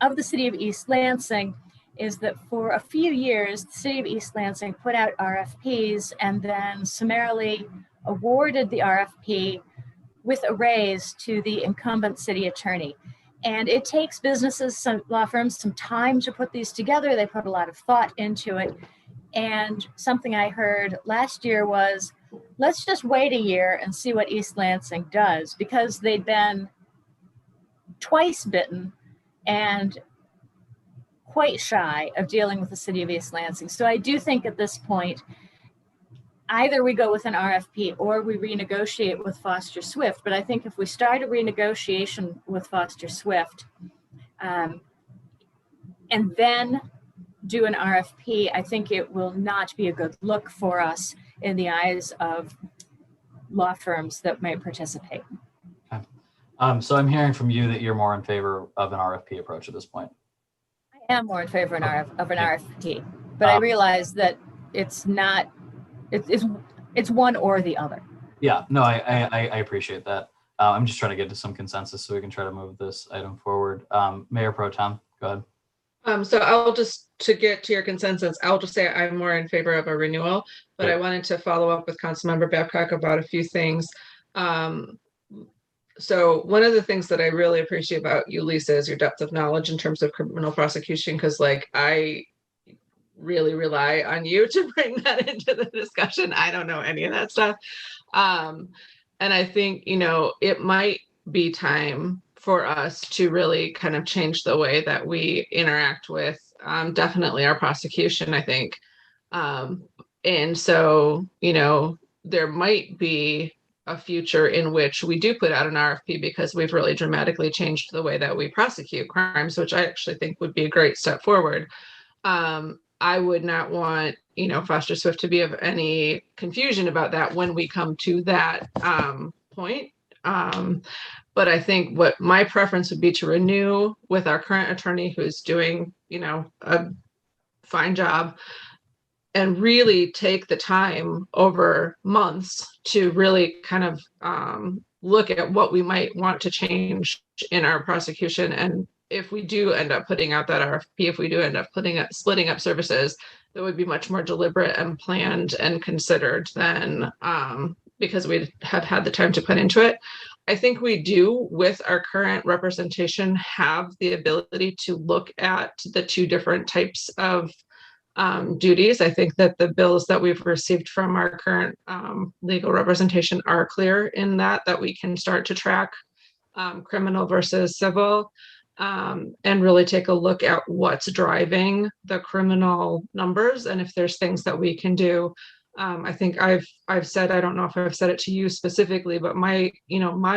of the city of East Lansing is that for a few years, the city of East Lansing put out RFPs and then summarily awarded the RFP with a raise to the incumbent city attorney. And it takes businesses, some law firms, some time to put these together. They put a lot of thought into it. And something I heard last year was, let's just wait a year and see what East Lansing does, because they'd been twice bitten and quite shy of dealing with the city of East Lansing. So I do think at this point, either we go with an RFP or we renegotiate with Foster Swift. But I think if we start a renegotiation with Foster Swift and then do an RFP, I think it will not be a good look for us in the eyes of law firms that may participate. Okay. So I'm hearing from you that you're more in favor of an RFP approach at this point. I am more in favor of an RFP, but I realize that it's not, it's one or the other. Yeah, no, I appreciate that. I'm just trying to get to some consensus so we can try to move this item forward. Mayor Pro Tem, go ahead. So I'll just, to get to your consensus, I'll just say I'm more in favor of a renewal, but I wanted to follow up with Councilmember Babcock about a few things. So one of the things that I really appreciate about you, Lisa, is your depth of knowledge in terms of criminal prosecution, because like I really rely on you to bring that into the discussion. I don't know any of that stuff. And I think, it might be time for us to really kind of change the way that we interact with definitely our prosecution, I think. And so, there might be a future in which we do put out an RFP because we've really dramatically changed the way that we prosecute crimes, which I actually think would be a great step forward. I would not want, Foster Swift to be of any confusion about that when we come to that point. But I think what my preference would be to renew with our current attorney who's doing, a fine job, and really take the time over months to really kind of look at what we might want to change in our prosecution. And if we do end up putting out that RFP, if we do end up splitting up services, that would be much more deliberate and planned and considered than because we have had the time to put into it. I think we do, with our current representation, have the ability to look at the two different types of duties. I think that the bills that we've received from our current legal representation are clear in that we can start to track criminal versus civil, and really take a look at what's driving the criminal numbers and if there's things that we can do. I think I've said, I don't know if I've said it to you specifically, but my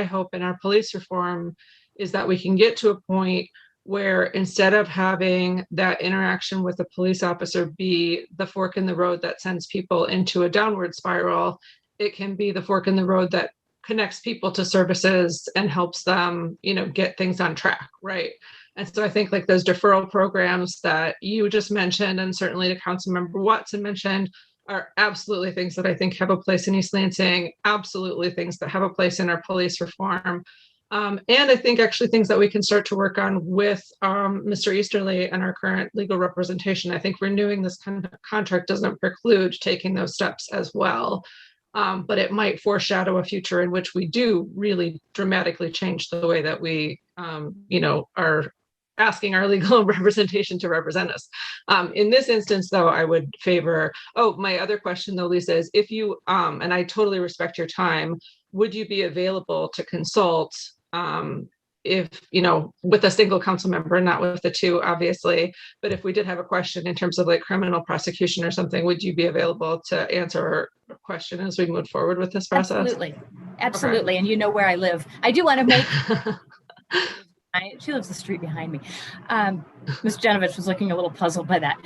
hope in our police reform is that we can get to a point where instead of having that interaction with a police officer be the fork in the road that sends people into a downward spiral, it can be the fork in the road that connects people to services and helps them, get things on track, right? And so I think like those deferral programs that you just mentioned, and certainly the Councilmember Watson mentioned, are absolutely things that I think have a place in East Lansing, absolutely things that have a place in our police reform. And I think actually things that we can start to work on with Mr. Easterly and our current legal representation. I think renewing this kind of contract doesn't preclude taking those steps as well. But it might foreshadow a future in which we do really dramatically change the way that we, are asking our legal representation to represent us. In this instance, though, I would favor, my other question though, Lisa, is if you, and I totally respect your time, would you be available to consult if, with a single council member, not with the two, obviously, but if we did have a question in terms of like criminal prosecution or something, would you be available to answer a question as we move forward with this process? Absolutely. Okay. And you know where I live. I do want to make, she lives the street behind me. Ms. Genovich was looking a little puzzled by that.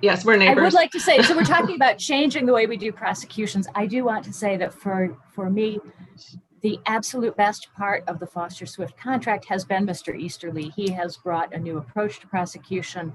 Yes, we're neighbors. I would like to say, so we're talking about changing the way we do prosecutions. I do want to say that for me, the absolute best part of the Foster Swift contract has been Mr. Easterly. He has brought a new approach to prosecution.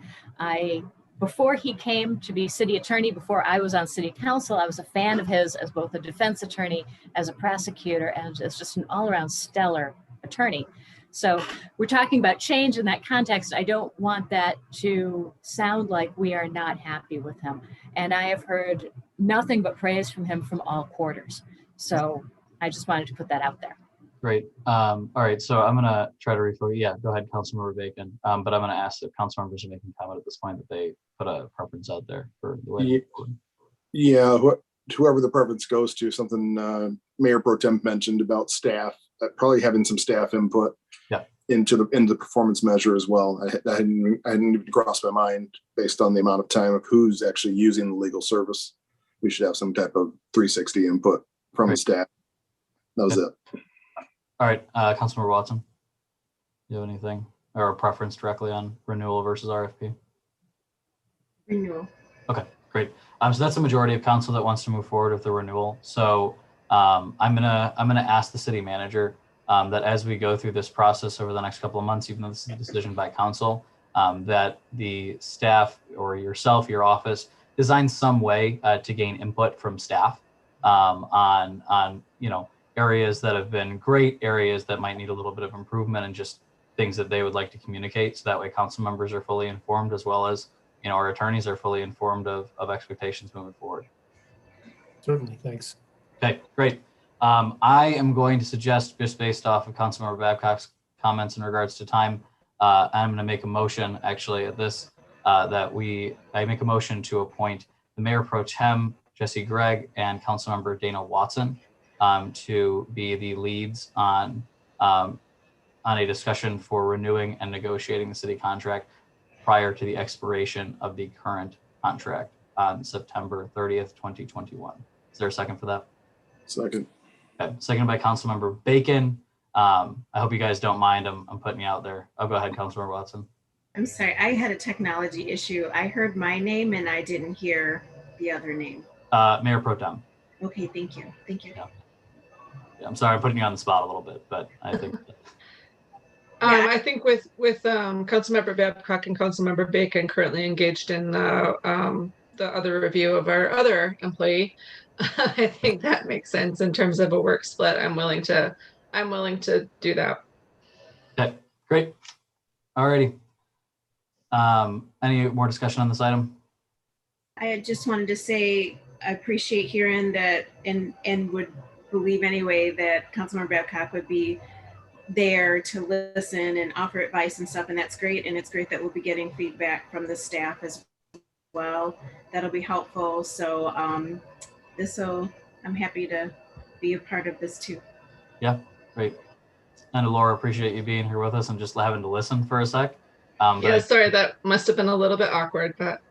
Before he came to be city attorney, before I was on city council, I was a fan of his as both a defense attorney, as a prosecutor, and as just an all-around stellar attorney. So we're talking about change in that context. I don't want that to sound like we are not happy with him. And I have heard nothing but praise from him from all quarters. So I just wanted to put that out there. Great. All right. So I'm going to try to refer. Yeah, go ahead, Councilmember Bacon. But I'm going to ask if council members are making comment at this point that they put a preference out there for the way. Yeah, whoever the preference goes to, something Mayor Pro Tem mentioned about staff, probably having some staff input into the performance measure as well. I hadn't even crossed my mind based on the amount of time of who's actually using the legal service. We should have some type of 360 input from the staff. That was it. All right, Councilmember Watson, do you have anything or a preference directly on renewal versus RFP? Renewal. Okay, great. So that's a majority of council that wants to move forward with the renewal. So I'm gonna ask the city manager that as we go through this process over the next couple of months, even though this is a decision by council, that the staff or yourself, your office, design some way to gain input from staff on areas that have been great, areas that might need a little bit of improvement, and just things that they would like to communicate. So that way council members are fully informed, as well as our attorneys are fully informed of expectations moving forward. Certainly, thanks. Okay, great. I am going to suggest, just based off of Councilmember Babcock's comments in regards to time, I'm going to make a motion actually at this, I make a motion to appoint the Mayor Pro Tem, Jesse Gregg, and Councilmember Dana Watson to be the leads on a discussion for renewing and negotiating the city contract prior to the expiration of the current contract on September 30th, 2021. Is there a second for that? Second. Okay. Seconded by Councilmember Bacon. I hope you guys don't mind. I'm putting you out there. I'll go ahead, Councilmember Watson. I'm sorry, I had a technology issue. I heard my name and I didn't hear the other name. Mayor Pro Tem. Okay, thank you. Thank you. Yeah, I'm sorry, I'm putting you on the spot a little bit, but I think. I think with Councilmember Babcock and Councilmember Bacon currently engaged in the other review of our other employee, I think that makes sense in terms of a work split. I'm willing to do that. Okay, great. Alrighty. Any more discussion on this item? I just wanted to say I appreciate hearing that and would believe anyway that Councilmember Babcock would be there to listen and offer advice and stuff, and that's great. And it's great that we'll be getting feedback from the staff as well, that'll be helpful. So I'm happy to be a part of this too. Yeah, great. And Laura, appreciate you being here with us and just having to listen for a sec. Yeah, sorry, that must have been a little bit awkward, but.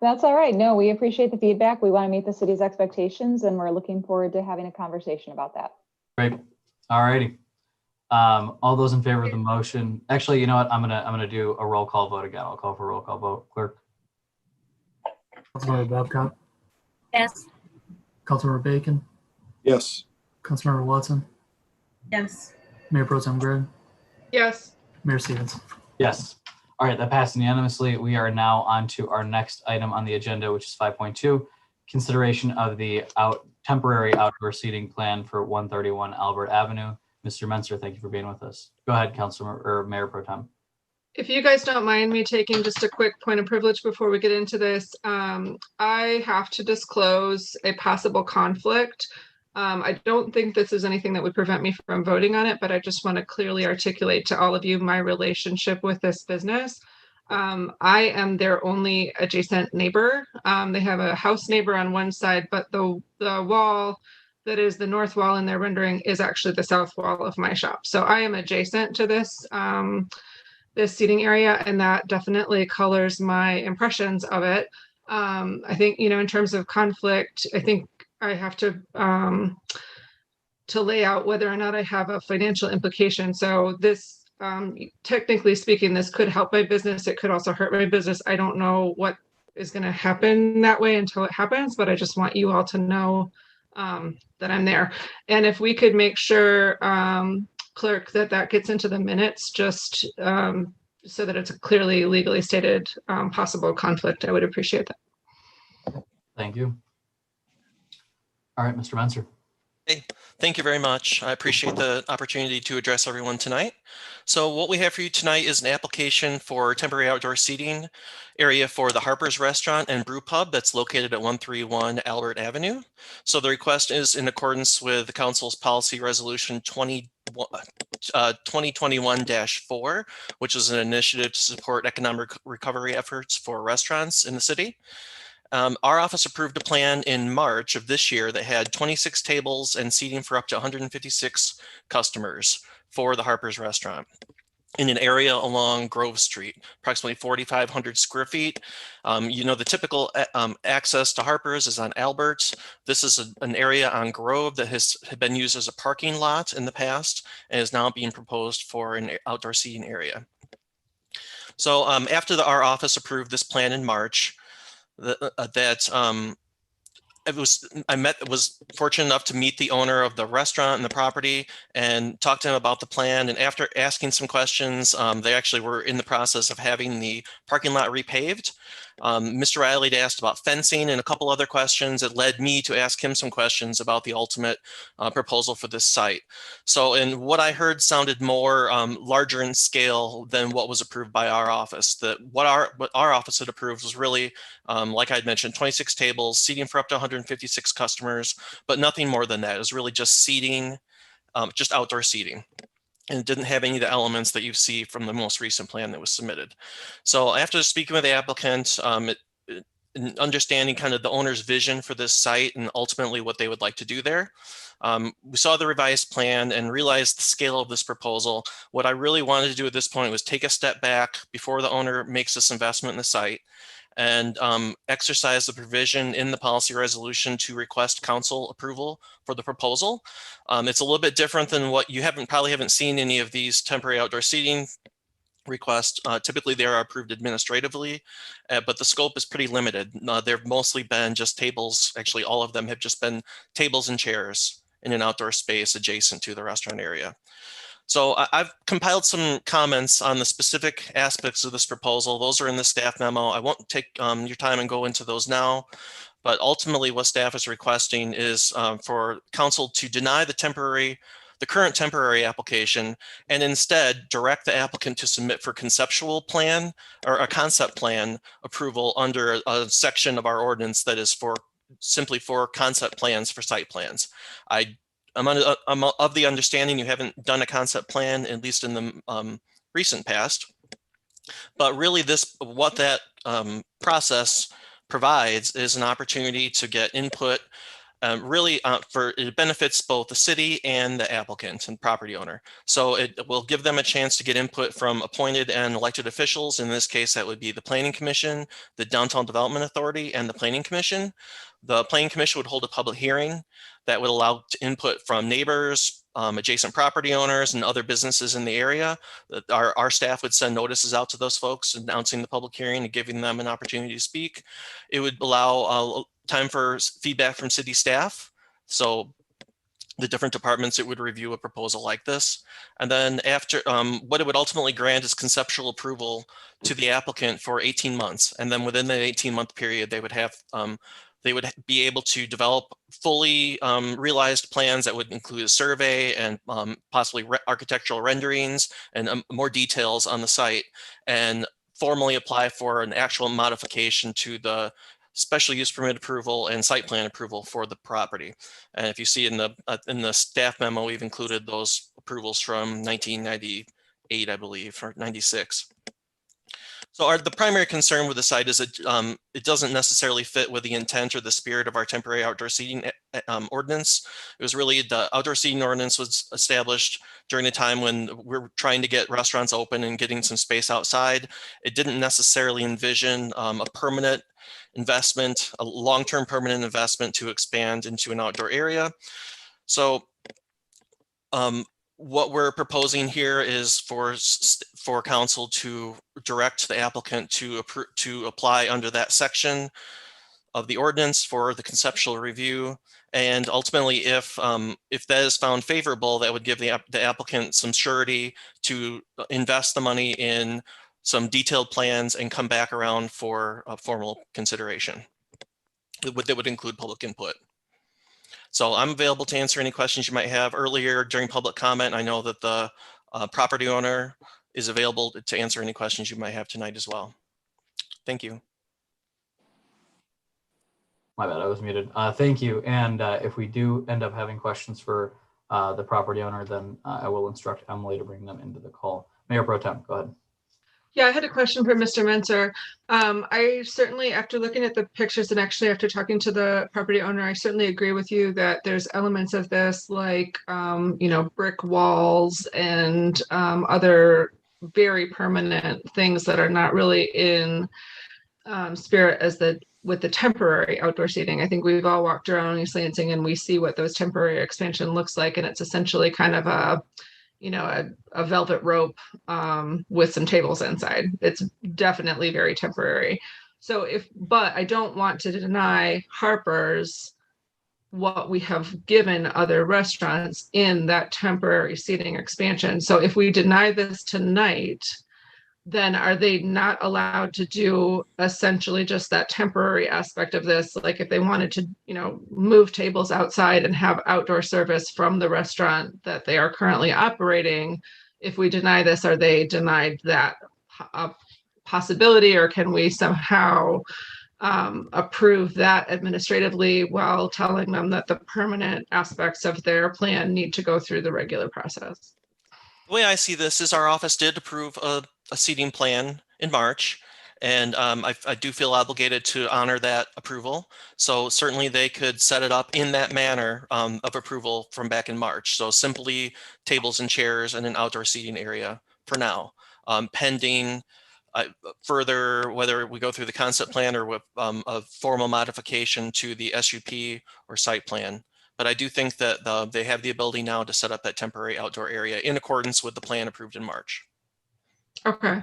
That's all right. No, we appreciate the feedback. We want to meet the city's expectations, and we're looking forward to having a conversation about that. Great. All righty. All those in favor of the motion. Actually, you know what? I'm gonna do a roll call vote again. I'll call for a roll call vote. Clerk. Councilmember Babcock, Yes. Councilmember Bacon, Yes. Councilmember Watson, Yes. Mayor Pro Tem Gregg, Yes. Mayor Stevens. Yes. All right, that passed unanimously. We are now on to our next item on the agenda, which is 5.2, consideration of the temporary outdoor seating plan for 131 Albert Avenue. Mr. Menser, thank you for being with us. Go ahead, Councilor or Mayor Pro Tem. If you guys don't mind me taking just a quick point of privilege before we get into this, I have to disclose a possible conflict. I don't think this is anything that would prevent me from voting on it, but I just want to clearly articulate to all of you my relationship with this business. I am their only adjacent neighbor. They have a house neighbor on one side, but the wall that is the north wall in their rendering is actually the south wall of my shop. So I am adjacent to this this seating area, and that definitely colors my impressions of it. I think, you know, in terms of conflict, I think I have to lay out whether or not I have a financial implication. So this, technically speaking, this could help my business. It could also hurt my business. I don't know what is going to happen that way until it happens, but I just want you all to know that I'm there. And if we could make sure, clerk, that gets into the minutes, just so that it's a clearly legally stated possible conflict, I would appreciate that. Thank you. All right, Mr. Menser. Hey, thank you very much. I appreciate the opportunity to address everyone tonight. So what we have for you tonight is an application for temporary outdoor seating area for the Harper's Restaurant and Brew Pub that's located at 131 Albert Avenue. So the request is in accordance with the council's policy resolution 2021-4, which is an initiative to support economic recovery efforts for restaurants in the city. Our office approved a plan in March of this year that had 26 tables and seating for up to 156 customers for the Harper's Restaurant in an area along Grove Street, approximately 4,500 square feet. You know, the typical access to Harper's is on Albert. This is an area on Grove that has been used as a parking lot in the past and is now being proposed for an outdoor seating area. So after our office approved this plan in March, I was fortunate enough to meet the owner of the restaurant and the property and talk to him about the plan. And after asking some questions, they actually were in the process of having the parking lot repaved. Mr. Riley had asked about fencing and a couple other questions. It led me to ask him some questions about the ultimate proposal for this site. So, and what I heard sounded more larger in scale than what was approved by our office. What our office had approved was really, like I'd mentioned, 26 tables, seating for up to 156 customers, but nothing more than that. It was really just seating, just outdoor seating. And it didn't have any of the elements that you see from the most recent plan that was submitted. So after speaking with the applicant, and understanding kind of the owner's vision for this site and ultimately what they would like to do there, we saw the revised plan and realized the scale of this proposal. What I really wanted to do at this point was take a step back before the owner makes this investment in the site and exercise the provision in the policy resolution to request council approval for the proposal. It's a little bit different than what you probably haven't seen any of these temporary outdoor seating requests. Typically they are approved administratively, but the scope is pretty limited. They've mostly been just tables. Actually, all of them have just been tables and chairs in an outdoor space adjacent to the restaurant area. So I've compiled some comments on the specific aspects of this proposal. Those are in the staff memo. I won't take your time and go into those now, but ultimately what staff is requesting is for council to deny the current temporary application and instead direct the applicant to submit for conceptual plan or a concept plan approval under a section of our ordinance that is simply for concept plans for site plans. I'm of the understanding you haven't done a concept plan, at least in the recent past, but really what that process provides is an opportunity to get input. Really, it benefits both the city and the applicant and property owner. So it will give them a chance to get input from appointed and elected officials. In this case, that would be the Planning Commission, the Downtown Development Authority, and the Planning Commission. The Planning Commission would hold a public hearing that would allow input from neighbors, adjacent property owners, and other businesses in the area. Our staff would send notices out to those folks announcing the public hearing and giving them an opportunity to speak. It would allow time for feedback from city staff. So the different departments, it would review a proposal like this. And then after, what it would ultimately grant is conceptual approval to the applicant for 18 months. And then within the 18-month period, they would have, they would be able to develop fully realized plans that would include a survey and possibly architectural renderings and more details on the site, and formally apply for an actual modification to the special use permit approval and site plan approval for the property. And if you see in the staff memo, we've included those approvals from 1998, I believe, or 96. So the primary concern with the site is that it doesn't necessarily fit with the intent or the spirit of our temporary outdoor seating ordinance. It was really the outdoor seating ordinance was established during a time when we're trying to get restaurants open and getting some space outside. It didn't necessarily envision a permanent investment, a long-term permanent investment to expand into an outdoor area. So what we're proposing here is for council to direct the applicant to apply under that section of the ordinance for the conceptual review. And ultimately, if that is found favorable, that would give the applicant some surety to invest the money in some detailed plans and come back around for a formal consideration that would include public input. So I'm available to answer any questions you might have. Earlier during public comment, I know that the property owner is available to answer any questions you might have tonight as well. Thank you. My bad, I was muted. Thank you. And if we do end up having questions for the property owner, then I will instruct Emily to bring them into the call. Mayor Pro Tem, go ahead. Yeah, I had a question for Mr. Menser. I certainly, after looking at the pictures and actually after talking to the property owner, I certainly agree with you that there's elements of this like, you know, brick walls and other very permanent things that are not really in spirit as with the temporary outdoor seating. I think we've all walked around East Lansing and we see what those temporary expansion looks like, and it's essentially kind of a, you know, a velvet rope with some tables inside. It's definitely very temporary. So but I don't want to deny Harper's what we have given other restaurants in that temporary seating expansion. So if we deny this tonight, then are they not allowed to do essentially just that temporary aspect of this? Like if they wanted to, you know, move tables outside and have outdoor service from the restaurant that they are currently operating, if we deny this, are they denied that possibility, or can we somehow approve that administratively while telling them that the permanent aspects of their plan need to go through the regular process? The way I see this is our office did approve a seating plan in March, and I do feel obligated to honor that approval. So certainly they could set it up in that manner of approval from back in March. So simply tables and chairs and an outdoor seating area for now, pending further, whether we go through the concept plan or with a formal modification to the SUP or site plan. But I do think that they have the ability now to set up that temporary outdoor area in accordance with the plan approved in March. Okay.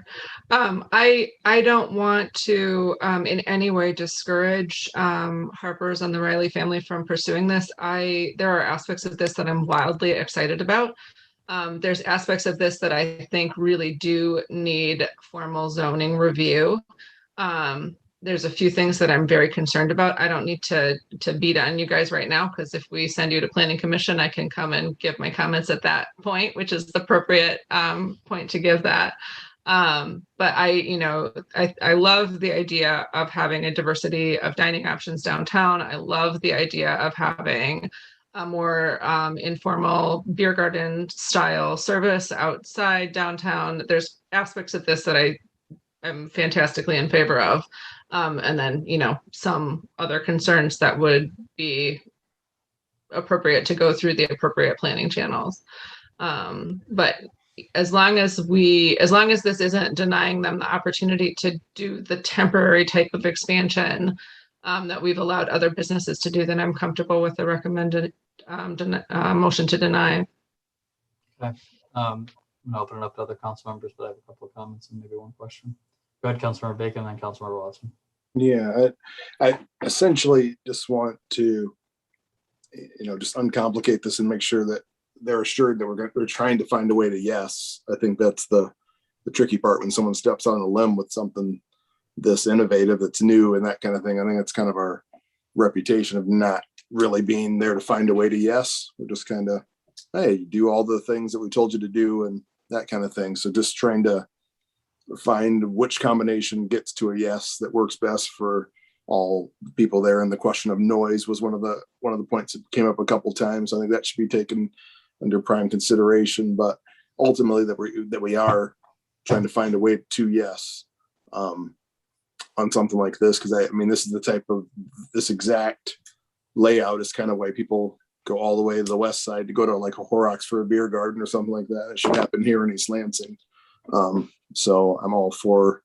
I don't want to in any way discourage Harper's and the Riley family from pursuing this. There are aspects of this that I'm wildly excited about. There's aspects of this that I think really do need formal zoning review. There's a few things that I'm very concerned about. I don't need to beat on you guys right now, because if we send you to Planning Commission, I can come and give my comments at that point, which is the appropriate point to give that. But I love the idea of having a diversity of dining options downtown. I love the idea of having a more informal beer garden style service outside downtown. There's aspects of this that am fantastically in favor of. And then, some other concerns that would be appropriate to go through the appropriate planning channels. But as long as this isn't denying them the opportunity to do the temporary type of expansion that we've allowed other businesses to do, then I'm comfortable with the recommended motion to deny. Okay. I'm gonna open it up to other council members, but I have a couple of comments and maybe one question. Go ahead, Councilmember Bacon, then Councilmember Watson. Yeah, I essentially just want to, just uncomplicate this and make sure that they're assured that we're trying to find a way to yes. I think that's the tricky part when someone steps on a limb with something this innovative, that's new and that kind of thing. I think it's kind of our reputation of not really being there to find a way to yes. We're just kind of, hey, do all the things that we told you to do and that kind of thing. So just trying to find which combination gets to a yes that works best for all the people there. And the question of noise was one of the points that came up a couple times. I think that should be taken under prime consideration, but ultimately that we are trying to find a way to yes on something like this, because I mean this is the type of this exact layout is kind of why people go all the way to the west side to go to like a Horrocks for a beer garden or something like that. It should happen here in East Lansing. So I'm all for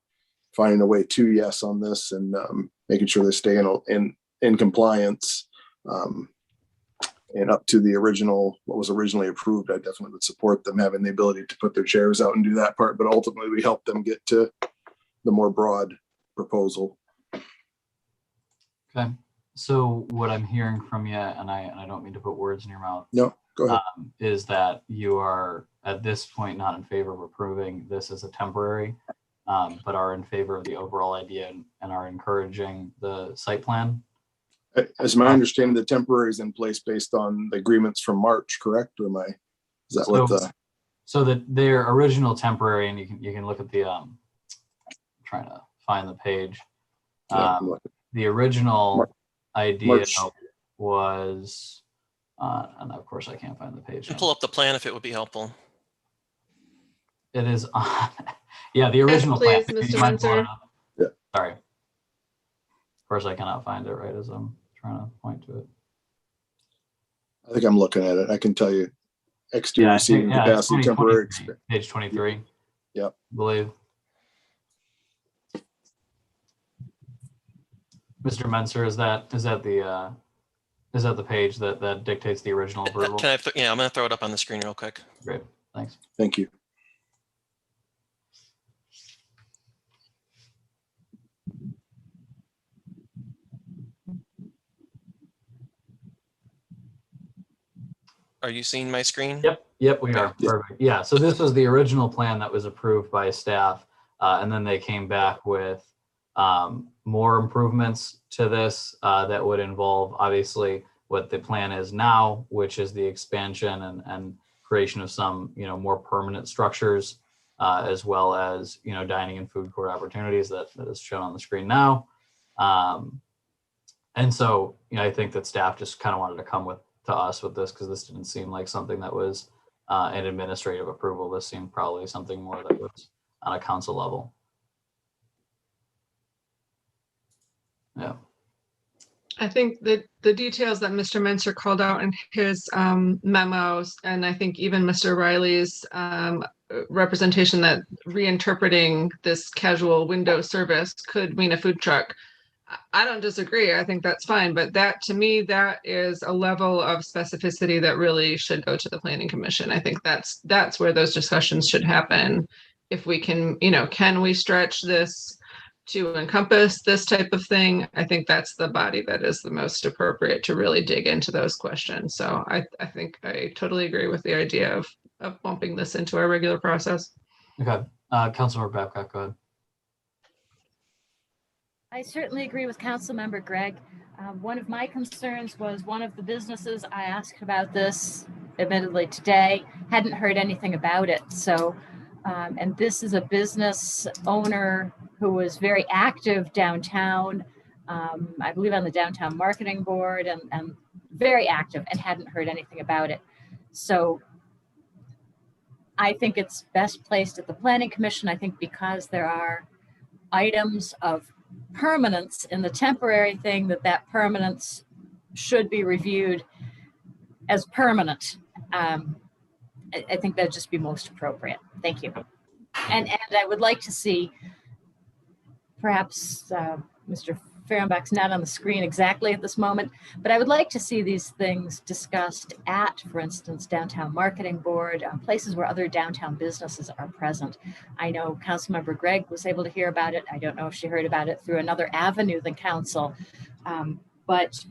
finding a way to yes on this and making sure they stay in compliance and up to the original, what was originally approved. I definitely would support them having the ability to put their chairs out and do that part, but ultimately we help them get to the more broad proposal. Okay. So what I'm hearing from you, and I don't mean to put words in your mouth. No, go ahead. Is that you are at this point not in favor of approving this as a temporary, but are in favor of the overall idea and are encouraging the site plan? As my understanding, the temporary is in place based on the agreements from March, correct? Or is that what the? So that their original temporary, and you can look at the trying to find the page. The original idea was, and of course I can't find the page. Pull up the plan if it would be helpful. It is on, yeah, the original yes, plan. please, Mr. Menser. Yeah. Sorry. Of course I cannot find it right as I'm trying to point to it. I think I'm looking at it. I can tell you exterior seating capacity, temporary. Page 23. Yep. I believe. Mr. Menser, is that the page that dictates the original approval? Yeah, I'm going to throw it up on the screen real quick. Great, thanks. Thank you. Are you seeing my screen? Yep, we are. Perfect. Yeah, so this was the original plan that was approved by staff, and then they came back with more improvements to this that would involve obviously what the plan is now, which is the expansion and creation of some more permanent structures, as well as dining and food court opportunities that is shown on the screen now. And so I think that staff just kind of wanted to come to us with this because this didn't seem like something that was an administrative approval. This seemed probably something more that was on a council level. Yeah. I think that the details that Mr. Menser called out in his memos, and I think even Mr. Riley's representation that reinterpreting this casual window service could mean a food truck. I don't disagree. I think that's fine. But that, to me, that is a level of specificity that really should go to the Planning Commission. I think that's where those discussions should happen. If we can, can we stretch this to encompass this type of thing? I think that's the body that is the most appropriate to really dig into those questions. So I think I totally agree with the idea of bumping this into our regular process. Okay. Councilmember Babcock, go ahead. I certainly agree with Councilmember Gregg. One of my concerns was one of the businesses I asked about this, admittedly today, hadn't heard anything about it. So, and this is a business owner who was very active downtown, I believe on the downtown marketing board, and very active, and hadn't heard anything about it. So I think it's best placed at the Planning Commission. I think because there are items of permanence in the temporary thing, that permanence should be reviewed as permanent. I think that'd just be most appropriate. Thank you. And I would like to see, perhaps Mr. Fehrenbach's not on the screen exactly at this moment, but I would like to see these things discussed at, for instance, Downtown Marketing Board, places where other downtown businesses are present. I know Councilmember Gregg was able to hear about it. I don't know if she heard about it through another avenue than council, but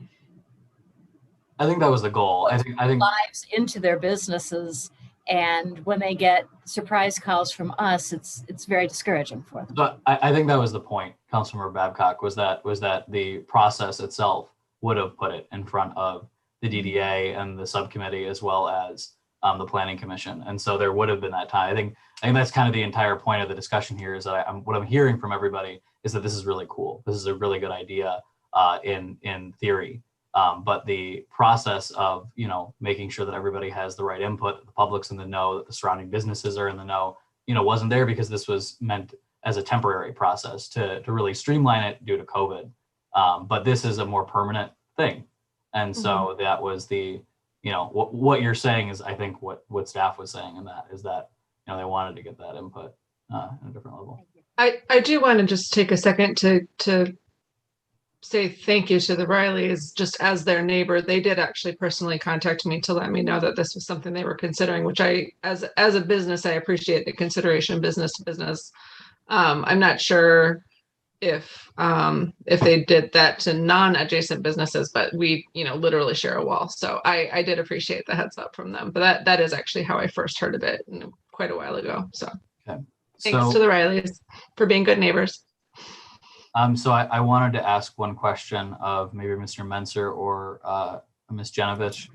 I think that was the goal. I think lives into their businesses, and when they get surprise calls from us, it's very discouraging for them. But I think that was the point, Councilmember Babcock, was that the process itself would have put it in front of the DDA and the subcommittee, as well as the Planning Commission, and so there would have been that time. I think that's kind of the entire point of the discussion here. Is that what I'm hearing from everybody is that this is really cool. This is a really good idea in theory. But the process of, making sure that everybody has the right input, that the public's in the know, that the surrounding businesses are in the know, wasn't there because this was meant as a temporary process to really streamline it due to COVID. But this is a more permanent thing. And so that was the, what you're saying is, I think what staff was saying, and that is that, they wanted to get that input at a different level. I do want to just take a second to say thank you to the Rileys. Just as their neighbor, they did actually personally contact me to let me know that this was something they were considering, which I, as a business, I appreciate the consideration, business to business. I'm not sure if they did that to non-adjacent businesses, but we, literally share a wall. So I did appreciate the heads up from them, but that is actually how I first heard of it quite a while ago. So okay. Thanks to the Rileys for being good neighbors. So I wanted to ask one question of maybe Mr. Menser or Ms. Genovich.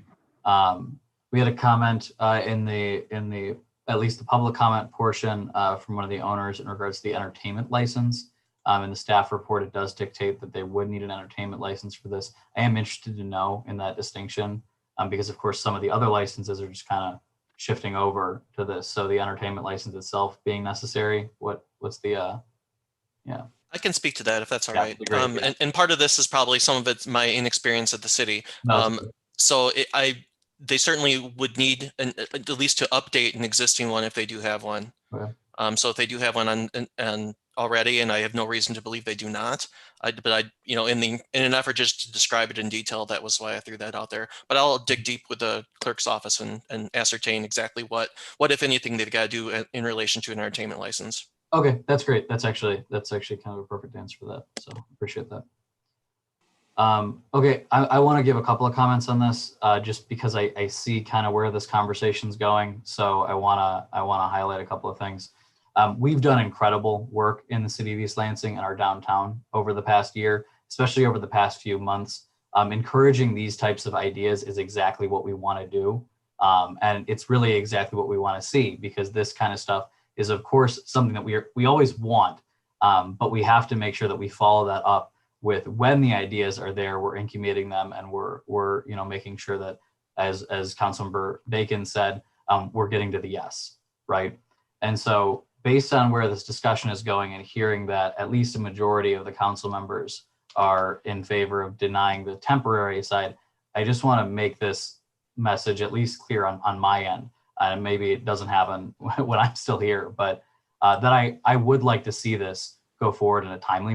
We had a comment in the at least the public comment portion from one of the owners in regards to the entertainment license. In the staff report, it does dictate that they would need an entertainment license for this. I am interested to know in that distinction because, of course, some of the other licenses are just kind of shifting over to this. So the entertainment license itself being necessary. What's the yeah. I can speak to that if that's all Yeah, right. great. And part of this is probably some of it's my inexperience at the city. No, They certainly would need at least to update an existing one if they do have one. Okay. So if they do have one on already, and I have no reason to believe they do not, in an effort just to describe it in detail, that was why I threw that out there. But I'll dig deep with the clerk's office and ascertain exactly what if anything they've got to do in relation to an entertainment license. Okay, that's great. That's actually kind of a perfect answer for that. So appreciate that. Okay, I want to give a couple of comments on this just because I see kind of where this conversation's going. So I want to highlight a couple of things. We've done incredible work in the city of East Lansing and our downtown over the past year, especially over the past few months. Encouraging these types of ideas is exactly what we want to do. And it's really exactly what we want to see, because this kind of stuff is, of course, something that we always want, but we have to make sure that we follow that up with, when the ideas are there, we're incubating them, and we're making sure that, as Councilmember Bacon said, we're getting to the yes, right? And so based on where this discussion is going and hearing that at least a majority of the council members are in favor of denying the temporary side, I just want to make this message at least clear on my end. And maybe it doesn't happen when I'm still here, but that I would like to see this go forward in a timely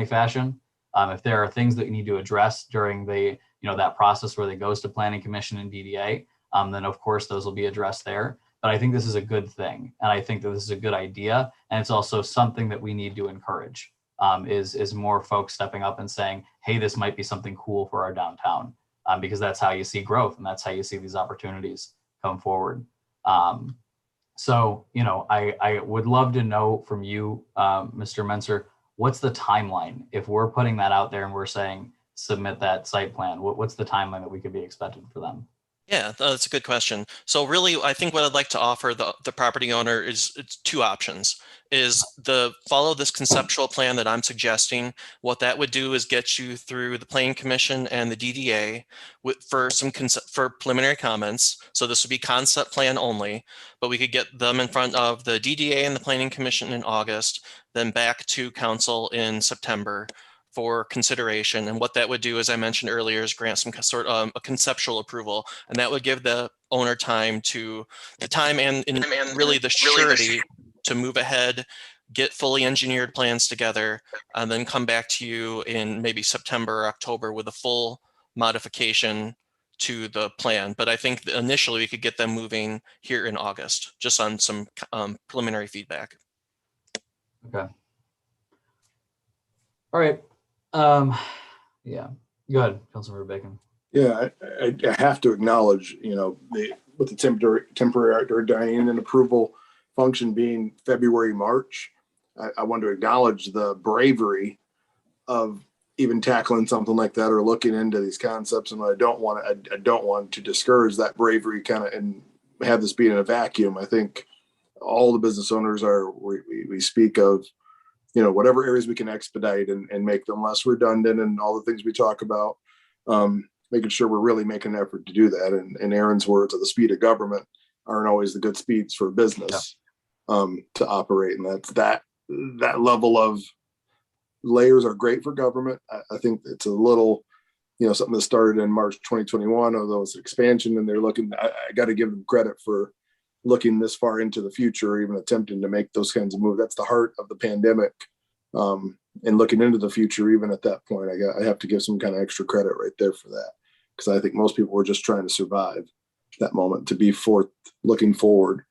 fashion. If there are things that you need to address during the that process where it goes to Planning Commission and DDA, then of course those will be addressed there. But I think this is a good thing, and I think that this is a good idea, and it's also something that we need to encourage. Is more folks stepping up and saying, hey, this might be something cool for our downtown, because that's how you see growth, and that's how you see these opportunities come forward. So, I would love to know from you, Mr. Menser, what's the timeline? If we're putting that out there and we're saying, submit that site plan, what's the timeline that we could be expecting for them? Yeah, that's a good question. So really, I think what I'd like to offer the property owner is two options. Is follow this conceptual plan that I'm suggesting. What that would do is get you through the Planning Commission and the DDA for preliminary comments. So this would be concept plan only, but we could get them in front of the DDA and the Planning Commission in August. then back to council in September for consideration. And what that would do, as I mentioned earlier, is grant some sort of a conceptual approval. And that would give the owner time and really the surety to move ahead, get fully engineered plans together, and then come back to you in maybe September or October with a full modification to the plan. But I think initially we could get them moving here in August, just on some preliminary feedback. Okay. All right. Yeah, go ahead, Councilmember Bacon. Yeah, I have to acknowledge, with the temporary outdoor dining and approval function being February, March, I want to acknowledge the bravery of even tackling something like that or looking into these concepts. And I don't want to discourage that bravery and have this be in a vacuum. I think all the business owners we speak of, whatever areas we can expedite and make them less redundant and all the things we talk about, making sure we're really making an effort to do that. And in Aaron's words, the speed of government aren't always the good speeds for business to operate. And that's that level of layers are great for government. I think it's a little, something that started in March 2021, although it's an expansion and they're looking, I got to give them credit for looking this far into the future, even attempting to make those kinds of moves. That's the heart of the pandemic. And looking into the future, even at that point, I have to give some kind of extra credit right there for that. Because I think most people were just trying to survive that moment, to be looking forward.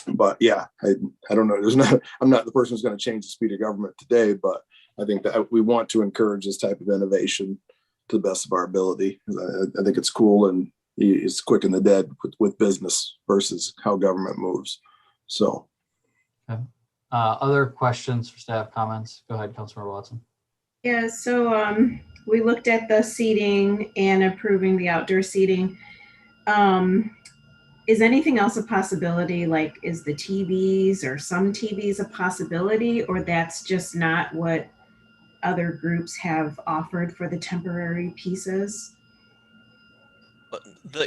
But yeah, I don't know. I'm not the person who's going to change the speed of government today, but I think that we want to encourage this type of innovation to the best of our ability. I think it's cool and it's quick in the dead with business versus how government moves. So. Okay. Other questions for staff, comments? Go ahead, Councilmember Watson. Yeah, so we looked at the seating and approving the outdoor seating. Is anything else a possibility? Like, is the TVs or some TVs a possibility, or that's just not what other groups have offered for the temporary pieces?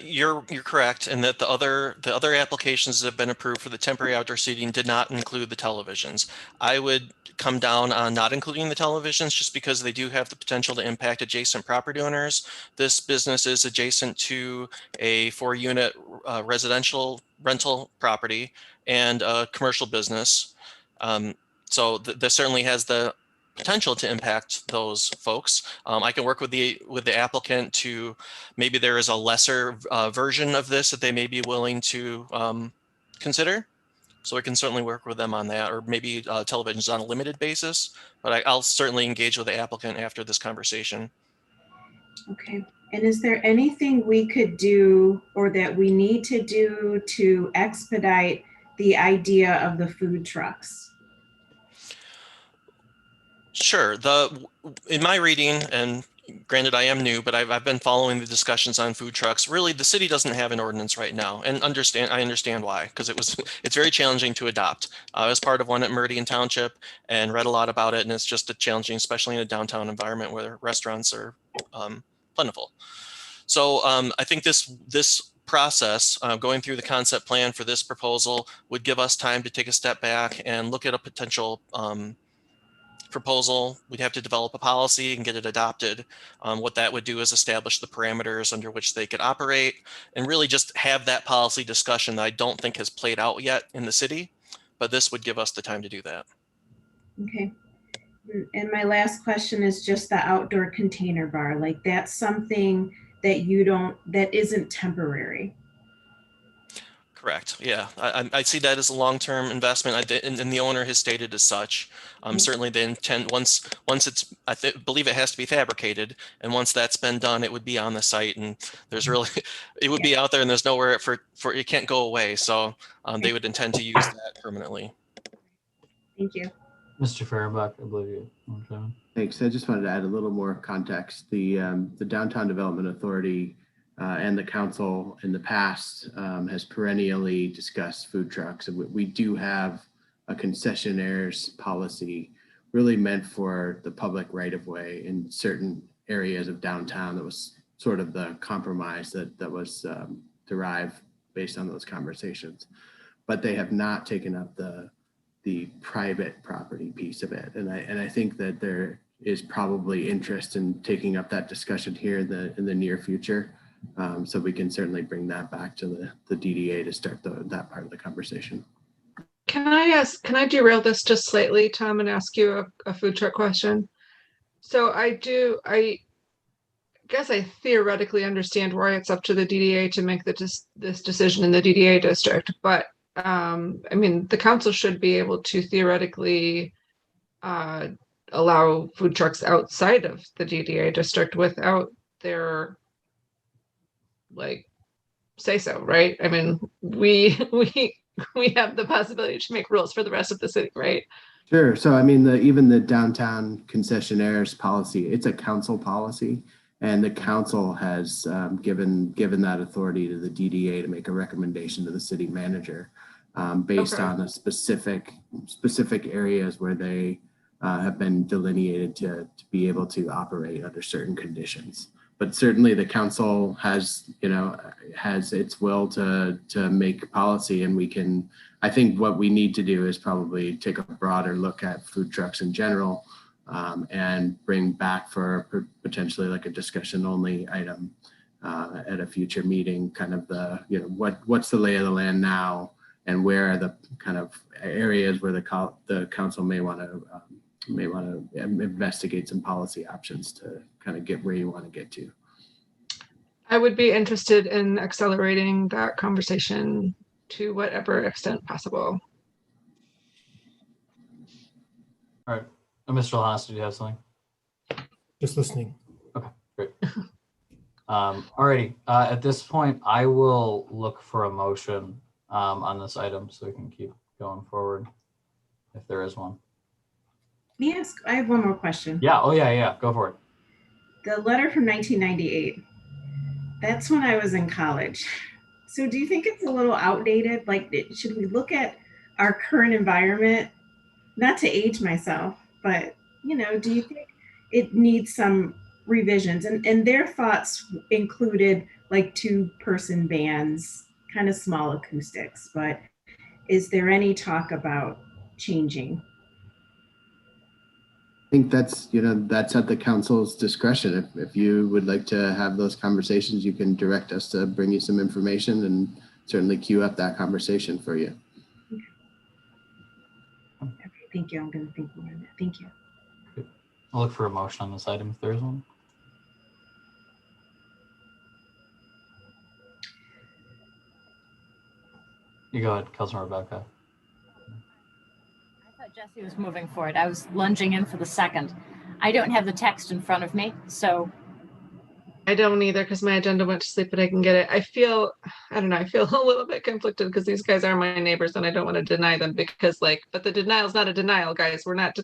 You're correct in that the other applications that have been approved for the temporary outdoor seating did not include the televisions. I would come down on not including the televisions just because they do have the potential to impact adjacent property owners. This business is adjacent to a 4-unit residential rental property and a commercial business. So there certainly has the potential to impact those folks. I can work with the applicant to, maybe there is a lesser version of this that they may be willing to consider. So we can certainly work with them on that, or maybe televisions on a limited basis, but I'll certainly engage with the applicant after this conversation. Okay. And is there anything we could do or that we need to do to expedite the idea of the food trucks? Sure. In my reading, and granted I am new, but I've been following the discussions on food trucks. Really, the city doesn't have an ordinance right now, and I understand why, because it's very challenging to adopt. I was part of one at Meridian Township and read a lot about it, and it's just challenging, especially in a downtown environment where restaurants are plentiful. So I think this process, going through the concept plan for this proposal, would give us time to take a step back and look at a potential proposal. We'd have to develop a policy and get it adopted. What that would do is establish the parameters under which they could operate and really just have that policy discussion that I don't think has played out yet in the city, but this would give us the time to do that. Okay. And my last question is just the outdoor container bar. Like, that's something that isn't temporary. Correct. Yeah, I see that as a long-term investment, and the owner has stated as such. Certainly, the intent once it's, believe it has to be fabricated, and once that's been done, it would be on the site, and there's really, it would be out there, and there's nowhere for it can't go away. So they would intend to use that permanently. Thank you. Mr. Fehrenbach, I believe you. Thanks. I just wanted to add a little more context. The Downtown Development Authority and the council in the past has perennially discussed food trucks. We do have a concessionaires policy really meant for the public right of way in certain areas of downtown. That was sort of the compromise that was derived based on those conversations. But they have not taken up the the private property piece of it. And I think that there is probably interest in taking up that discussion here in the near future. So we can certainly bring that back to the DDA to start that part of the conversation. Can I derail this just slightly, Tom, and ask you a food truck question? So I guess I theoretically understand why it's up to the DDA to make this decision in the DDA district, but I mean, the council should be able to theoretically allow food trucks outside of the DDA district without their say so, right? I mean, we have the possibility to make rules for the rest of the city, right? Sure. So I mean, even the downtown concessionaires policy, it's a council policy, and the council has given that authority to the DDA to make a recommendation to the city manager based on the specific areas where they have been delineated to be able to operate under certain conditions. But certainly the council has its will to make policy, and I think what we need to do is probably take a broader look at food trucks in general and bring back for potentially like a discussion only item at a future meeting, kind of what's the lay of the land now, and where are the kind of areas where the council may want to investigate some policy options to kind of get where you want to get to. I would be interested in accelerating that conversation to whatever extent possible. All right. Mr. Lahas, did you have something? Just listening. Okay, great. All righty. At this point, I will look for a motion on this item so we can keep going forward if there is one. May I ask, I have one more question. Yeah. Oh, yeah. Go for it. The letter from 1998, that's when I was in college. So do you think it's a little outdated? Like, should we look at our current environment? Not to age myself, but, do you think it needs some revisions? And their thoughts included like 2-person bands, kind of small acoustics, but is there any talk about changing? I think that's at the council's discretion. If you would like to have those conversations, you can direct us to bring you some information and certainly queue up that conversation for you. Okay, thank you. I'm going to think more on that. Thank you. I'll look for a motion on this item if there is one. You go ahead, Councilmember Babcock. I thought Jesse was moving for it. I was lunging in for the second. I don't have the text in front of me, so. I don't either because my agenda went to sleep, but I can get it. I feel a little bit conflicted because these guys are my neighbors and I don't want to deny them because but the denial is not a denial, guys. We're not,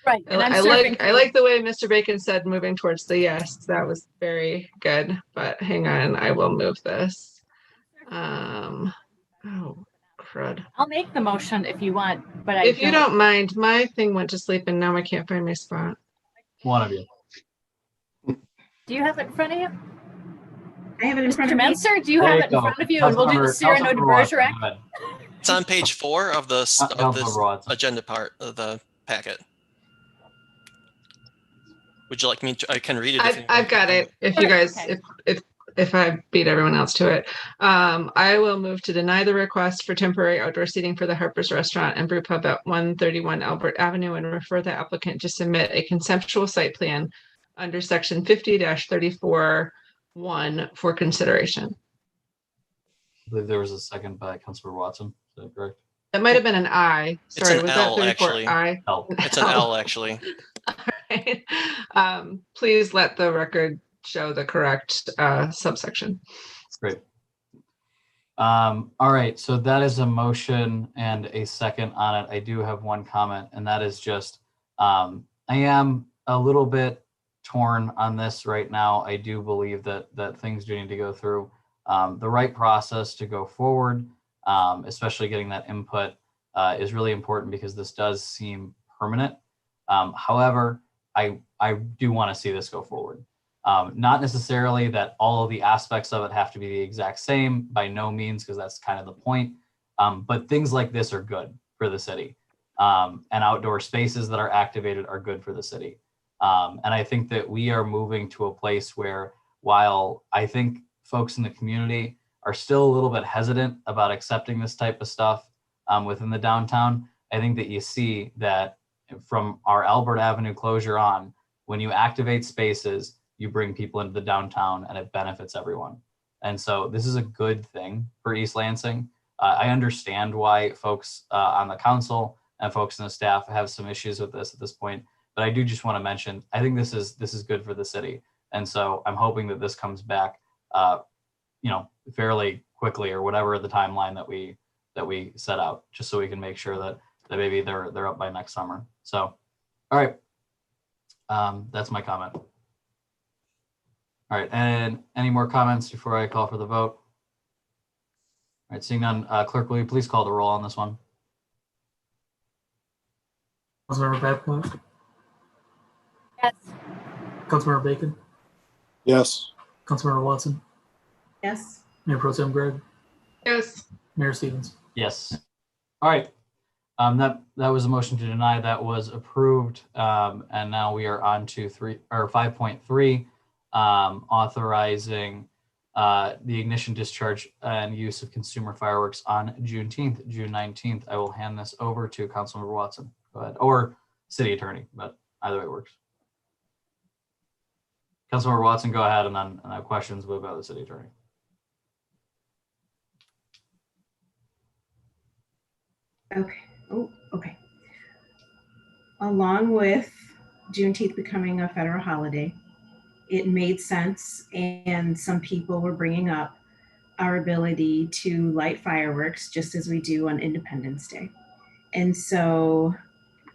Right. And I like the way Mr. Bacon said moving towards the yes. That was very good, but hang on, I will move this. Oh, crud. I'll make the motion if you want, but if you don't mind, my thing went to sleep and now I can't find my spot. One of you. Do you have it in front of you? I have it in front of me. Mr. Menser, do you have it in front of you? And we'll do the Cyrano de Bergerac. It's on page 4 of this agenda part of the packet. Would you like me to? I can read it. I've got it. If you guys, if I beat everyone else to it, I will move to deny the request for temporary outdoor seating for the Harper's Restaurant and Brew Pub at 131 Albert Avenue and refer the applicant to submit a conceptual site plan under section 50-34(1) for consideration. I believe there was a second by Councilor Watson. Is that correct? It might have been an I. Sorry, it's an was L, that 34? actually. I? L. It's an L, actually. All right. Please let the record show the correct subsection. Great. All right, so that is a motion and a second on it. I do have one comment, and that is just, I am a little bit torn on this right now. I do believe that things do need to go through the right process to go forward, especially getting that input is really important because this does seem permanent. However, I do want to see this go forward. Not necessarily that all of the aspects of it have to be the exact same, by no means, because that's kind of the point. But things like this are good. for the city. And outdoor spaces that are activated are good for the city. And I think that we are moving to a place where, while I think folks in the community are still a little bit hesitant about accepting this type of stuff within the downtown, I think that you see that from our Albert Avenue closure on, when you activate spaces, you bring people into the downtown and it benefits everyone. And so this is a good thing for East Lansing. I understand why folks on the council and folks in the staff have some issues with this at this point, but I do just want to mention, I think this is good for the city. And so I'm hoping that this comes back, fairly quickly, or whatever the timeline that we set out, just so we can make sure that maybe they're up by next summer. So, all right, that's my comment. All right, and any more comments before I call for the vote? All right, seeing none, clerk, will you please call the roll on this one? Councilmember Babcock, Yes. Councilmember Bacon, Yes. Councilmember Watson, Yes. Mayor Pro Tem Greg, Yes. Mayor Stevens. Yes. All right. That was a motion to deny. That was approved. And now we are on to 5.3, authorizing the ignition, discharge, and use of consumer fireworks on June 19th. I will hand this over to Councilmember Watson. Go ahead, or City Attorney, but either way works. Councilmember Watson, go ahead, and then I have questions about the City Attorney. Okay. Oh, okay. Along with Juneteenth becoming a federal holiday, it made sense, and some people were bringing up our ability to light fireworks just as we do on Independence Day. And so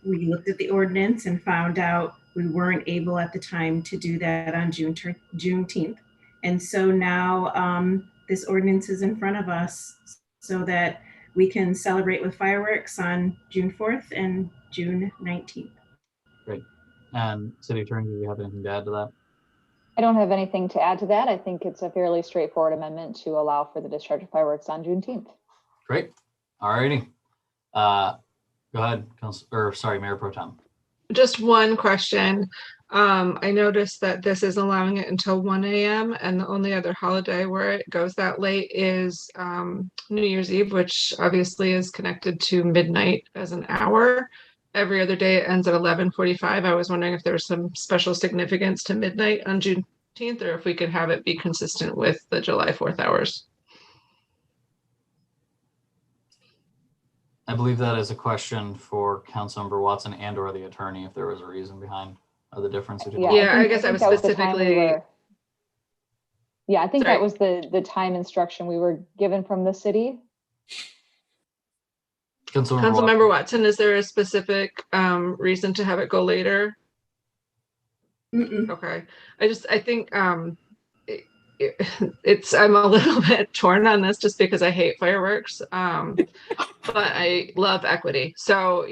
we looked at the ordinance and found out we weren't able at the time to do that on Juneteenth. And so now this ordinance is in front of us so that we can celebrate with fireworks on June 4th and June 19th. Great. And City Attorney, do you have anything to add to that? I don't have anything to add to that. I think it's a fairly straightforward amendment to allow for the discharge of fireworks on Juneteenth. Great. All righty. Go ahead, Mayor Pro Tem. Just one question. I noticed that this is allowing it until 1 a.m. and the only other holiday where it goes that late is New Year's Eve, which obviously is connected to midnight as an hour. Every other day it ends at 11:45. I was wondering if there was some special significance to midnight on Juneteenth, or if we could have it be consistent with the July 4th hours. I believe that is a question for Councilmember Watson and or the attorney, if there was a reason behind the difference between. Yeah, I guess I was specifically. I think Sorry. that was the time instruction we were given from the city. Councilmember Watson, is there a specific reason to have it go later? Okay, I think I'm a little bit torn on this just because I hate fireworks, but I love equity. So,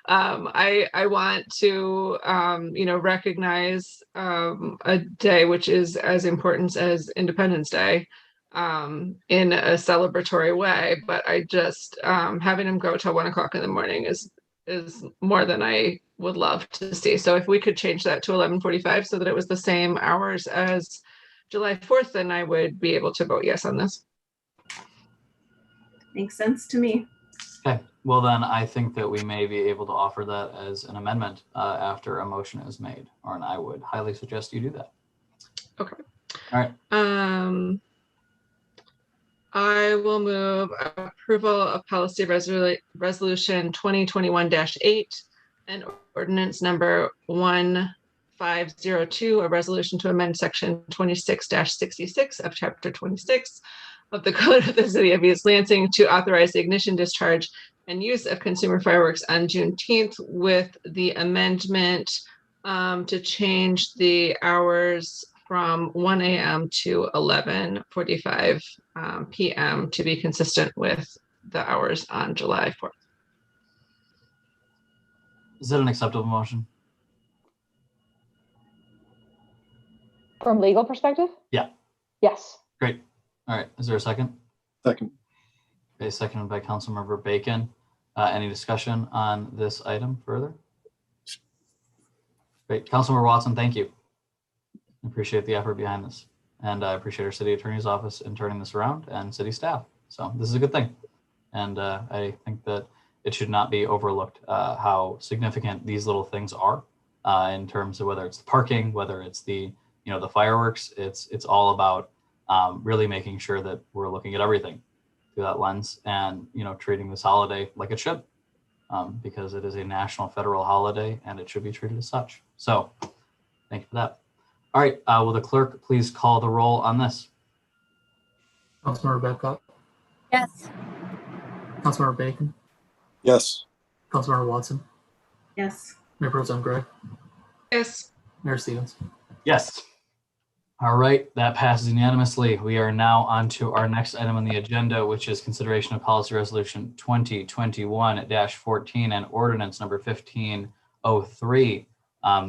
I want to, recognize a day which is as important as Independence Day in a celebratory way. But I just, having them go till 1 o'clock in the morning is more than I would love to see. So if we could change that to 11:45 so that it was the same hours as July 4th, then I would be able to vote yes on this. Makes sense to me. Okay, well then I think that we may be able to offer that as an amendment after a motion is made, and I would highly suggest you do that. Okay. All right. I will move approval of policy resolution 2021-8 and ordinance number 1502, a resolution to amend section 26-66 of chapter 26 of the Code of the City of East Lansing to authorize the ignition, discharge, and use of consumer fireworks on Juneteenth, with the amendment to change the hours from 1 a.m. to 11:45 p.m. to be consistent with the hours on July 4th. Is that an acceptable motion? From legal perspective? Yeah. Yes. Great. All right. Is there a second? Second. Okay, seconded by Councilmember Bacon. Any discussion on this item further? Great. Councilmember Watson, thank you. I appreciate the effort behind this. And I appreciate our city attorney's office in turning this around and city staff. So this is a good thing. And I think that it should not be overlooked how significant these little things are in terms of whether it's the parking, whether it's the, the fireworks. It's all about really making sure that we're looking at everything through that lens and, treating this holiday like it should, because it is a national federal holiday and it should be treated as such. So thank you for that. All right, will the clerk please call the roll on this? Councilmember Babcock, Yes. Councilmember Bacon, Yes. Councilmember Watson, Yes. Mayor Pro Tem Gregg, Yes. Mayor Stevens. Yes. All right, that passes unanimously. We are now on to our next item on the agenda, which is consideration of policy resolution 2021-14 and ordinance number 1503,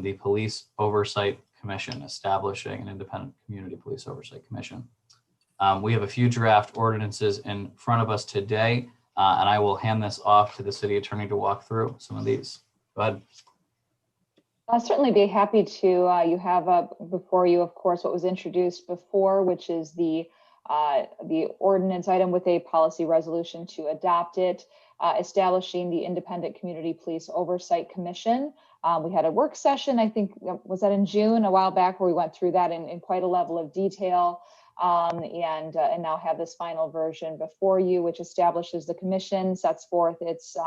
the Police Oversight Commission, establishing an independent community police oversight commission. We have a few draft ordinances in front of us today, and I will hand this off to the city attorney to walk through some of these. Go ahead. I'll certainly be happy to. You have before you, of course, what was introduced before, which is the ordinance item with a policy resolution to adopt it, establishing the Independent Community Police Oversight Commission. We had a work session, I think, was that in June, a while back, where we went through that in quite a level of detail, and now have this final version before you, which establishes the commission, sets forth its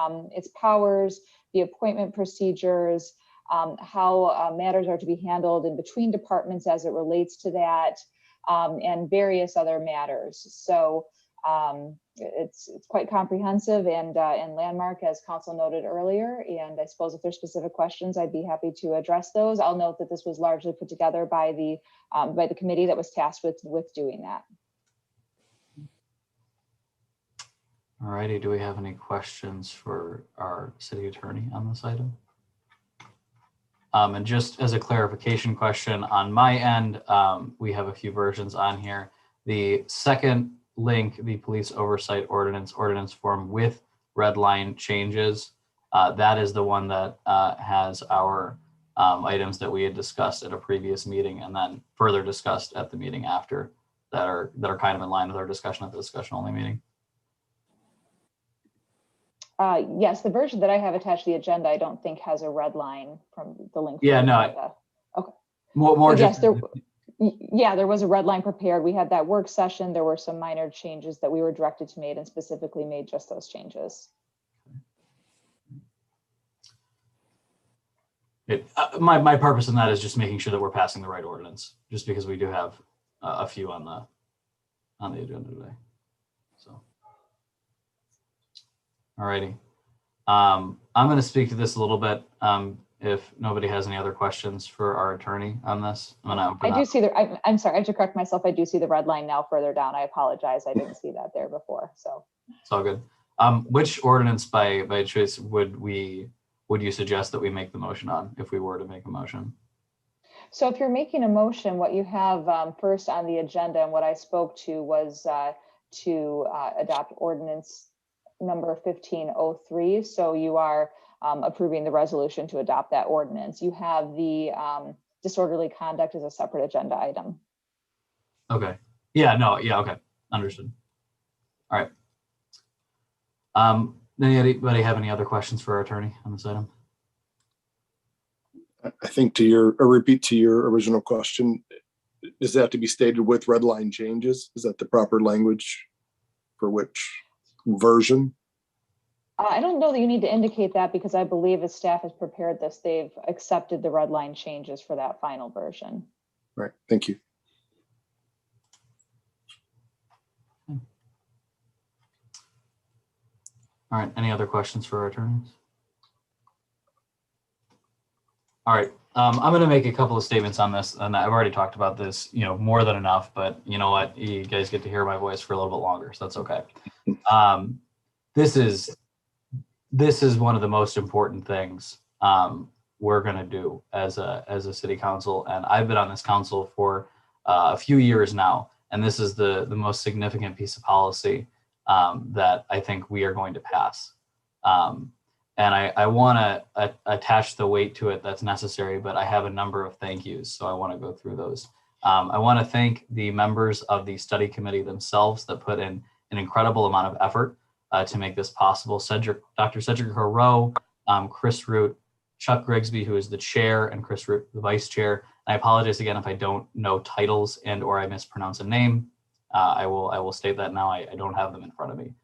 powers, the appointment procedures, how matters are to be handled in between departments as it relates to that, and various other matters. So it's quite comprehensive and landmark, as council noted earlier. And I suppose if there's specific questions, I'd be happy to address those. I'll note that this was largely put together by the committee that was tasked with doing that. All righty, do we have any questions for our city attorney on this item? And just as a clarification question on my end, we have a few versions on here. The second link, the police oversight ordinance form with red line changes, that is the one that has our items that we had discussed at a previous meeting and then further discussed at the meeting after, that are kind of in line with our discussion at the discussion only meeting. Yes, the version that I have attached to the agenda, I don't think has a red line from the link. Yeah, no. Okay. More yes, there was a red line prepared. We had that work session. There were some minor changes that we were directed to make and specifically made just those changes. My purpose in that is just making sure that we're passing the right ordinance, just because we do have a few on the agenda today. So. Alrighty. I'm going to speak to this a little bit. If nobody has any other questions for our attorney on this, I do see I'm sorry, I have to correct myself. I do see the red line now further down. I apologize. I didn't see that there before. So it's all good. Which ordinance by choice would you suggest that we make the motion on if we were to make a motion? So if you're making a motion, what you have first on the agenda and what I spoke to was to adopt ordinance number 1503. So you are approving the resolution to adopt that ordinance. You have the disorderly conduct as a separate agenda item. Okay. Yeah, no, yeah, okay. Understood. All right. Anybody have any other questions for our attorney on this item? I think a repeat to your original question, does that have to be stated with red line changes? Is that the proper language for which version? I don't know that you need to indicate that because I believe as staff has prepared this, they've accepted the red line changes for that final version. Right, thank you. All right, any other questions for our attorneys? All right, I'm going to make a couple of statements on this, and I've already talked about this, more than enough, but you know what? You guys get to hear my voice for a little bit longer, so that's okay. This is one of the most important things we're going to do as a city council, and I've been on this council for a few years now, and this is the most significant piece of policy that I think we are going to pass. And I want to attach the weight to it that's necessary, but I have a number of thank yous, so I want to go through those. I want to thank the members of the study committee themselves that put in an incredible amount of effort to make this possible. Dr. Cedric Rowe, Chris Root, Chuck Grigsby, who is the chair, and Chris Root, the vice chair. And I apologize again if I don't know titles and or I mispronounce a name. I will state that now. I don't have them in front of me.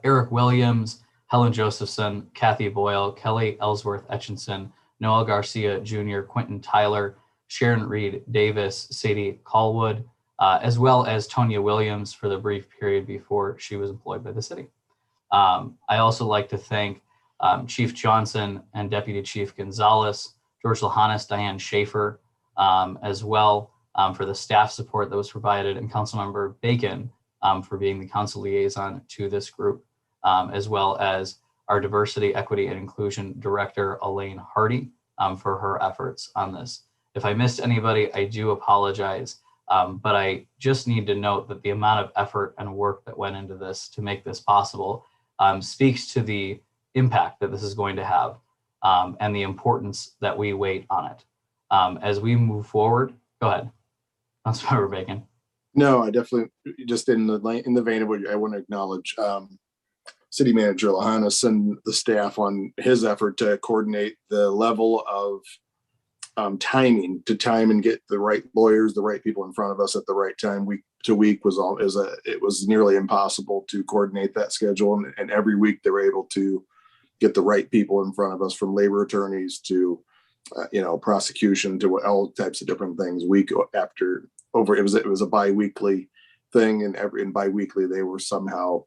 Eric Williams, Helen Josephson, Kathy Boyle, Kelly Ellsworth Etchinson, Noel Garcia Jr., Quentin Tyler, Sharon Reed Davis, Sadie Callwood, as well as Tonya Williams for the brief period before she was employed by the city. I also like to thank Chief Johnson and Deputy Chief Gonzalez, George Lahanis, Diane Schaefer, as well for the staff support that was provided, and Councilmember Bacon for being the council liaison to this group, as well as our Diversity, Equity, and Inclusion Director, Elaine Hardy, for her efforts on this. If I missed anybody, I do apologize, but I just need to note that the amount of effort and work that went into this to make this possible speaks to the impact that this is going to have and the importance that we weight on it. As we move forward, go ahead, Councilmember Bacon. No, I definitely, just in the vein of what I want to acknowledge City Manager Lahanis and the staff on his effort to coordinate the level of timing to time and get the right lawyers, the right people in front of us at the right time. Week to week it was nearly impossible to coordinate that schedule. And every week they were able to get the right people in front of us, from labor attorneys to, prosecution to all types of different things. Week after over, it was a bi-weekly thing, and bi-weekly they were somehow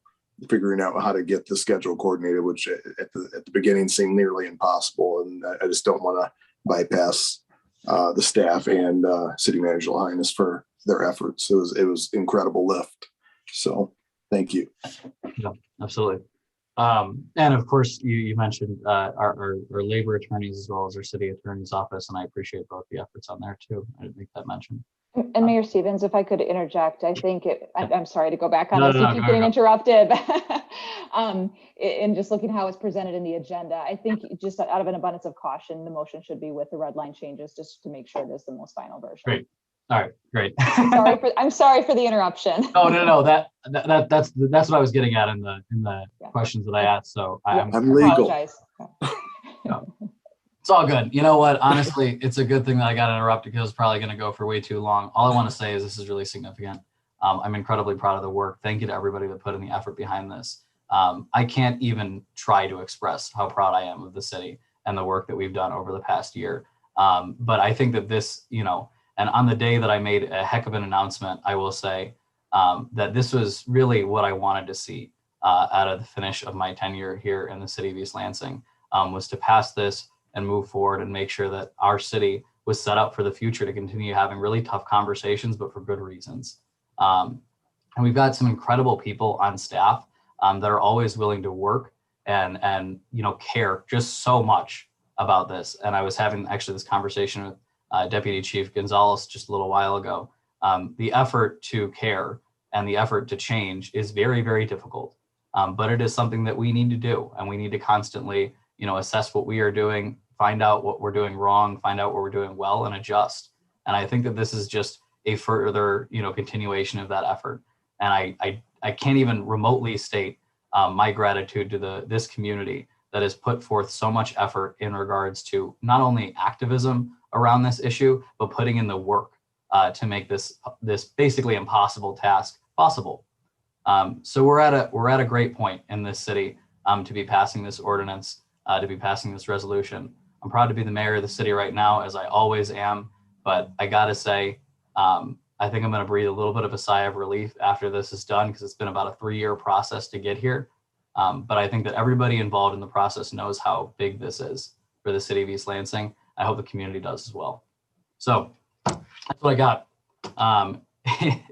figuring out how to get the schedule coordinated, which at the beginning seemed nearly impossible. And I just don't want to bypass the staff and City Manager Lahanis for their efforts. It was incredible lift. So thank you. Yeah, absolutely. And of course, you mentioned our labor attorneys as well as our city attorney's office, and I appreciate both the efforts on there too. I didn't make that mention. And Mayor Stevens, if I could interject, I think I'm sorry to go back on No, this. no, You keep no, getting no. interrupted. And just looking how it's presented in the agenda, I think just out of an abundance of caution, the motion should be with the red line changes, just to make sure it is the most final version. Great. All right, great. I'm sorry for the interruption. No. That's what I was getting at in the questions that I asked. So I'm legal. No. It's all good. You know what? Honestly, it's a good thing that I got interrupted because it's probably going to go for way too long. All I want to say is this is really significant. I'm incredibly proud of the work. Thank you to everybody that put in the effort behind this. I can't even try to express how proud I am of the city and the work that we've done over the past year. But I think that this, and on the day that I made a heck of an announcement, I will say that this was really what I wanted to see out of the finish of my tenure here in the city of East Lansing, was to pass this and move forward and make sure that our city was set up for the future to continue having really tough conversations, but for good reasons. And we've got some incredible people on staff that are always willing to work and care just so much about this. And I was having actually this conversation with Deputy Chief Gonzalez just a little while ago. The effort to care and the effort to change is very, very difficult, but it is something that we need to do, and we need to constantly assess what we are doing, find out what we're doing wrong, find out what we're doing well, and adjust. And I think that this is just a further, continuation of that effort. And I can't even remotely state my gratitude to this community that has put forth so much effort in regards to not only activism around this issue, but putting in the work to make this basically impossible task possible. So we're at a great point in this city to be passing this ordinance, to be passing this resolution. I'm proud to be the mayor of the city right now, as I always am, but I gotta say, I think I'm gonna breathe a little bit of a sigh of relief after this is done, because it's been about a 3-year process to get here. But I think that everybody involved in the process knows how big this is for the city of East Lansing. I hope the community does as well. So that's what I got.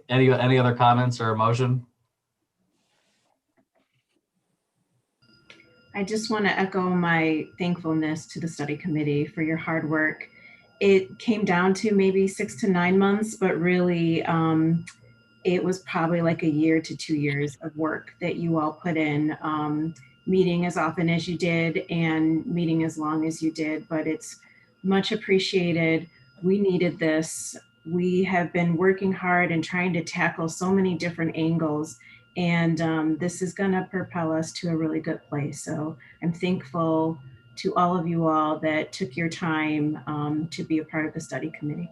Any other comments or emotion? I just want to echo my thankfulness to the study committee for your hard work. It came down to maybe 6 to 9 months, but really it was probably like a year to 2 years of work that you all put in, meeting as often as you did and meeting as long as you did, but it's much appreciated. We needed this. We have been working hard and trying to tackle so many different angles, and this is going to propel us to a really good place. So I'm thankful to all of you all that took your time to be a part of the study committee.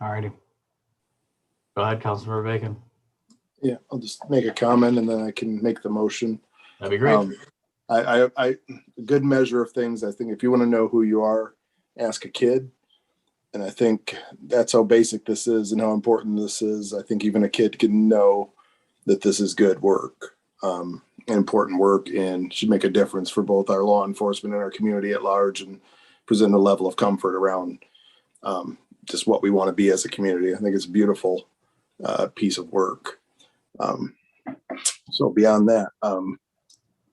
All righty. Go ahead, Councilmember Bacon. Yeah, I'll just make a comment and then I can make the motion. That'd be great. A good measure of things. I think if you want to know who you are, ask a kid. And I think that's how basic this is and how important this is. I think even a kid can know that this is good work, important work, and should make a difference for both our law enforcement and our community at large, and present a level of comfort around just what we want to be as a community. I think it's a beautiful piece of work. So beyond that,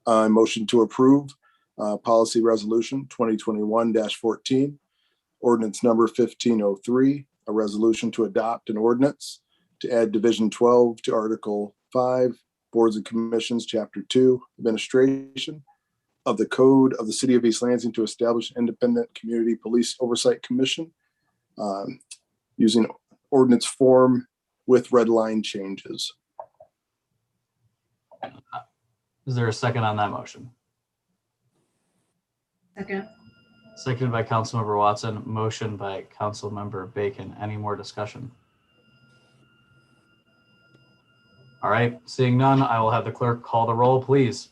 I motion to approve policy resolution 2021-14, ordinance number 1503, a resolution to adopt an ordinance to add Division 12 to Article 5, Boards and Commissions, Chapter 2, Administration of the Code of the City of East Lansing to establish an independent community police oversight commission using ordinance form with red line changes. Is there a second on that motion? Second. Seconded by Councilmember Watson, motion by Councilmember Bacon. Any more discussion? All right, seeing none, I will have the clerk call the roll, please.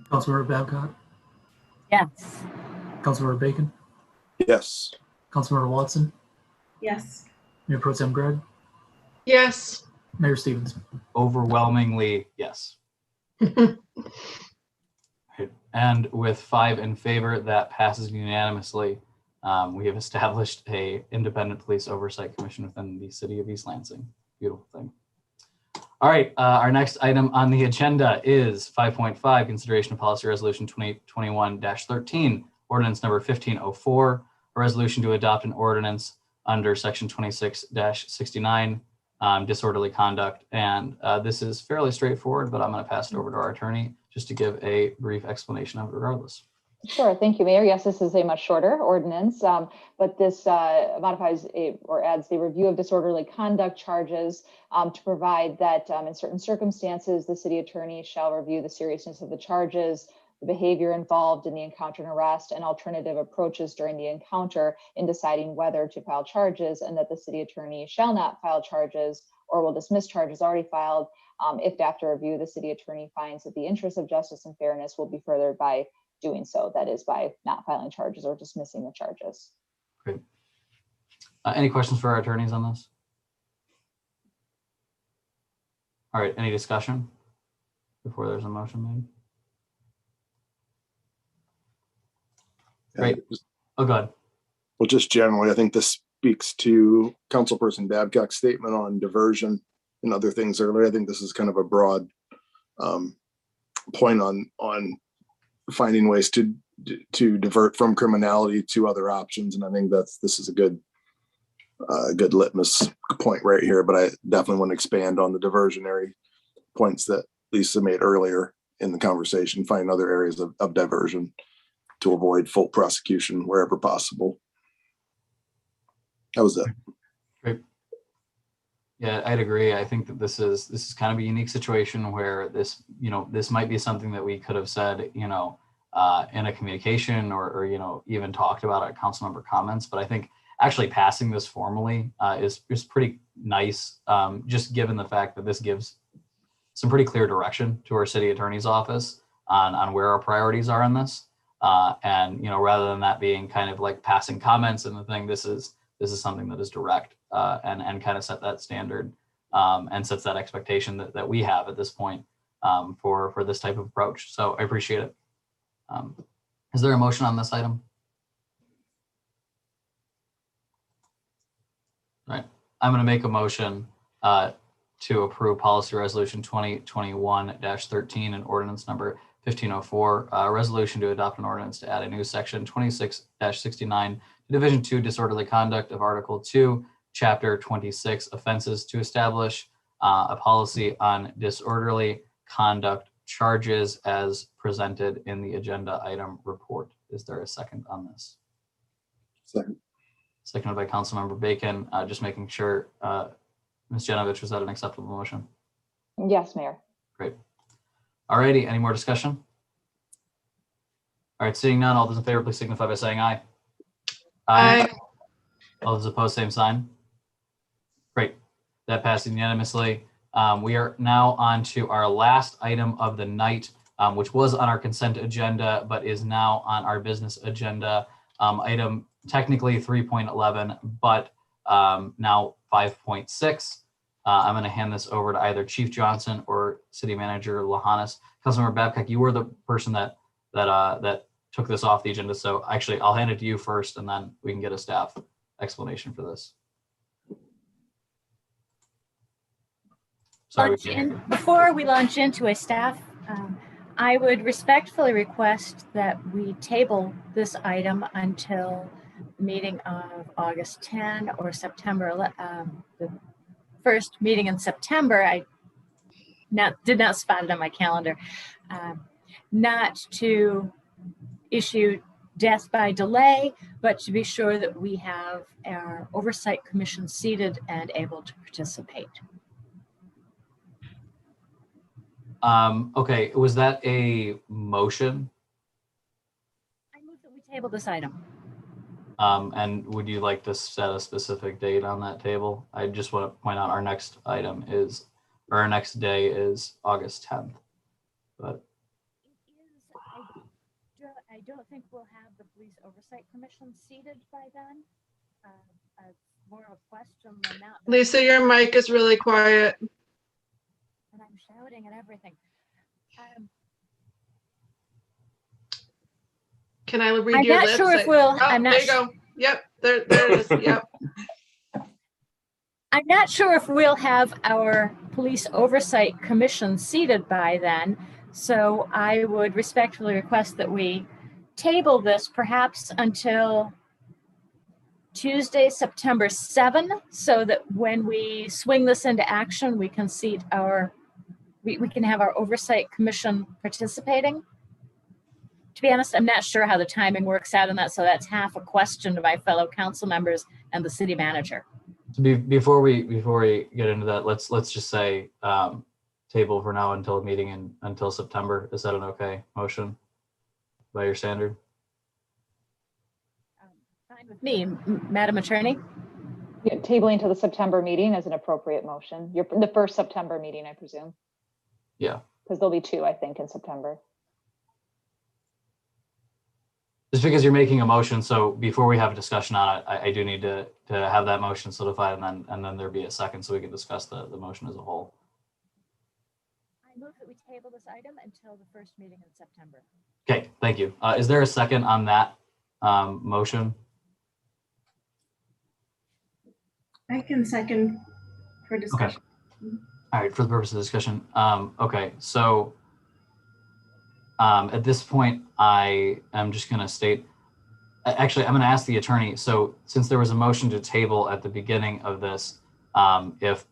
Councilmember Babcock, Yes. Councilmember Bacon, Yes. Councilmember Watson, Yes. Mayor Pro Tem Gregg, Yes. Mayor Stevens. Overwhelmingly, yes. Right. And with 5 in favor, that passes unanimously. We have established a independent police oversight commission within the city of East Lansing. Beautiful thing. All right, our next item on the agenda is 5.5, consideration of policy resolution 2021-13, ordinance number 1504, a resolution to adopt an ordinance under section 26-69, disorderly conduct. And this is fairly straightforward, but I'm going to pass it over to our attorney just to give a brief explanation of it regardless. Sure. Thank you, Mayor. Yes, this is a much shorter ordinance, but this modifies or adds the review of disorderly conduct charges to provide that in certain circumstances, the city attorney shall review the seriousness of the charges, the behavior involved in the encounter and arrest, and alternative approaches during the encounter in deciding whether to file charges, and that the city attorney shall not file charges or will dismiss charges already filed if after review the city attorney finds that the interest of justice and fairness will be furthered by doing so, that is by not filing charges or dismissing the charges. Great. Any questions for our attorneys on this? All right, any discussion before there's a motion made? Great. Oh, go ahead. Well, just generally, I think this speaks to Councilperson Babcock's statement on diversion and other things earlier. I think this is kind of a broad point on finding ways to divert from criminality to other options, and I think this is a good litmus point right here. But I definitely want to expand on the diversionary points that Lisa made earlier in the conversation. Find other areas of diversion to avoid full prosecution wherever possible. That was it. Great. Yeah, I'd agree. I think that this is kind of a unique situation where this might be something that we could have said, in a communication or even talked about at council member comments. But I think actually passing this formally is pretty nice, just given the fact that this gives some pretty clear direction to our city attorney's office on where our priorities are in this. And rather than that being kind of like passing comments and the thing, this is something that is direct and kind of set that standard and sets that expectation that we have at this point for this type of approach. So I appreciate it. Is there a motion on this item? All right, I'm going to make a motion to approve policy resolution 2021-13 and ordinance number 1504, a resolution to adopt an ordinance to add a new section 26-69 to Division 2 disorderly conduct of Article 2, Chapter 26 offenses to establish a policy on disorderly conduct charges as presented in the agenda item report. Is there a second on this? Second. Seconded by Councilmember Bacon. Just making sure, Ms. Genovich, was that an acceptable motion? Yes, Mayor. Great. All righty, any more discussion? All right, seeing none, all those in favor, please signify by saying aye. Aye. All those opposed, same sign. Great, that passes unanimously. We are now on to our last item of the night, which was on our consent agenda, but is now on our business agenda. Item technically 3.11, but now 5.6. I'm going to hand this over to either Chief Johnson or City Manager Lahanas. Councilmember Babcock, you were the person that took this off the agenda, so actually I'll hand it to you first, and then we can get a staff explanation for this. Sorry. Before we launch into a staff, I would respectfully request that we table this item until the meeting of August 10 or September, the first meeting in September. I did not spot it on my calendar. Not to issue death by delay, but to be sure that we have our oversight commission seated and able to participate. Okay, was that a motion? I move that we table this item. And would you like to set a specific date on that table? I just want to point out our next item is, or our next day is August 10th. But I don't think we'll have the police oversight commission seated by then. More of a question than that. Lisa, your mic is really quiet. And I'm shouting and everything. Can I read I'm your not lips? sure if we'll. Oh, I'm not. there you go. Yep, there it is. Yep. I'm not sure if we'll have our police oversight commission seated by then. So I would respectfully request that we table this perhaps until Tuesday, September 7, so that when we swing this into action, we can seat we can have our oversight commission participating. To be honest, I'm not sure how the timing works out on that, so that's half a question to my fellow council members and the city manager. before we get into that, let's just say table for now until a meeting until September. Is that an okay motion by your standard? Fine with me, Madam Attorney. Yeah, tabling to the September meeting is an appropriate motion. The first September meeting, I presume. Yeah. Because there'll be two, I think, in September. Just because you're making a motion, so before we have a discussion on it, I do need to have that motion solidified, and then there be a second so we can discuss the motion as a whole. I move that we table this item until the first meeting in September. Okay, thank you. Is there a second on that motion? I can second for discussion. Okay. All right, for the purpose of discussion. Okay, so at this point, I am just going to state, actually, I'm going to ask the attorney. So since there was a motion to table at the beginning of this, if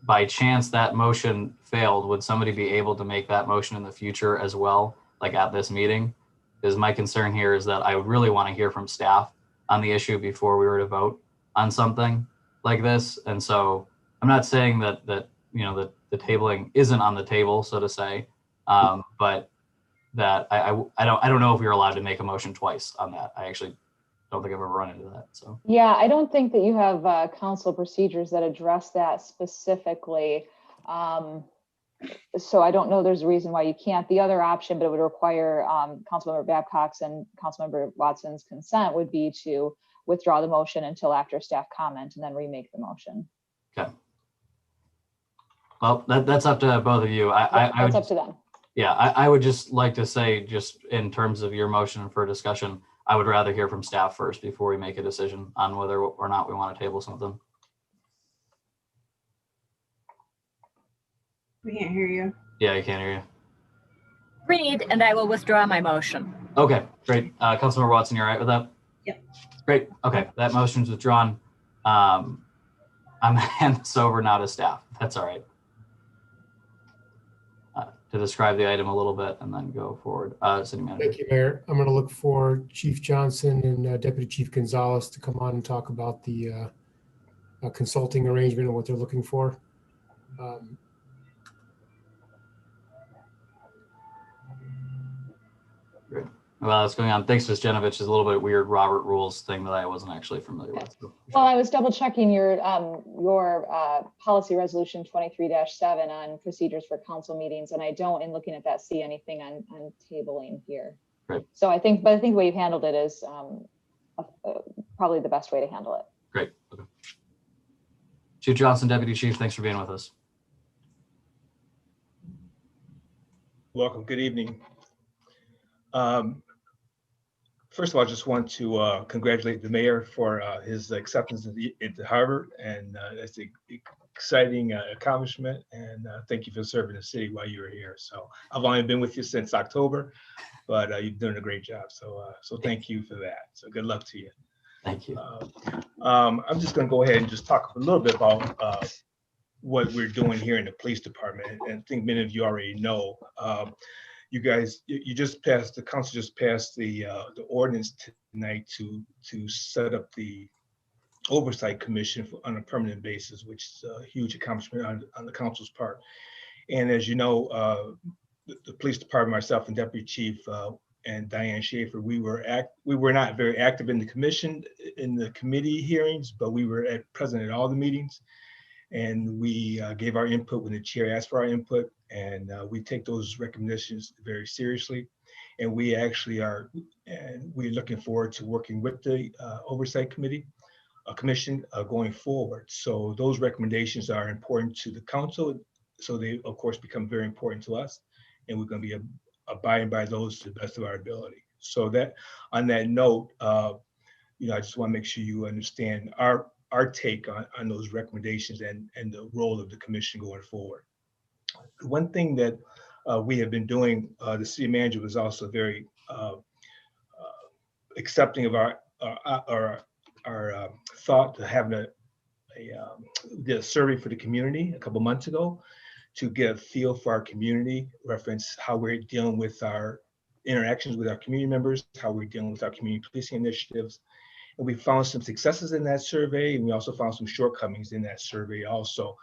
by chance that motion failed, would somebody be able to make that motion in the future as well, like at this meeting? Because my concern here is that I would really want to hear from staff on the issue before we were to vote on something like this. And so I'm not saying that you know, the tabling isn't on the table, so to say, but that I don't know if we were allowed to make a motion twice on that. I actually don't think I've ever run into that. So yeah, I don't think that you have council procedures that address that specifically. So I don't know there's a reason why you can't. The other option, but it would require Councilmember Babcock's and Councilmember Watson's consent, would be to withdraw the motion until after staff comment and then remake the motion. Okay. Well, that's up to both of you. That's up to them. Yeah, I would just like to say, just in terms of your motion for discussion, I would rather hear from staff first before we make a decision on whether or not we want to table something. We can't hear you. Yeah, I can't hear you. Agreed, and I will withdraw my motion. Okay, great. Councilmember Watson, you're all right with that? Yep. Great. Okay, that motion's withdrawn. I'm gonna hand this over now to staff. If that's all right. To describe the item a little bit and then go forward. City Manager. Thank you, Mayor. I'm going to look for Chief Johnson and Deputy Chief Gonzalez to come on and talk about the consulting arrangement and what they're looking for. Great. Well, that's going on. Thanks, Ms. Genovich. Is a little bit weird Robert rules thing that I wasn't actually familiar with. So. Well, I was double checking your policy resolution 23-7 on procedures for council meetings, and I don't, in looking at that, see anything on tabling here. Great. So I think the way you've handled it is probably the best way to handle it. Great. Okay. Chief Johnson, Deputy Chief, thanks for being with us. Welcome. Good evening. First of all, I just want to congratulate the mayor for his acceptance into Harvard, and that's an exciting accomplishment. And thank you for serving the city while you were here. So I've only been with you since October, but you've done a great job. So thank you for that. So good luck to you. Thank you. I'm just going to go ahead and just talk a little bit about what we're doing here in the police department, and I think many of you already know. You guys, you just passed, the council just passed the ordinance tonight to set up the oversight commission on a permanent basis, which is a huge accomplishment on the council's part. And as you know, the police department, myself and Deputy Chief and Diane Schaefer, we were not very active in the commission, in the committee hearings, but we were present at all the meetings. And we gave our input when the chair asked for our input, and we take those recommendations very seriously. And we actually are, and we're looking forward to working with the oversight commission going forward. So those recommendations are important to the council, so they of course become very important to us, and we're going to be abiding by those to the best of our ability. So that, on that note, I just want to make sure you understand our take on those recommendations and the role of the commission going forward. One thing that we have been doing, the city manager was also very accepting of our thought to having did a survey for the community a couple months ago to get a feel for our community, reference how we're dealing with our interactions with our community members, how we're dealing with our community policing initiatives. And we found some successes in that survey, and we also found some shortcomings in that survey also.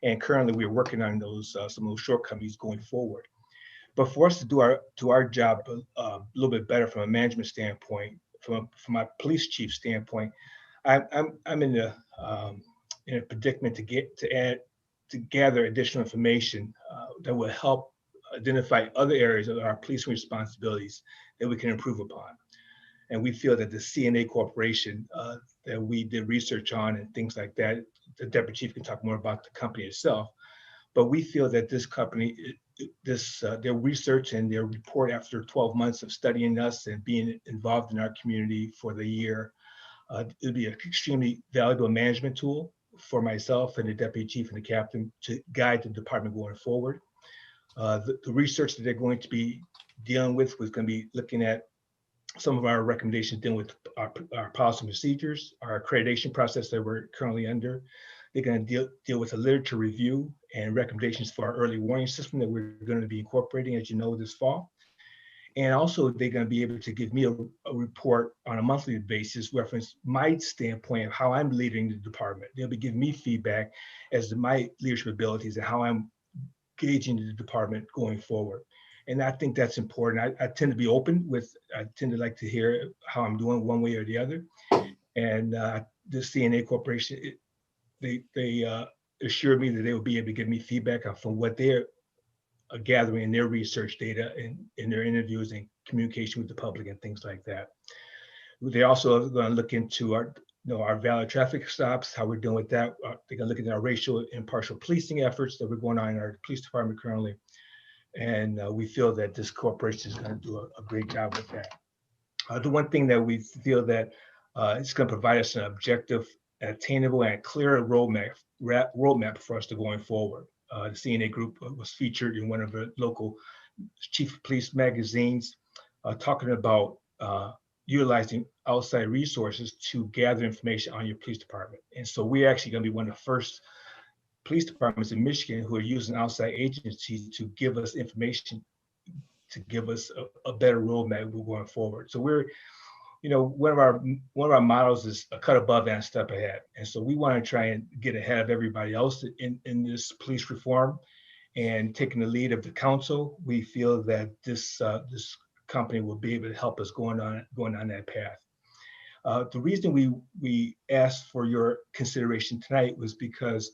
And currently we're working on those some of those shortcomings going forward. But for us to do our job a little bit better from a management standpoint, from my police chief standpoint, I'm in a predicament to gather additional information that will help identify other areas of our policing responsibilities that we can improve upon. And we feel that the CNA Corporation that we did research on and things like that, the Deputy Chief can talk more about the company itself, but we feel that this company, their research and their report after 12 months of studying us and being involved in our community for the year, it'll be an extremely valuable management tool for myself and the Deputy Chief and the Captain to guide the department going forward. The research that they're going to be dealing with was going to be looking at some of our recommendations dealing with our policy and procedures, our accreditation process that we're currently under. They're going to deal with a literature review and recommendations for our early warning system that we're going to be incorporating, as you know, this fall. And also they're going to be able to give me a report on a monthly basis, reference my standpoint of how I'm leading the department. They'll be giving me feedback as to my leadership abilities and how I'm gauging the department going forward. And I think that's important. I tend to be open I tend to like to hear how I'm doing one way or the other. And the CNA Corporation, they assured me that they will be able to give me feedback from what they're gathering in their research data and in their interviews and communication with the public and things like that. They also are going to look into our valid traffic stops, how we're doing with that. They're going to look at our racial impartial policing efforts that we're going on in our police department currently. And we feel that this corporation is going to do a great job with that. The one thing that we feel that it's going to provide us an objective, attainable, and clear roadmap for us to going forward. The CNA group was featured in one of the local chief of police magazines talking about utilizing outside resources to gather information on your police department. And so we're actually going to be one of the first police departments in Michigan who are using outside agencies to give us information, to give us a better roadmap going forward. So we're, you know, one of our models is a cut above and a step ahead. And so we want to try and get ahead of everybody else in this police reform. And taking the lead of the council, we feel that this company will be able to help us going on that path. The reason we asked for your consideration tonight was because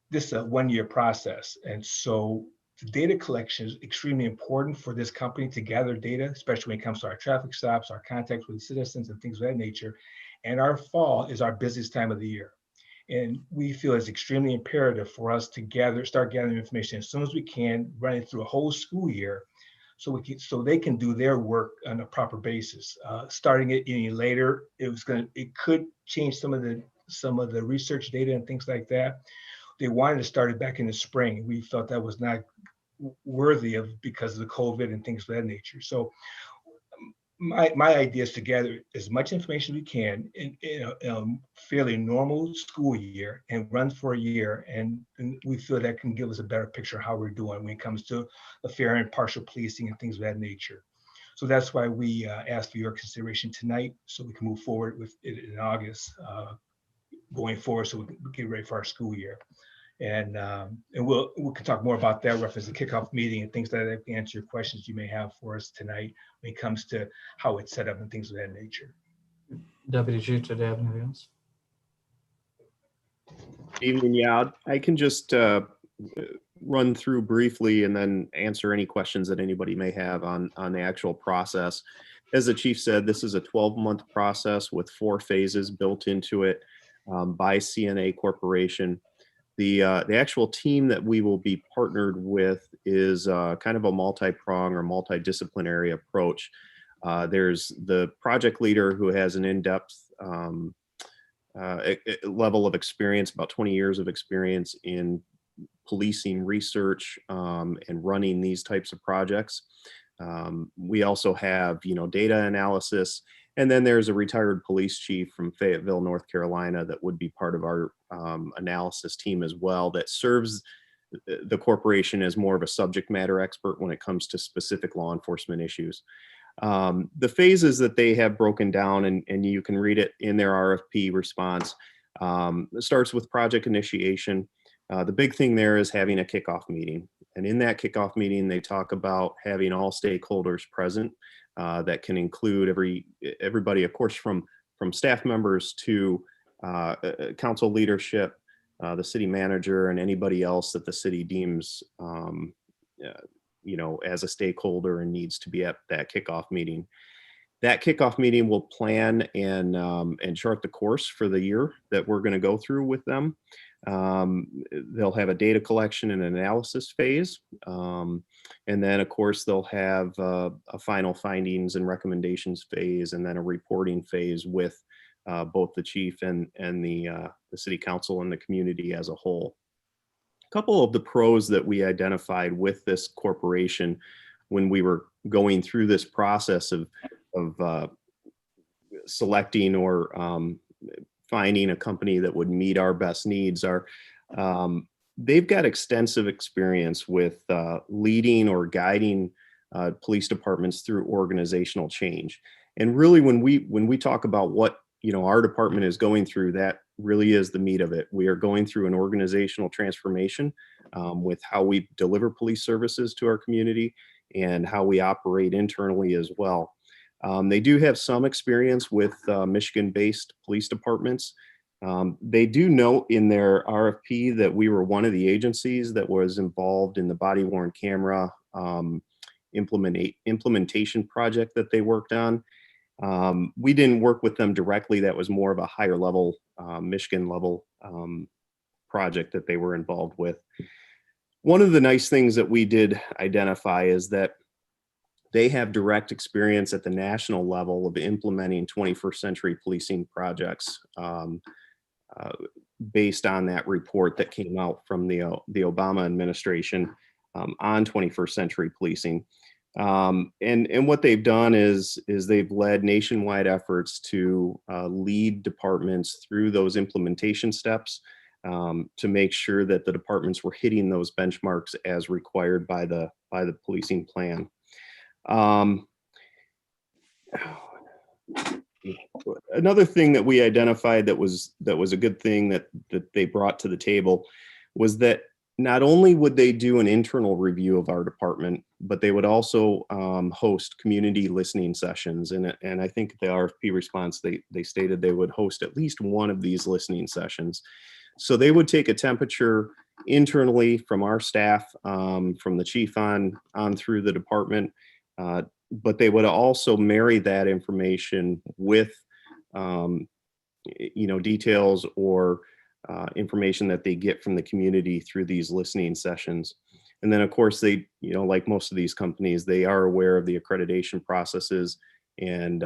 this is a one-year process. And so the data collection is extremely important for this company to gather data, especially when it comes to our traffic stops, our contacts with citizens and things of that nature. And our fall is our busiest time of the year. And we feel it's extremely imperative for us to start gathering information as soon as we can, running through a whole school year, so they can do their work on a proper basis. Starting it any later, it could change some of the research data and things like that. They wanted to start it back in the spring. We felt that was not worthy of because of the COVID and things of that nature. So my idea is to gather as much information we can in a fairly normal school year and run for a year. And we feel that can give us a better picture of how we're doing when it comes to the fair and impartial policing and things of that nature. So that's why we asked for your consideration tonight, so we can move forward with it in August going forward, so we can get ready for our school year. And we can talk more about that reference to kickoff meeting and things like that to answer your questions you may have for us tonight when it comes to how it's set up and things of that nature. Deputy Chief, did you have anything else? Evening, yeah, I can just run through briefly and then answer any questions that anybody may have on the actual process. As the chief said, this is a 12-month process with 4 phases built into it by CNA Corporation. The actual team that we will be partnered with is kind of a multi-prong or multidisciplinary approach. There's the project leader who has an in-depth level of experience, about 20 years of experience in policing research and running these types of projects. We also have, data analysis. And then there's a retired police chief from Fayetteville, North Carolina, that would be part of our analysis team as well, that serves the corporation as more of a subject matter expert when it comes to specific law enforcement issues. The phases that they have broken down, and you can read it in their RFP response, it starts with project initiation. The big thing there is having a kickoff meeting. And in that kickoff meeting, they talk about having all stakeholders present. That can include everybody, of course, from staff members to council leadership, the city manager, and anybody else that the city deems, as a stakeholder and needs to be at that kickoff meeting. That kickoff meeting will plan and chart the course for the year that we're going to go through with them. They'll have a data collection and analysis phase. And then, of course, they'll have a final findings and recommendations phase, and then a reporting phase with both the chief and the city council and the community as a whole. A couple of the pros that we identified with this corporation when we were going through this process of selecting or finding a company that would meet our best needs are they've got extensive experience with leading or guiding police departments through organizational change. And really, when we talk about what our department is going through, that really is the meat of it. We are going through an organizational transformation with how we deliver police services to our community and how we operate internally as well. They do have some experience with Michigan-based police departments. They do note in their RFP that we were one of the agencies that was involved in the body-worn camera implementation project that they worked on. We didn't work with them directly. That was more of a higher level, Michigan level project that they were involved with. One of the nice things that we did identify is that they have direct experience at the national level of implementing 21st century policing projects based on that report that came out from the Obama administration. on 21st century policing. And what they've done is they've led nationwide efforts to lead departments through those implementation steps to make sure that the departments were hitting those benchmarks as required by the policing plan. Another thing that we identified that was a good thing that they brought to the table was that not only would they do an internal review of our department, but they would also host community listening sessions. And I think the RFP response, they stated they would host at least one of these listening sessions. So they would take a temperature internally from our staff, from the chief on through the department, but they would also marry that information with, details or information that they get from the community through these listening sessions. And then of course they, like most of these companies, they are aware of the accreditation processes and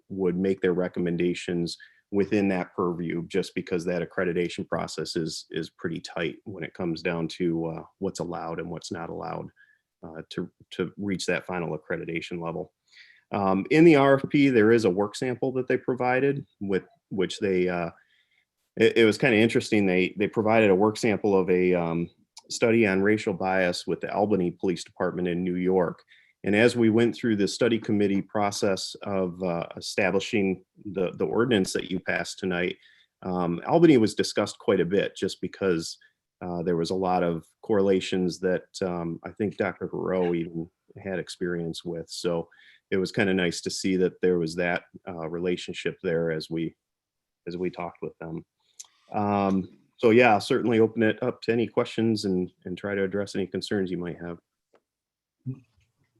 would make their recommendations within that purview, just because that accreditation process is pretty tight when it comes down to what's allowed and what's not allowed to reach that final accreditation level. In the RFP, there is a work sample that they provided, with which they it was kind of interesting. They provided a work sample of a study on racial bias with the Albany Police Department in New York. And as we went through the study committee process of establishing the ordinance that you passed tonight, Albany was discussed quite a bit, just because there was a lot of correlations that I think Dr. Hero even had experience with. So it was kind of nice to see that there was that relationship there as we talked with them. So yeah, I'll certainly open it up to any questions and try to address any concerns you might have.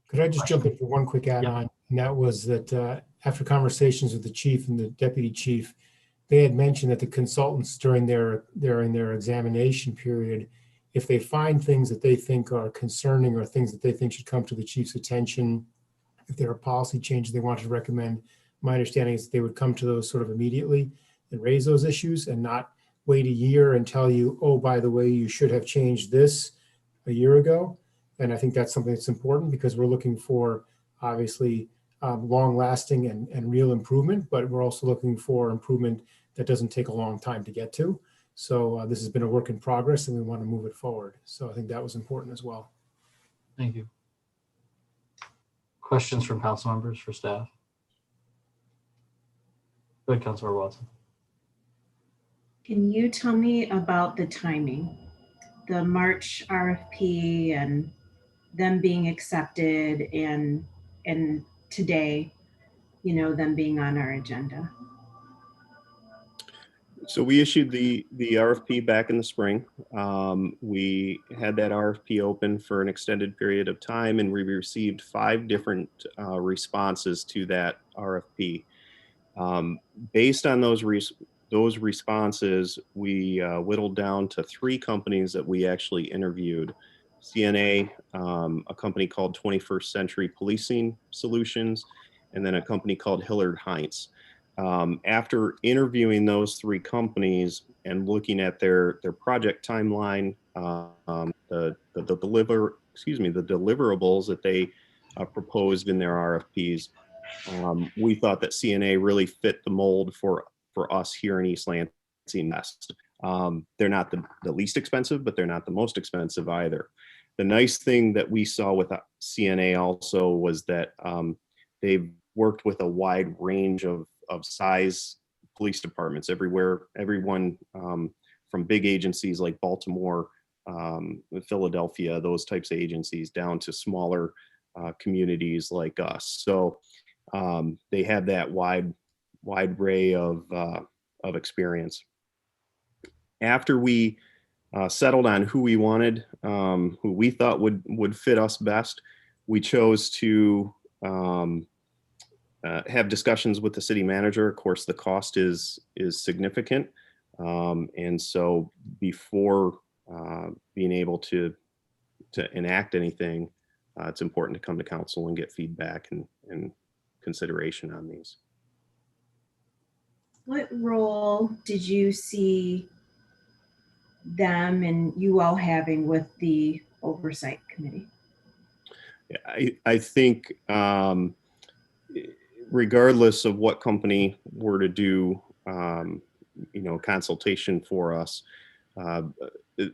Could I just jump in for one quick add-on? And that was that after conversations with the chief and the deputy chief, they had mentioned that the consultants during their examination period, if they find things that they think are concerning or things that they think should come to the chief's attention, if there are policy changes they want to recommend, my understanding is that they would come to those sort of immediately and raise those issues and not wait a year and tell you, oh, by the way, you should have changed this a year ago. And I think that's something that's important, because we're looking for obviously long lasting and real improvement, but we're also looking for improvement that doesn't take a long time to get to. So this has been a work in progress and we want to move it forward. So I think that was important as well. Thank you. Questions from council members for staff? Go ahead, Councilor Watson. Can you tell me about the timing? The March RFP and them being accepted and today, them being on our agenda. So we issued the RFP back in the spring. We had that RFP open for an extended period of time, and we received 5 different responses to that RFP. Based on those responses, we whittled down to 3 companies that we actually interviewed. CNA, a company called 21st Century Policing Solutions, and then a company called Hillard Heinz. After interviewing those 3 companies and looking at their project timeline, the deliverables that they proposed in their RFPs, we thought that CNA really fit the mold for us here in East Lansing West. They're not the least expensive, but they're not the most expensive either. The nice thing that we saw with CNA also was that they've worked with a wide range of size police departments everyone from big agencies like Baltimore, Philadelphia, those types of agencies, down to smaller communities like us. So they have that wide array of experience. After we settled on who we wanted, who we thought would fit us best, we chose to have discussions with the city manager. Of course, the cost is significant. And so before being able to enact anything, it's important to come to council and get feedback and consideration on these. What role did you see them and you all having with the oversight committee? I think regardless of what company were to do, consultation for us,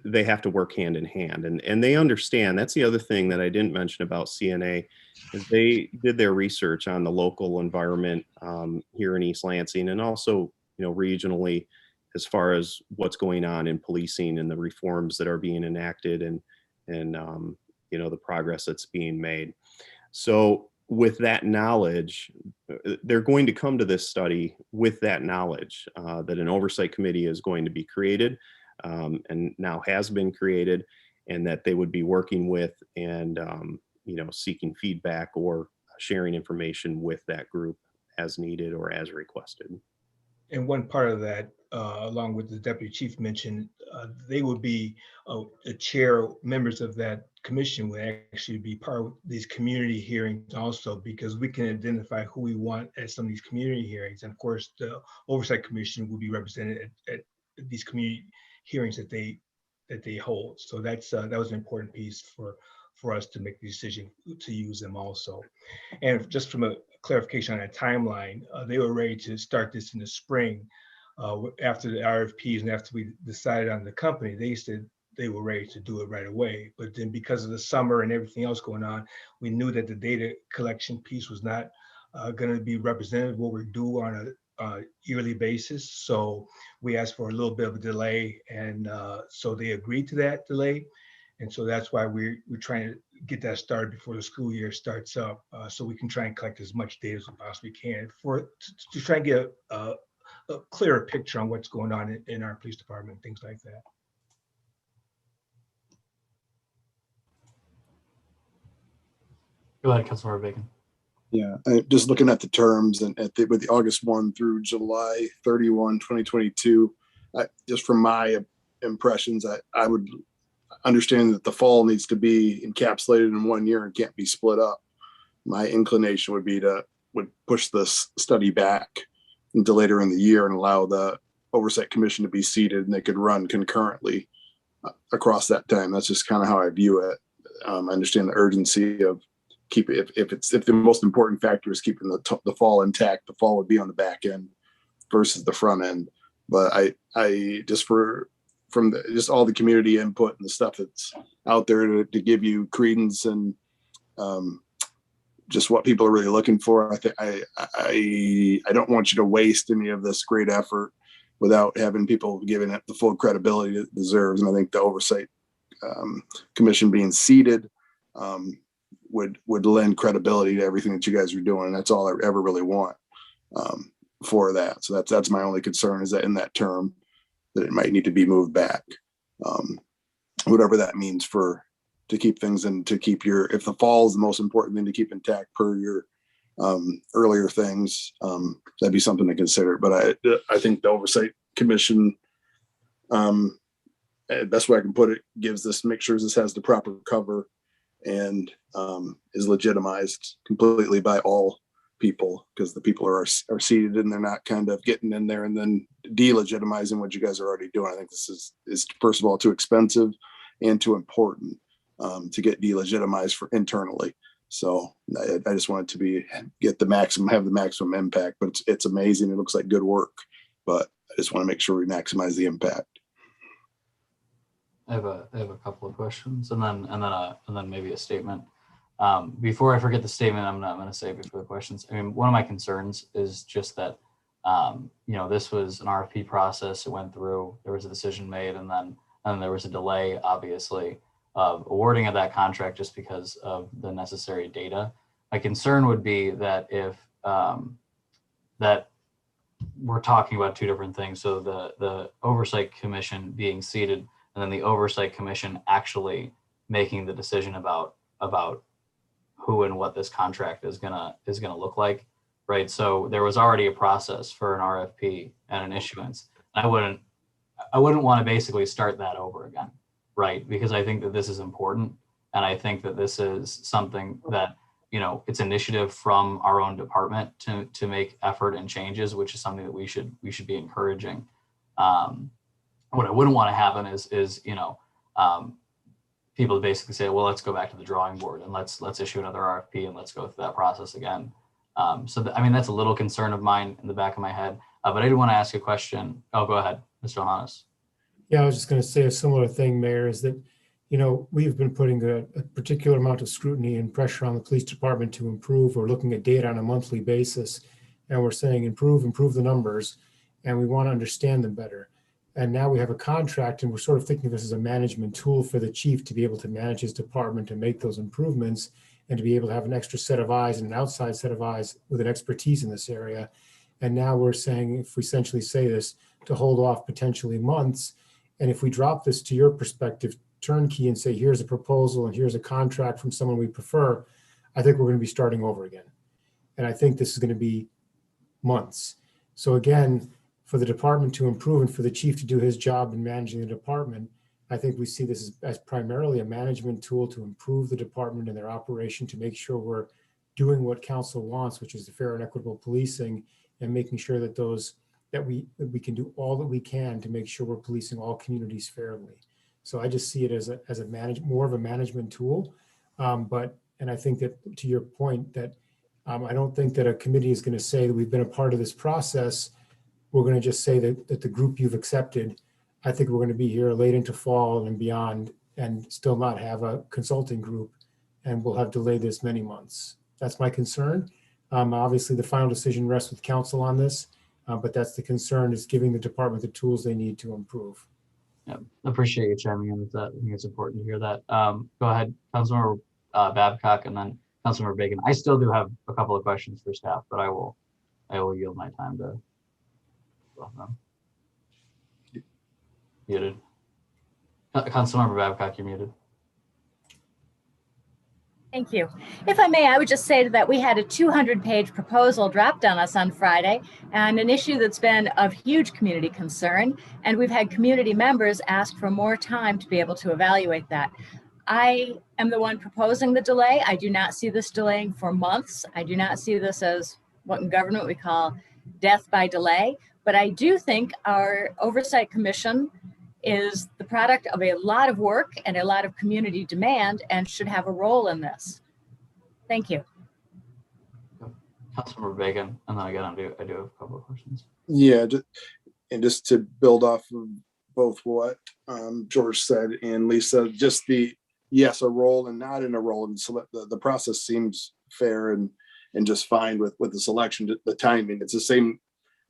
they have to work hand in hand, and they understand. That's the other thing that I didn't mention about CNA, is they did their research on the local environment here in East Lansing, and also, regionally, as far as what's going on in policing and the reforms that are being enacted, and the progress that's being made. So with that knowledge, they're going to come to this study with that knowledge that an oversight committee is going to be created, and now has been created, and that they would be working with and seeking feedback or sharing information with that group as needed or as requested. And one part of that, along with the deputy chief mentioned, they would be the chair members of that commission would actually be part of these community hearings also, because we can identify who we want at some of these community hearings. And of course, the oversight commission will be represented at these community hearings that they hold. So that was an important piece for us to make the decision to use them also. And just from a clarification on that timeline, they were ready to start this in the spring after the RFPs and after we decided on the company. They said they were ready to do it right away. But then because of the summer and everything else going on, we knew that the data collection piece was not going to be representative of what we're due on a yearly basis. So we asked for a little bit of a delay, and so they agreed to that delay. And so that's why we're trying to get that started before the school year starts up, so we can try and collect as much data as we possibly can to try and get a clearer picture on what's going on in our police department, things like that. Go ahead, Councilmember Bacon. Yeah, just looking at the terms and with the August 1 through July 31, 2022, just from my impressions, I would understand that the fall needs to be encapsulated in 1 year and can't be split up. My inclination would be would push this study back into later in the year and allow the oversight commission to be seated, and they could run concurrently across that time. That's just kind of how I view it. I understand the urgency of keep it. If the most important factor is keeping the fall intact, the fall would be on the back end versus the front end. But I just from just all the community input and the stuff that's out there to give you credence and just what people are really looking for. I don't want you to waste any of this great effort without having people giving it the full credibility it deserves. And I think the oversight commission being seated would lend credibility to everything that you guys are doing. And that's all I ever really want for that. So that's my only concern, is that in that term that it might need to be moved back, whatever that means to keep things and to keep if the fall is the most important thing to keep intact per your earlier things, that'd be something to consider. But I think the oversight commission, best way I can put it, make sure this has the proper cover and is legitimized completely by all people, because the people are seated and they're not kind of getting in there and then delegitimizing what you guys are already doing. I think this is first of all too expensive and too important to get delegitimized for internally. So I just want it to have the maximum impact. But it's amazing. It looks like good work, but I just want to make sure we maximize the impact. I have a couple of questions and then maybe a statement. Before I forget the statement, I'm going to say before the questions. I mean, one of my concerns is just that this was an RFP process. It went through. There was a decision made, and then there was a delay, obviously, of awarding of that contract just because of the necessary data. My concern would be that if that we're talking about two different things. So the oversight commission being seated, and then the oversight commission actually making the decision about who and what this contract is gonna look like, right? So there was already a process for an RFP and an issuance. I wouldn't want to basically start that over again, right? Because I think that this is important, and I think that this is something that it's initiative from our own department to make effort and changes, which is something that we should be encouraging. What I wouldn't want to happen is people to basically say, well, let's go back to the drawing board and let's issue another RFP and let's go through that process again. I mean, that's a little concern of mine in the back of my head, but I did want to ask a question. Oh, go ahead, Mr. Almanis. Yeah, I was just going to say a similar thing, Mayor, is that, we've been putting a particular amount of scrutiny and pressure on the police department to improve. We're looking at data on a monthly basis, and we're saying improve the numbers, and we want to understand them better. And now we have a contract, and we're sort of thinking of this as a management tool for the chief to be able to manage his department and make those improvements, and to be able to have an extra set of eyes and an outside set of eyes with an expertise in this area. And now we're saying, if we essentially say this, to hold off potentially months. And if we drop this to your perspective, turnkey, and say, here's a proposal and here's a contract from someone we prefer, I think we're going to be starting over again. And I think this is going to be months. So again, for the department to improve and for the chief to do his job in managing the department, I think we see this as primarily a management tool to improve the department and their operation, to make sure we're doing what council wants, which is the fair and equitable policing, and making sure that we can do all that we can to make sure we're policing all communities fairly. So I just see it as more of a management tool. And I think that, to your point, that I don't think that a committee is going to say that we've been a part of this process. We're going to just say that the group you've accepted. I think we're going to be here late into fall and beyond and still not have a consulting group, and we'll have delayed this many months. That's my concern. Obviously, the final decision rests with council on this, but that's the concern, is giving the department the tools they need to improve. Yeah, appreciate you chiming in with that. I think it's important to hear that. Go ahead, Councilmember Babcock, and then Councilmember Bacon. I still do have a couple of questions for staff, but I will yield my time to both of them. Muted. Councilmember Babcock, you're muted. Thank you. If I may, I would just say that we had a 200-page proposal dropped on us on Friday, and an issue that's been of huge community concern. And we've had community members ask for more time to be able to evaluate that. I am the one proposing the delay. I do not see this delaying for months. I do not see this as what in government we call death by delay. But I do think our Oversight Commission is the product of a lot of work and a lot of community demand, and should have a role in this. Thank you. Councilmember Bacon, and then again, I do have a couple of questions. Yeah, just to build off of both what George said and Lisa, just yes, a role and not in a role, and so the process seems fair and just fine with the selection, the timing. It's the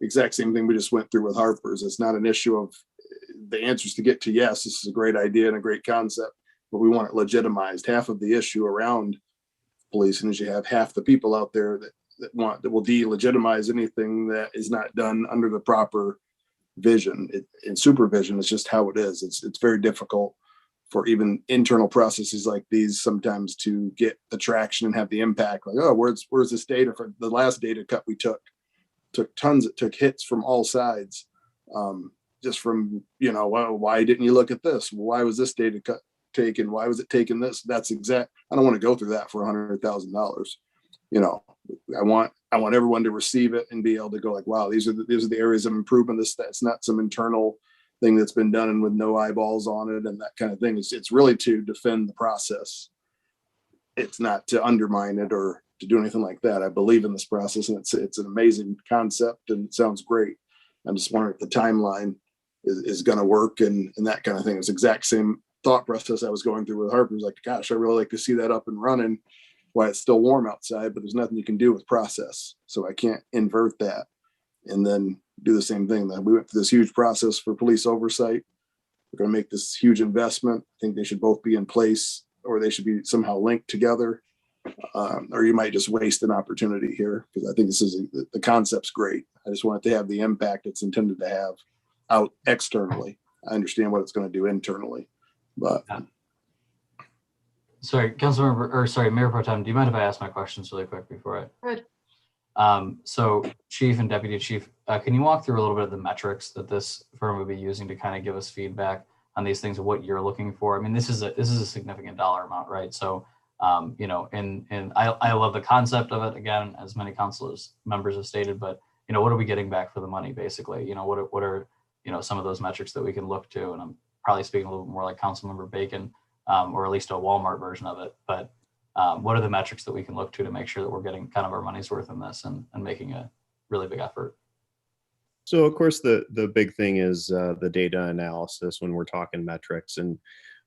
exact same thing we just went through with Harper's. It's not an issue of the answers to get to yes, this is a great idea and a great concept, but we want it legitimized. Half of the issue around policing is you have half the people out there that will delegitimize anything that is not done under the proper vision. In supervision, it's just how it is. It's very difficult for even internal processes like these sometimes to get the traction and have the impact. Like, oh, where's this data for the last data cut we took tons, it took hits from all sides. Just from, well, why didn't you look at this? Why was this data cut taken? Why was it taken this? That's exact. I don't want to go through that for $100,000. I want everyone to receive it and be able to go like, wow, these are the areas of improvement. That's not some internal thing that's been done and with no eyeballs on it and that kind of thing. It's really to defend the process. It's not to undermine it or to do anything like that. I believe in this process, and it's an amazing concept and it sounds great. I'm just wondering if the timeline is going to work and that kind of thing. It's the exact same thought process I was going through with Harper's. Like, gosh, I really like to see that up and running while it's still warm outside, but there's nothing you can do with process. So I can't invert that and then do the same thing. That we went through this huge process for police oversight. We're going to make this huge investment. I think they should both be in place, or they should be somehow linked together. Or you might just waste an opportunity here, because I think the concept's great. I just want it to have the impact it's intended to have out externally. I understand what it's going to do internally, but. Sorry, Mayor Pro Tem, do you mind if I ask my questions really quick before Good. So Chief and Deputy Chief, can you walk through a little bit of the metrics that this firm would be using to kind of give us feedback on these things of what you're looking for? I mean, this is a significant dollar amount, right? So, and I love the concept of it, again, as many council members have stated, but, what are we getting back for the money, basically? What are some of those metrics that we can look to? And I'm probably speaking a little bit more like Councilmember Bacon. or at least a Walmart version of it. But what are the metrics that we can look to make sure that we're getting kind of our money's worth in this and making a really big effort? So of course, the big thing is the data analysis when we're talking metrics. And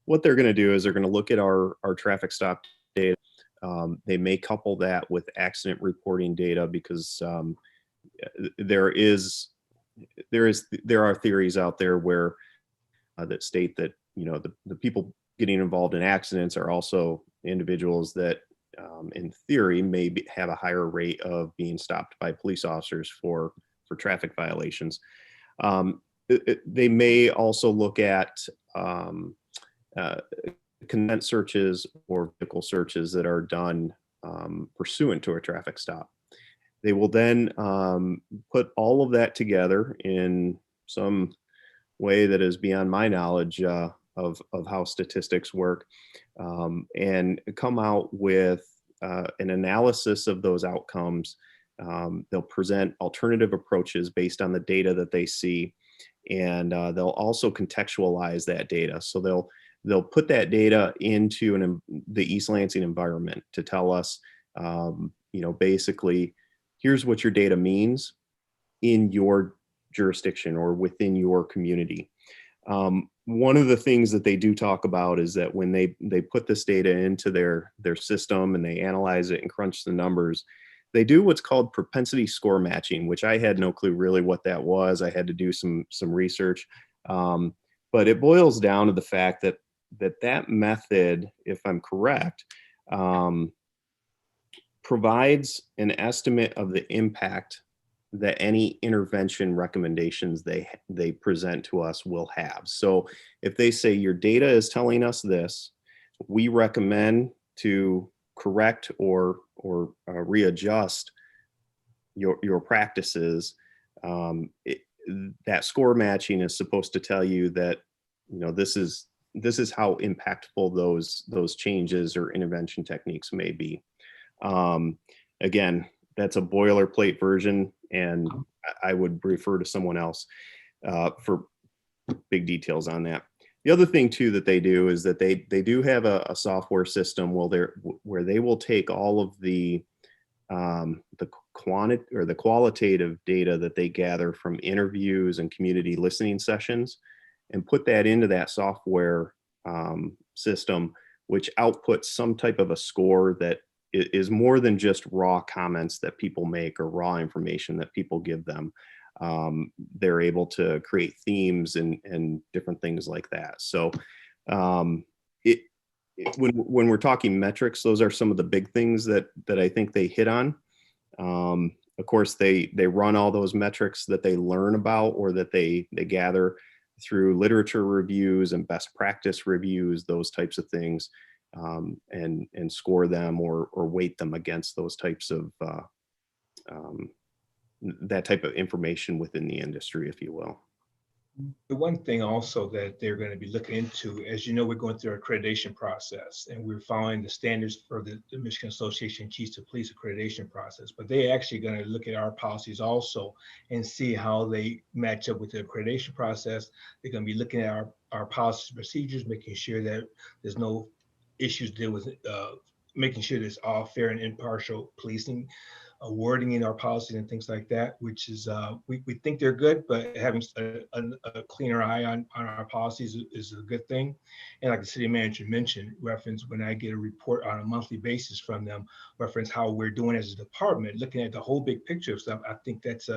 what they're going to do is they're going to look at our traffic stop data. They may couple that with accident reporting data because there are theories out there where that state that, you know, the people getting involved in accidents are also individuals that in theory may have a higher rate of being stopped by police officers for traffic violations. They may also look at consent searches or vehicle searches that are done pursuant to a traffic stop. They will then put all of that together in some way that is beyond my knowledge of how statistics work, and come out with an analysis of those outcomes. They'll present alternative approaches based on the data that they see, and they'll also contextualize that data. So they'll put that data into the East Lansing environment to tell us, you know, basically, here's what your data means in your jurisdiction or within your community. One of the things that they do talk about is that when they put this data into their system and they analyze it and crunch the numbers, they do what's called propensity score matching, which I had no clue really what that was. I had to do some research, but it boils down to the fact that method, if I'm correct, provides an estimate of the impact that any intervention recommendations they present to us will have. So if they say your data is telling us this, we recommend to correct or readjust your practices, that score matching is supposed to tell you that, you know, this is how impactful those changes or intervention techniques may be. Again, that's a boilerplate version, and I would refer to someone else for big details on that. The other thing too that they do is that they do have a software system where they will take all of the qualitative data that they gather from interviews and community listening sessions and put that into that software system, which outputs some type of a score that is more than just raw comments that people make or raw information that people give them. They're able to create themes and different things like that. So when we're talking metrics, those are some of the big things that I think they hit on. Of course, they run all those metrics that they learn about or that they gather through literature reviews and best practice reviews, those types of things. And score them or weight them against those types of that type of information within the industry, if you will. The one thing also that they're going to be looking into, as you know, we're going through our accreditation process and we're following the standards for the Michigan Association of Chiefs of Police accreditation process, but they're actually going to look at our policies also and see how they match up with the accreditation process. They're going to be looking at our policies and procedures, making sure that there's no issues to deal with, making sure there's all fair and impartial policing, wording in our policies and things like that, which is, we think they're good, but having a cleaner eye on our policies is a good thing. And like the city manager mentioned, reference when I get a report on a monthly basis from them, reference how we're doing as a department, looking at the whole big picture of stuff, I think that's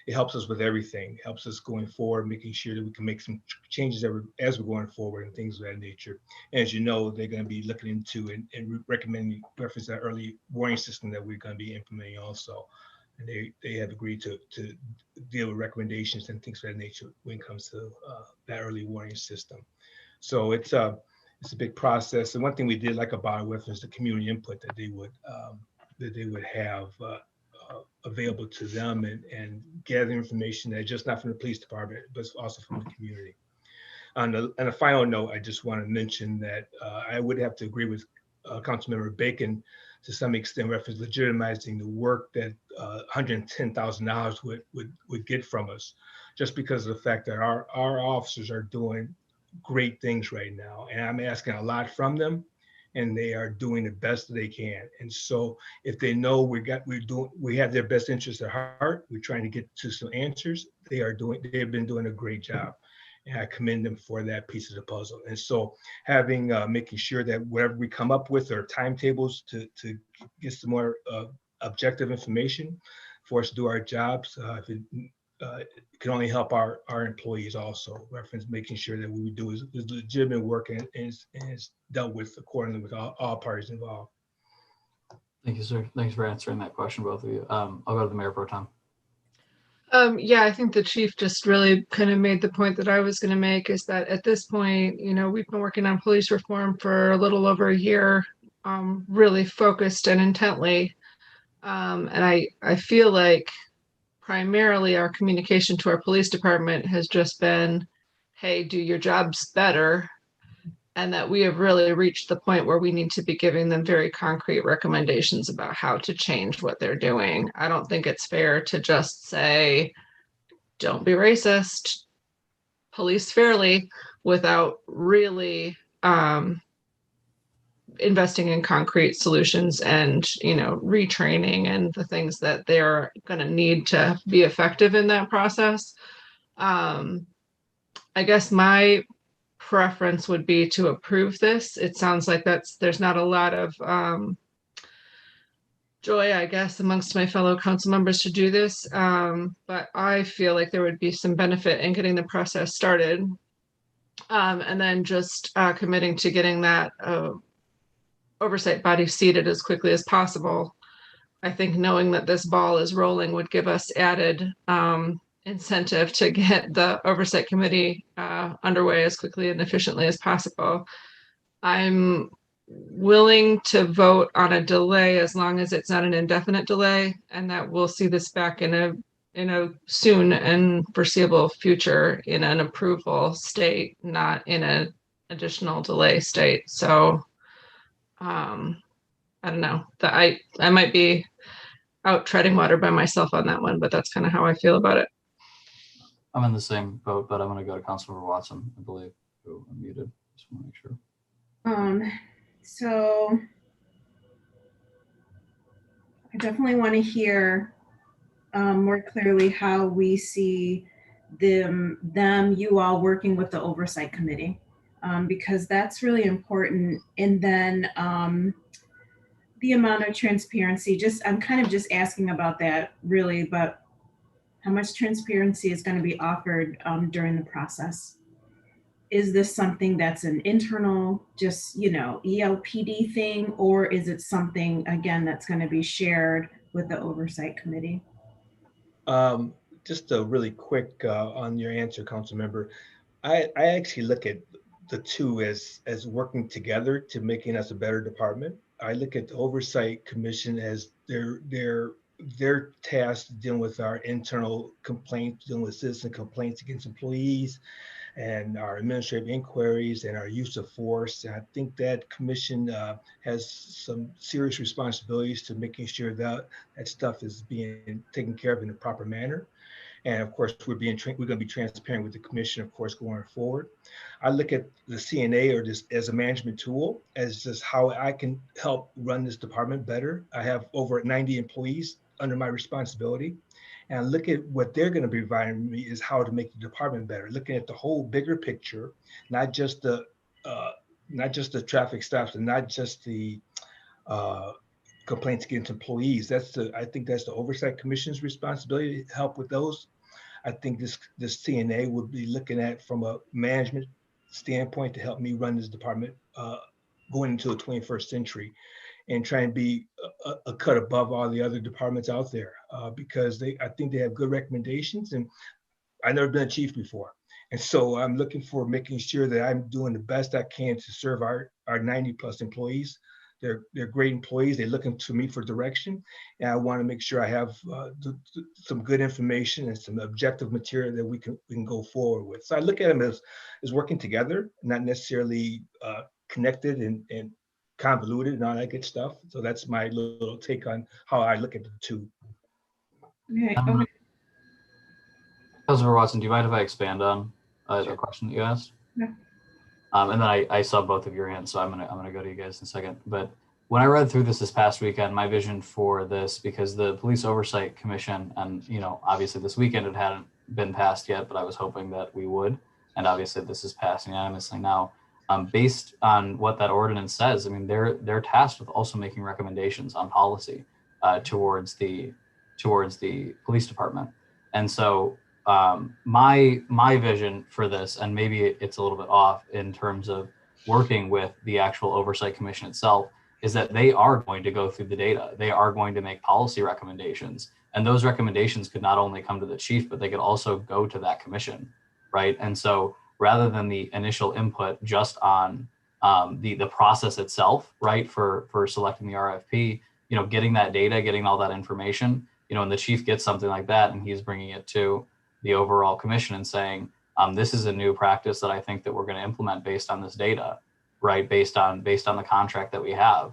it helps us with everything, helps us going forward, making sure that we can make some changes as we're going forward and things of that nature. And as you know, they're going to be looking into and recommending reference that early warning system that we're going to be implementing also. And they have agreed to deal with recommendations and things of that nature when it comes to that early warning system. So it's a big process. And one thing we did like about it was the community input that they would have available to them and gather information that just not from the police department, but also from the community. On a final note, I just want to mention that I would have to agree with Councilmember Bacon to some extent, reference legitimizing the work that $110,000 would get from us, just because of the fact that our officers are doing great things right now, and I'm asking a lot from them, and they are doing the best that they can. And so if they know we have their best interests at heart, we're trying to get to some answers, they've been doing a great job. And I commend them for that piece of the puzzle. And so making sure that whatever we come up with are timetables to get some more objective information for us to do our jobs. It can only help our employees also. Reference making sure that what we do is legitimate work and is dealt with accordingly with all parties involved. Thank you, sir. Thanks for answering that question, both of you. I'll go to the Mayor Pro Tem. Yeah, I think the chief just really kind of made the point that I was going to make, is that at this point, we've been working on police reform for a little over a year, really focused and intently. And I feel like primarily our communication to our police department has just been, hey, do your jobs better. And that we have really reached the point where we need to be giving them very concrete recommendations about how to change what they're doing. I don't think it's fair to just say, don't be racist, police fairly, without really investing in concrete solutions and, retraining and the things that they're going to need to be effective in that process. I guess my preference would be to approve this. It sounds like there's not a lot of joy, I guess, amongst my fellow council members to do this. But I feel like there would be some benefit in getting the process started. And then just committing to getting that oversight body seated as quickly as possible. I think knowing that this ball is rolling would give us added incentive to get the oversight committee underway as quickly and efficiently as possible. I'm willing to vote on a delay as long as it's not an indefinite delay, and that we'll see this back in a soon and foreseeable future in an approval state, not in an additional delay state. So I don't know, that I might be out treading water by myself on that one, but that's kind of how I feel about it. I'm in the same boat, but I'm going to go to Councilmember Watson, I believe, who unmuted. Just want to make sure. So I definitely want to hear more clearly how we see you all working with the oversight committee, because that's really important. And then the amount of transparency, I'm kind of just asking about that really, but how much transparency is going to be offered during the process? Is this something that's an internal, just, ELPD thing, or is it something, again, that's going to be shared with the oversight committee? Just a really quick on your answer, council member. I actually look at the two as working together to making us a better department. I look at the oversight commission as their task dealing with our internal complaints, dealing with citizen complaints against employees, and our administrative inquiries and our use of force. And I think that commission has some serious responsibilities to making sure that stuff is being taken care of in a proper manner. And of course, we're going to be transparent with the commission, of course, going forward. I look at the CNA or this as a management tool, as just how I can help run this department better. I have over 90 employees under my responsibility. And look at what they're going to be providing me is how to make the department better, looking at the whole bigger picture, not just the traffic stops and not just the complaints against employees. I think that's the oversight commission's responsibility to help with those. I think this CNA would be looking at from a management standpoint to help me run this department going into the 21st century, and try and be a cut above all the other departments out there, because I think they have good recommendations, and I've never been a chief before. And so I'm looking for making sure that I'm doing the best I can to serve our 90 plus employees. They're great employees. They're looking to me for direction. And I want to make sure I have some good information and some objective material that we can go forward with. So I look at them as working together, not necessarily connected and convoluted and all that good stuff. So that's my little take on how I look at the two. Okay. Councilmember Watson, do you mind if I expand on the question that you asked? Yeah. And then I saw both of your hands, so I'm gonna go to you guys in a second. But when I read through this past weekend, my vision for this, because the Police Oversight Commission, and obviously this weekend it hadn't been passed yet, but I was hoping that we would, and obviously this is passed unanimously now. Based on what that ordinance says, I mean, they're tasked with also making recommendations on policy towards the police department. And so my vision for this, and maybe it's a little bit off in terms of working with the actual Oversight Commission itself, is that they are going to go through the data. They are going to make policy recommendations. And those recommendations could not only come to the chief, but they could also go to that commission, right? And so rather than the initial input just on the process itself, right, for selecting the RFP, getting that data, getting all that information, and the chief gets something like that and he's bringing it to the overall commission and saying, this is a new practice that I think that we're going to implement based on this data, right? Based on the contract that we have,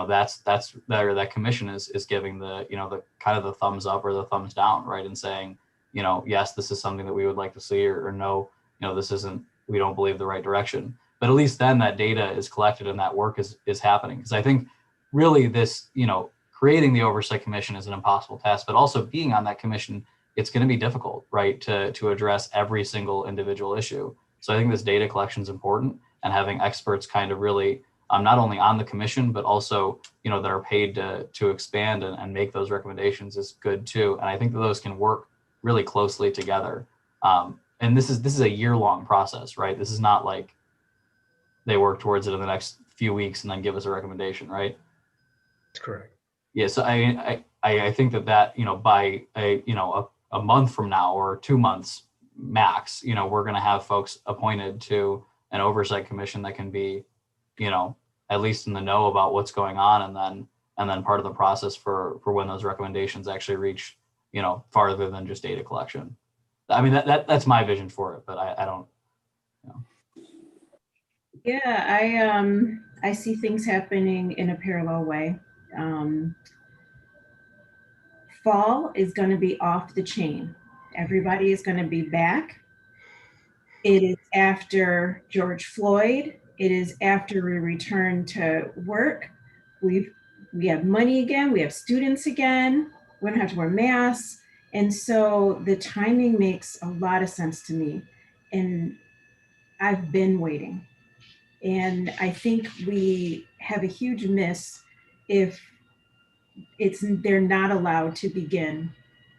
that's that commission is giving the kind of the thumbs up or the thumbs down, right? And saying, yes, this is something that we would like to see, or no, this isn't, we don't believe the right direction. But at least then that data is collected and that work is happening. Because I think really this, creating the Oversight Commission is an impossible task, but also being on that commission, it's going to be difficult, right, to address every single individual issue. So I think this data collection is important, and having experts kind of really not only on the commission, but also, that are paid to expand and make those recommendations is good too. And I think that those can work really closely together. And this is a year-long process, right? This is not like they work towards it in the next few weeks and then give us a recommendation, right? That's correct. Yeah, so I think that by a month from now or 2 months max, we're going to have folks appointed to an oversight commission that can be, at least in the know about what's going on, and then part of the process for when those recommendations actually reach, farther than just data collection. I mean, that's my vision for it, but I don't. Yeah, I see things happening in a parallel way. Fall is going to be off the chain. Everybody is going to be back. It is after George Floyd. It is after we return to work. We have money again. We have students again. We don't have to wear masks. And so the timing makes a lot of sense to me. And I've been waiting. And I think we have a huge miss if they're not allowed to begin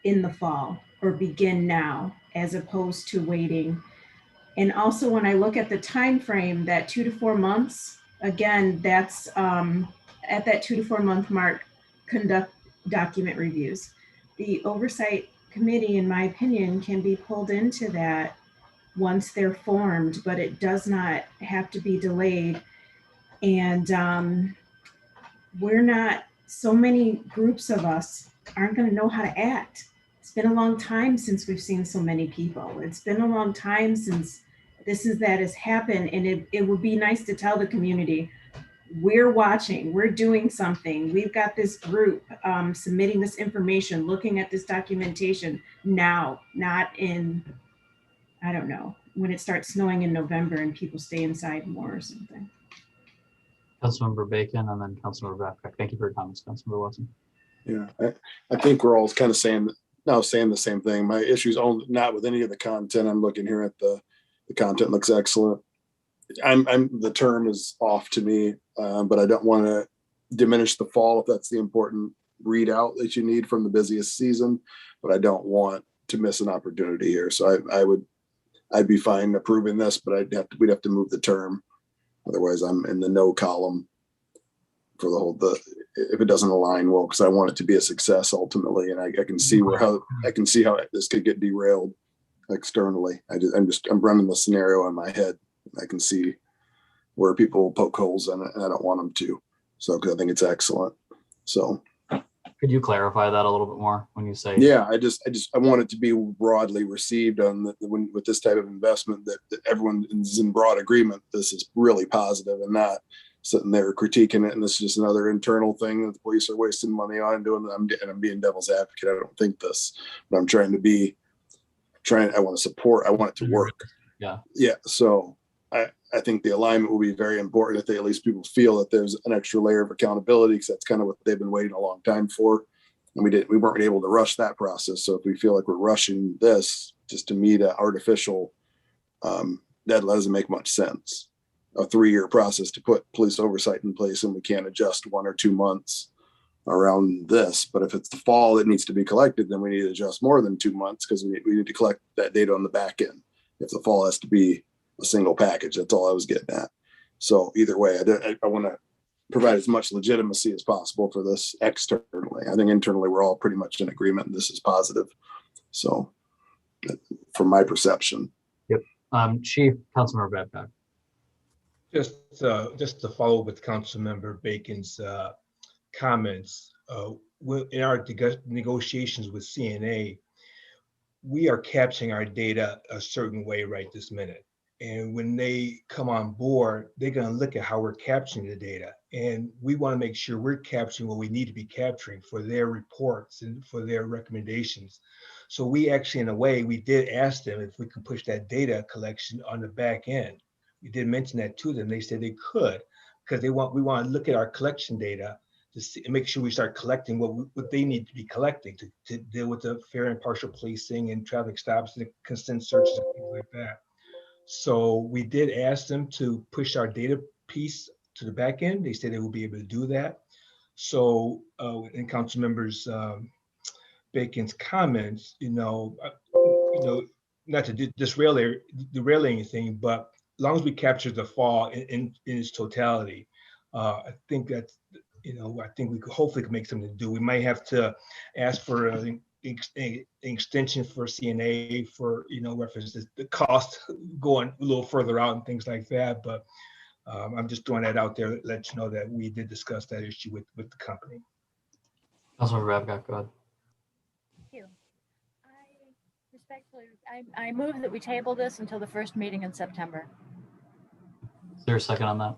in the fall or begin now, as opposed to waiting. And also when I look at the time frame, that 2 to 4 months, again, that's at that 2 to 4 month mark, conduct document reviews. The oversight committee, in my opinion, can be pulled into that once they're formed, but it does not have to be delayed. And we're not, so many groups of us aren't going to know how to act. It's been a long time since we've seen so many people. It's been a long time since that has happened. And it would be nice to tell the community, we're watching, we're doing something. We've got this group submitting this information, looking at this documentation now, not in, I don't know, when it starts snowing in November and people stay inside more or something. Councilmember Bacon and then Councilmember Babcock. Thank you for your comments, Councilmember Watson. Yeah, I think we're all kind of saying the same thing. My issue's only not with any of the content. I'm looking here at the content looks excellent. The term is off to me, but I don't want to diminish the fall if that's the important readout that you need from the busiest season, but I don't want to miss an opportunity here. So I'd be fine approving this, but we'd have to move the term. Otherwise I'm in the no column for if it doesn't align well, because I want it to be a success ultimately. And I can see how this could get derailed externally. I'm running the scenario in my head. I can see where people poke holes in it, and I don't want them to. So, because I think it's excellent. So, could you clarify that a little bit more when you say? Yeah, I want it to be broadly received with this type of investment that everyone is in broad agreement. This is really positive, and not sitting there critiquing it. And this is just another internal thing that the police are wasting money on and doing. I'm being devil's advocate. I don't think this, but I'm trying to I want to support. I want it to work. Yeah. Yeah. So I think the alignment will be very important if at least people feel that there's an extra layer of accountability, because that's kind of what they've been waiting a long time for. And we weren't able to rush that process. So if we feel like we're rushing this just to meet an artificial that doesn't make much sense. A 3-year process to put police oversight in place, and we can't adjust 1 or 2 months around this. But if it's the fall that needs to be collected, then we need to adjust more than 2 months, because we need to collect that data on the back end. If the fall has to be a single package, that's all I was getting at. So either way, I want to provide as much legitimacy as possible for this externally. I think internally we're all pretty much in agreement, and this is positive. So from my perception. Yep. Chief, Councilmember Babcock. Just to follow with Councilmember Bacon's comments, in our negotiations with CNA, we are capturing our data a certain way right this minute. And when they come on board, they're going to look at how we're capturing the data. And we want to make sure we're capturing what we need to be capturing for their reports and for their recommendations. So we actually, in a way, we did ask them if we could push that data collection on the back end. We did mention that to them. They said they could, because we want to look at our collection data to see, and make sure we start collecting what they need to be collecting to deal with the fair and impartial policing and traffic stops and consent searches and things like that. So we did ask them to push our data piece to the back end. They said they will be able to do that. So in Council Members Bacon's comments, not to derail anything, but as long as we capture the fall in its totality, I think that's, I think we could hopefully make something to do. We might have to ask for an extension for CNA for, references the cost going a little further out and things like that. But I'm just throwing that out there to let you know that we did discuss that issue with the company. Councilmember Babcock, go ahead. Thank you. I move that we table this until the first meeting in September. Is there a second on that?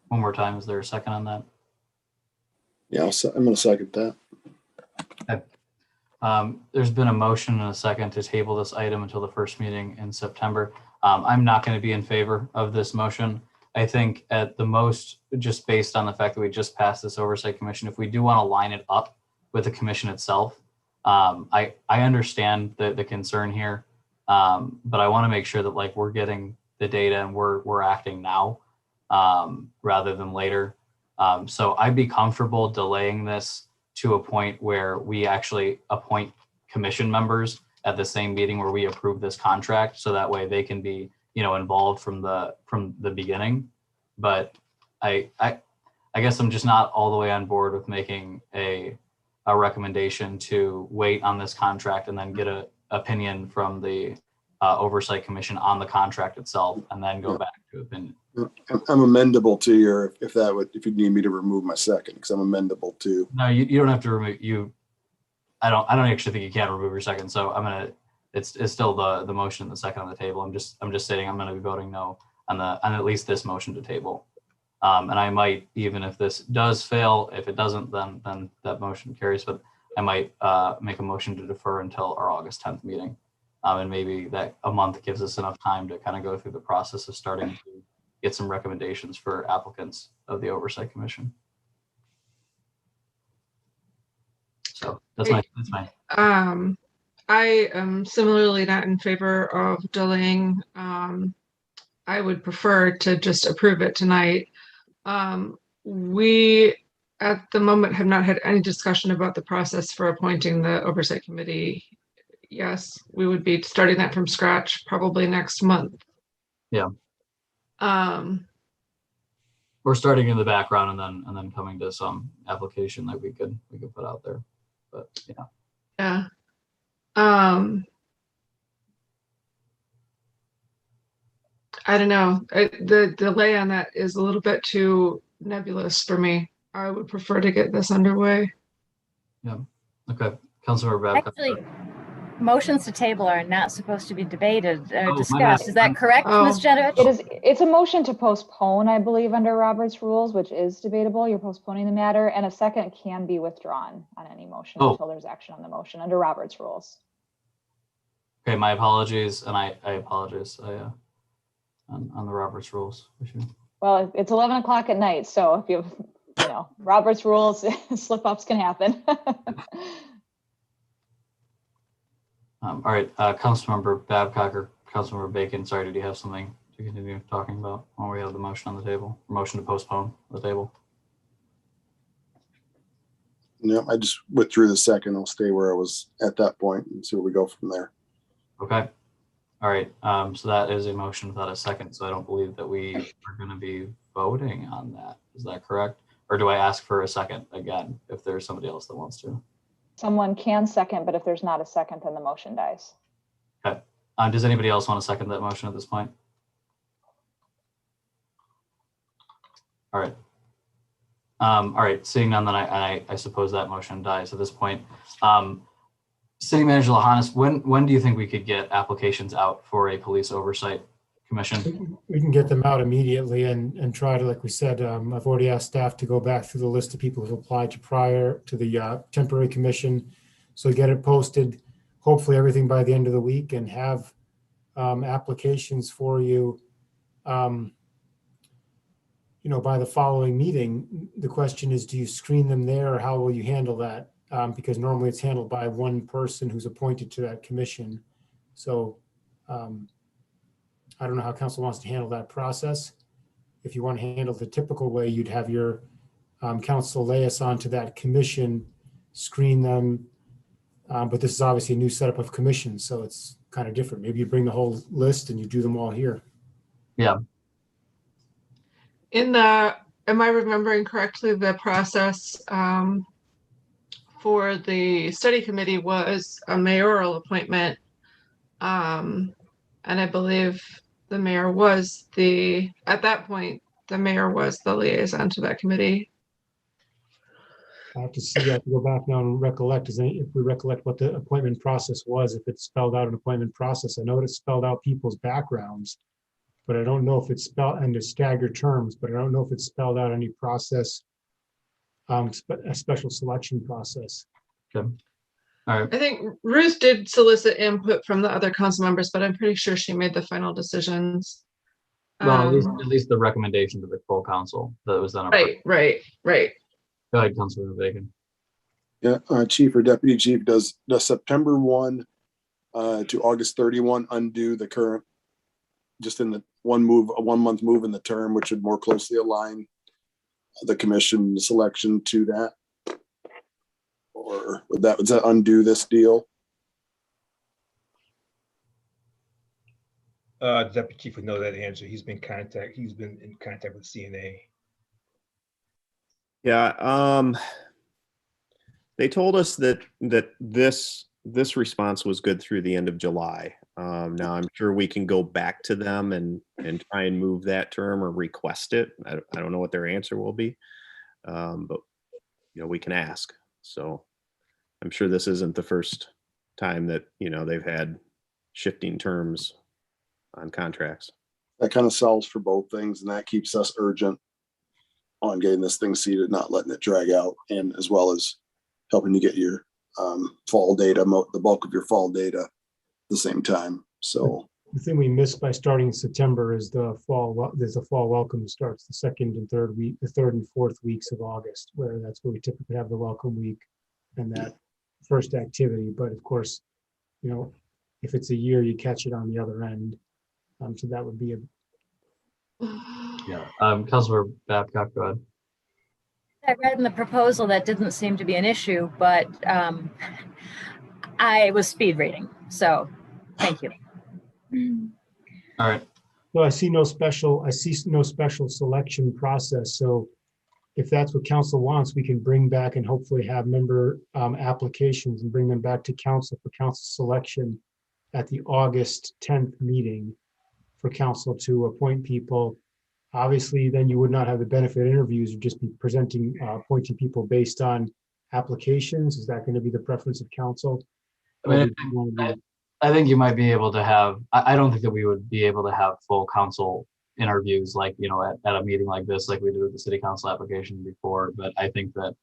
One more time, is there a second on that? Yeah, I'm going to second that. Okay. There's been a motion and a second to table this item until the first meeting in September. I'm not going to be in favor of this motion. I think at the most, just based on the fact that we just passed this oversight commission, if we do want to line it up with the commission itself, I understand the concern here, but I want to make sure that we're getting the data and we're acting now rather than later. So I'd be comfortable delaying this to a point where we actually appoint commission members at the same meeting where we approve this contract, so that way they can be involved from the beginning. But I guess I'm just not all the way on board with making a recommendation to wait on this contract and then get an opinion from the oversight commission on the contract itself and then go back to opinion. I'm amendable to your, if you need me to remove my second, because I'm amendable to. No, you don't have to remove I don't actually think you can remove your second. So it's still the motion, the second on the table. I'm just stating I'm going to be voting no on at least this motion to table. And I might, even if this does fail, if it doesn't, then that motion carries, but I might make a motion to defer until our August 10th meeting. And maybe that a month gives us enough time to kind of go through the process of starting to get some recommendations for applicants of the Oversight Commission. So that's my. I am similarly not in favor of delaying. I would prefer to just approve it tonight. We at the moment have not had any discussion about the process for appointing the Oversight Committee. Yes, we would be starting that from scratch probably next month. Yeah. We're starting in the background and then coming to some application that we could put out there. But yeah. Yeah. I don't know. The delay on that is a little bit too nebulous for me. I would prefer to get this underway. Yeah. Okay. Councilmember Babcock. Actually, motions to table are not supposed to be debated or Oh, discussed. Is that correct, Ms. Jedovich? It's a motion to postpone, I believe, under Robert's rules, which is debatable. You're postponing the matter, and a second can be withdrawn on any motion until there's action on the motion under Robert's rules. Okay, my apologies, and I apologize on the Roberts rules issue. Well, it's 11 o'clock at night, so if you Robert's rules, slip ups can happen. All right, Councilmember Babcock or Councilmember Bacon, sorry, did you have something to continue talking about when we have the motion on the table, motion to postpone the table? No, I just withdrew the second. I'll stay where I was at that point and see where we go from there. Okay. All right. So that is a motion without a second. So I don't believe that we are going to be voting on that. Is that correct? Or do I ask for a second again if there's somebody else that wants to? Someone can second, but if there's not a second, then the motion dies. Okay. Does anybody else want to second that motion at this point? All right. All right. Seeing none, then I suppose that motion dies at this point. City Manager Lahanas, when do you think we could get applications out for a police oversight commission? We can get them out immediately and try to, like we said, I've already asked staff to go back through the list of people who've applied to prior to the temporary commission. So get it posted, hopefully everything by the end of the week, and have applications for you, by the following meeting. The question is, do you screen them there, or how will you handle that? Because normally it's handled by one person who's appointed to that commission. So I don't know how council wants to handle that process. If you want to handle the typical way, you'd have your council liaison to that commission, screen them. But this is obviously a new setup of commissions, so it's kind of different. Maybe you bring the whole list and you do them all here. Yeah. Am I remembering correctly, the process for the study committee was a mayoral appointment? And I believe the mayor was at that point, the mayor was the liaison to that committee. I have to see, I have to go back now and recollect, if we recollect what the appointment process was, if it's spelled out an appointment process. I know it spelled out people's backgrounds, but I don't know if it's spelled under staggered terms, but I don't know if it's spelled out any process, a special selection process. Okay. All right. I think Ruth did solicit input from the other council members, but I'm pretty sure she made the final decisions. Well, at least the recommendation to the full council that was done. Right. Go ahead, Councilor Bacon. Yeah, Chief or Deputy Chief, does September 1 to August 31 undo the current, just in the a 1 month move in the term, which would more closely align the commission selection to that? Or would that undo this deal? The Deputy Chief would know that answer. He's been in contact with CNA. Yeah, they told us that this response was good through the end of July. Now I'm sure we can go back to them and try and move that term or request it. I don't know what their answer will be, but we can ask. So I'm sure this isn't the first time that they've had shifting terms on contracts. That kind of solves for both things, and that keeps us urgent on getting this thing seated, not letting it drag out, and as well as helping you get your fall data, the bulk of your fall data at the same time. So the thing we missed by starting in September is the fall. There's a fall welcome starts the second and third and fourth weeks of August, where that's where we typically have the welcome week and that first activity. But of course, if it's a year, you catch it on the other end. So that would be Yeah. Councilor Babcock, go ahead. I read in the proposal that didn't seem to be an issue, but I was speed reading, so thank you. All right. Well, I see no special selection process. So if that's what council wants, we can bring back and hopefully have member applications and bring them back to council for council selection at the August 10th meeting for council to appoint people. Obviously, then you would not have the benefit interviews. You'd just be presenting, appointing people based on applications. Is that going to be the preference of council? I think you might be able to have, I don't think that we would be able to have full council interviews like, at a meeting like this, like we did with the city council application before. But I think that,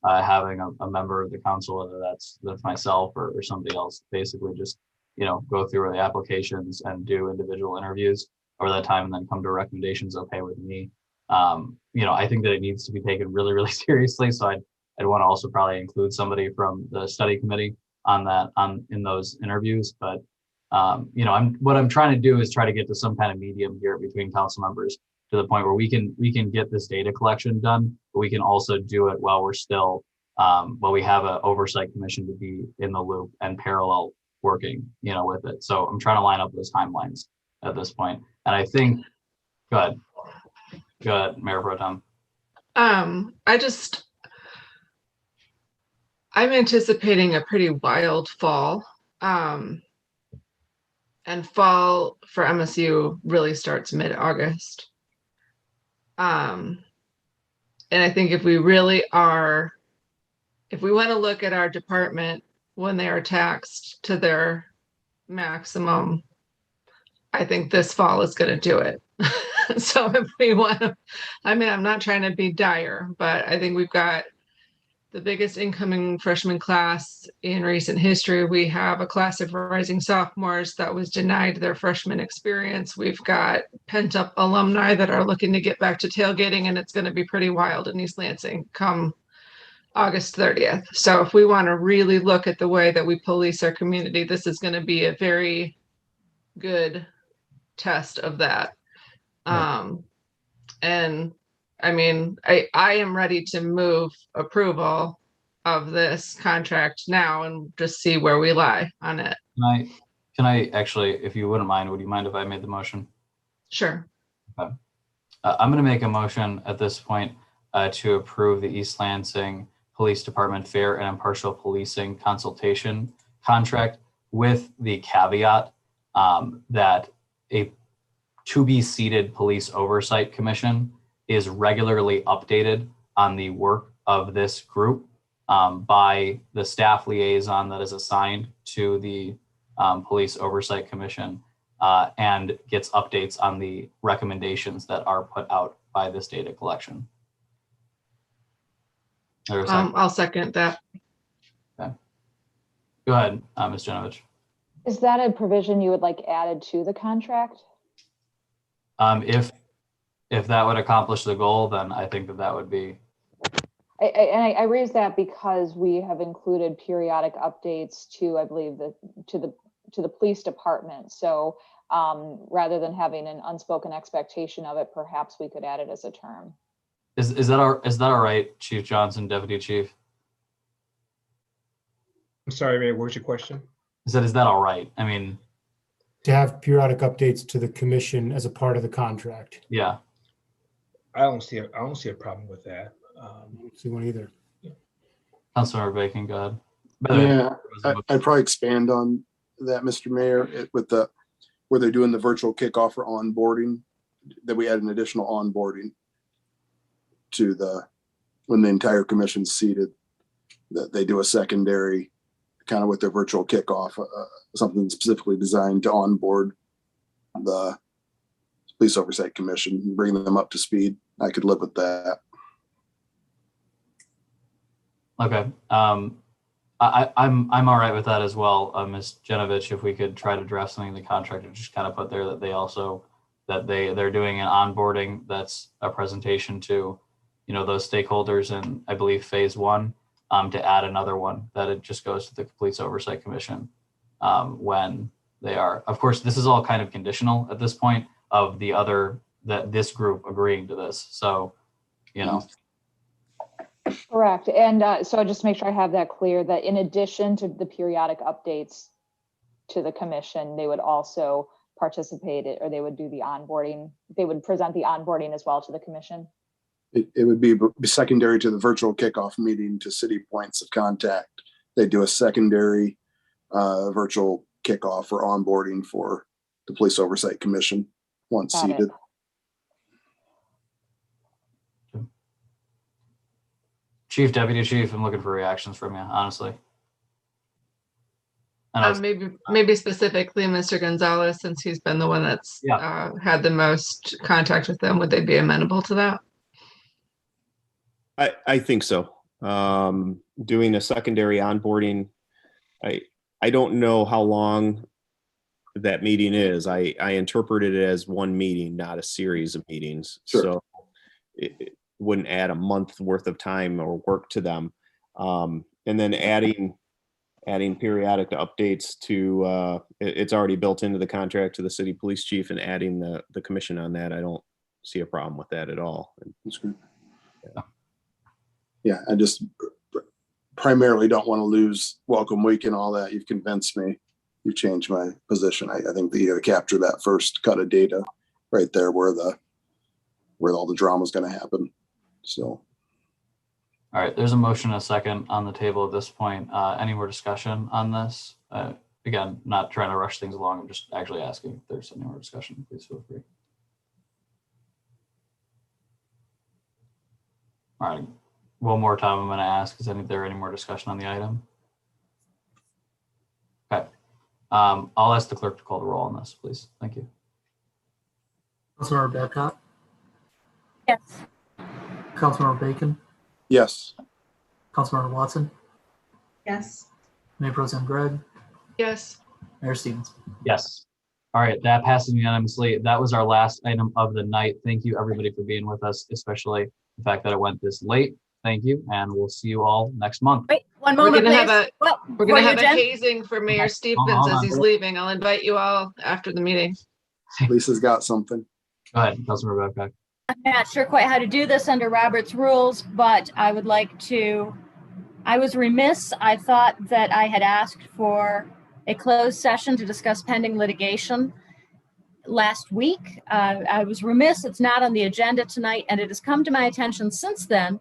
having a member of the council, whether that's myself or somebody else, basically just, go through the applications and do individual interviews over that time and then come to recommendations okay with me. I think that it needs to be taken really, really seriously. So I'd want to also probably include somebody from the study committee in those interviews. But what I'm trying to do is try to get to some kind of medium here between council members to the point where we can get this data collection done, but we can also do it while we're still while we have an oversight commission to be in the loop and parallel working, with it. So I'm trying to line up those timelines at this point. And I think, go ahead, Mayor Pro Tem. I'm anticipating a pretty wild fall. And fall for MSU really starts mid-August. And I think if we want to look at our department when they are taxed to their maximum, I think this fall is going to do it. So if we want to, I'm not trying to be dire, but I think we've got the biggest incoming freshman class in recent history. We have a class of rising sophomores that was denied their freshman experience. We've got pent up alumni that are looking to get back to tailgating, and it's going to be pretty wild in East Lansing come August 30th. So if we want to really look at the way that we police our community, this is going to be a very good test of that. And I am ready to move approval of this contract now and just see where we lie on it. Can I actually, if you wouldn't mind, would you mind if I made the motion? Sure. Okay. I'm going to make a motion at this point to approve the East Lansing Police Department Fair and Impartial Policing Consultation contract with the caveat that a to-be-seated police oversight commission is regularly updated on the work of this group by the staff liaison that is assigned to the Police Oversight Commission and gets updates on the recommendations that are put out by this data collection. I'll second that. Okay. Go ahead, Ms. Genovich. Is that a provision you would like added to the contract? If that would accomplish the goal, then I think that would be. I raise that because we have included periodic updates to, I believe, to the police department. So rather than having an unspoken expectation of it, perhaps we could add it as a term. Is that all right, Chief Johnson, Deputy Chief? I'm sorry, Mayor, what's your question? Is that all right? To have periodic updates to the commission as a part of the contract. Yeah. I don't see a problem with that. I don't see one either. Councilmember Bacon, go ahead. Yeah, I'd probably expand on that, Mr. Mayor, where they're doing the virtual kickoff for onboarding, that we add an additional onboarding to when the entire commission's seated, that they do a secondary kind of with their virtual kickoff, something specifically designed to onboard the Police Oversight Commission, bring them up to speed. I could live with that. Okay. I'm all right with that as well, Ms. Genovich. If we could try to draft something in the contract and just kind of put there that they're doing an onboarding that's a presentation to, those stakeholders in, I believe, phase 1, to add another one that it just goes to the Police Oversight Commission when they are. Of course, this is all kind of conditional at this point of this group agreeing to this. So, Correct. And so just make sure I have that clear, that in addition to the periodic updates to the commission, they would also participate, or they would do the onboarding. They would present the onboarding as well to the commission. It would be secondary to the virtual kickoff meeting to city points of contact. They do a secondary virtual kickoff or onboarding for the Police Oversight Commission once seated. Chief, Deputy Chief, I'm looking for reactions from you, honestly. Maybe specifically Mr. Gonzalez, since he's been the one that's had the most contact with them. Would they be amenable to that? I think so. Doing a secondary onboarding, I don't know how long that meeting is. I interpreted it as one meeting, not a series of meetings. Sure. So it wouldn't add a month worth of time or work to them. And then adding periodic updates to, it's already built into the contract to the city police chief, and adding the commission on that, I don't see a problem with that at all. That's good. Yeah, I just primarily don't want to lose welcome week and all that. You've convinced me. You've changed my position. I think that you got to capture that first cut of data right there where all the drama is going to happen. So. All right, there's a motion and a second on the table at this point. Any more discussion on this? Again, not trying to rush things along. I'm just actually asking if there's any more discussion. Please feel free. All right, one more time I'm going to ask, is there any more discussion on the item? Okay, I'll ask the clerk to call the roll on this, please. Thank you. Councilmember Babcock, Yes. Councilmember Bacon, Yes. Councilmember Watson, Yes. Mayor Pro Tem Gregg, Yes. Mayor Stevens. Yes. All right, that passes unanimously. That was our last item of the night. Thank you, everybody, for being with us, especially the fact that it went this late. Thank you, and we'll see you all next month. Wait, one moment, We're gonna please. we're gonna have a Jen? hazing for Mayor Hold Stevens as on. he's leaving. I'll invite you all after the meeting. Lisa's got something. Go ahead, Councilmember Babcock. I'm not sure quite how to do this under Robert's rules, but I would like to, I was remiss. I thought that I had asked for a closed session to discuss pending litigation last week. I was remiss. It's not on the agenda tonight, and it has come to my attention since then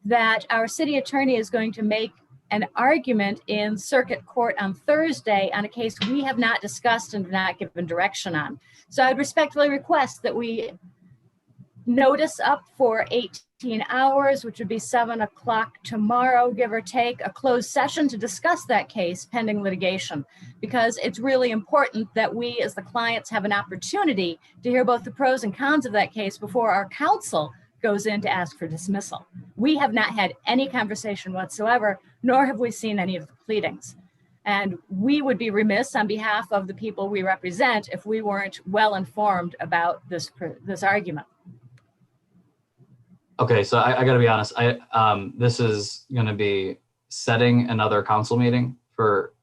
that our city attorney is going to make an argument in circuit court on Thursday on a case we have not discussed and not given direction on. So I'd respectfully request that we notice up for 18 hours, which would be 7 o'clock tomorrow, give or take, a closed session to discuss that case pending litigation, because it's really important that we as the clients have an opportunity to hear both the pros and cons of that case before our counsel goes in to ask for dismissal. We have not had any conversation whatsoever, nor have we seen any of the pleadings. And we would be remiss on behalf of the people we represent if we weren't well informed about this argument. Okay, so I got to be honest. This is going to be setting another council meeting for.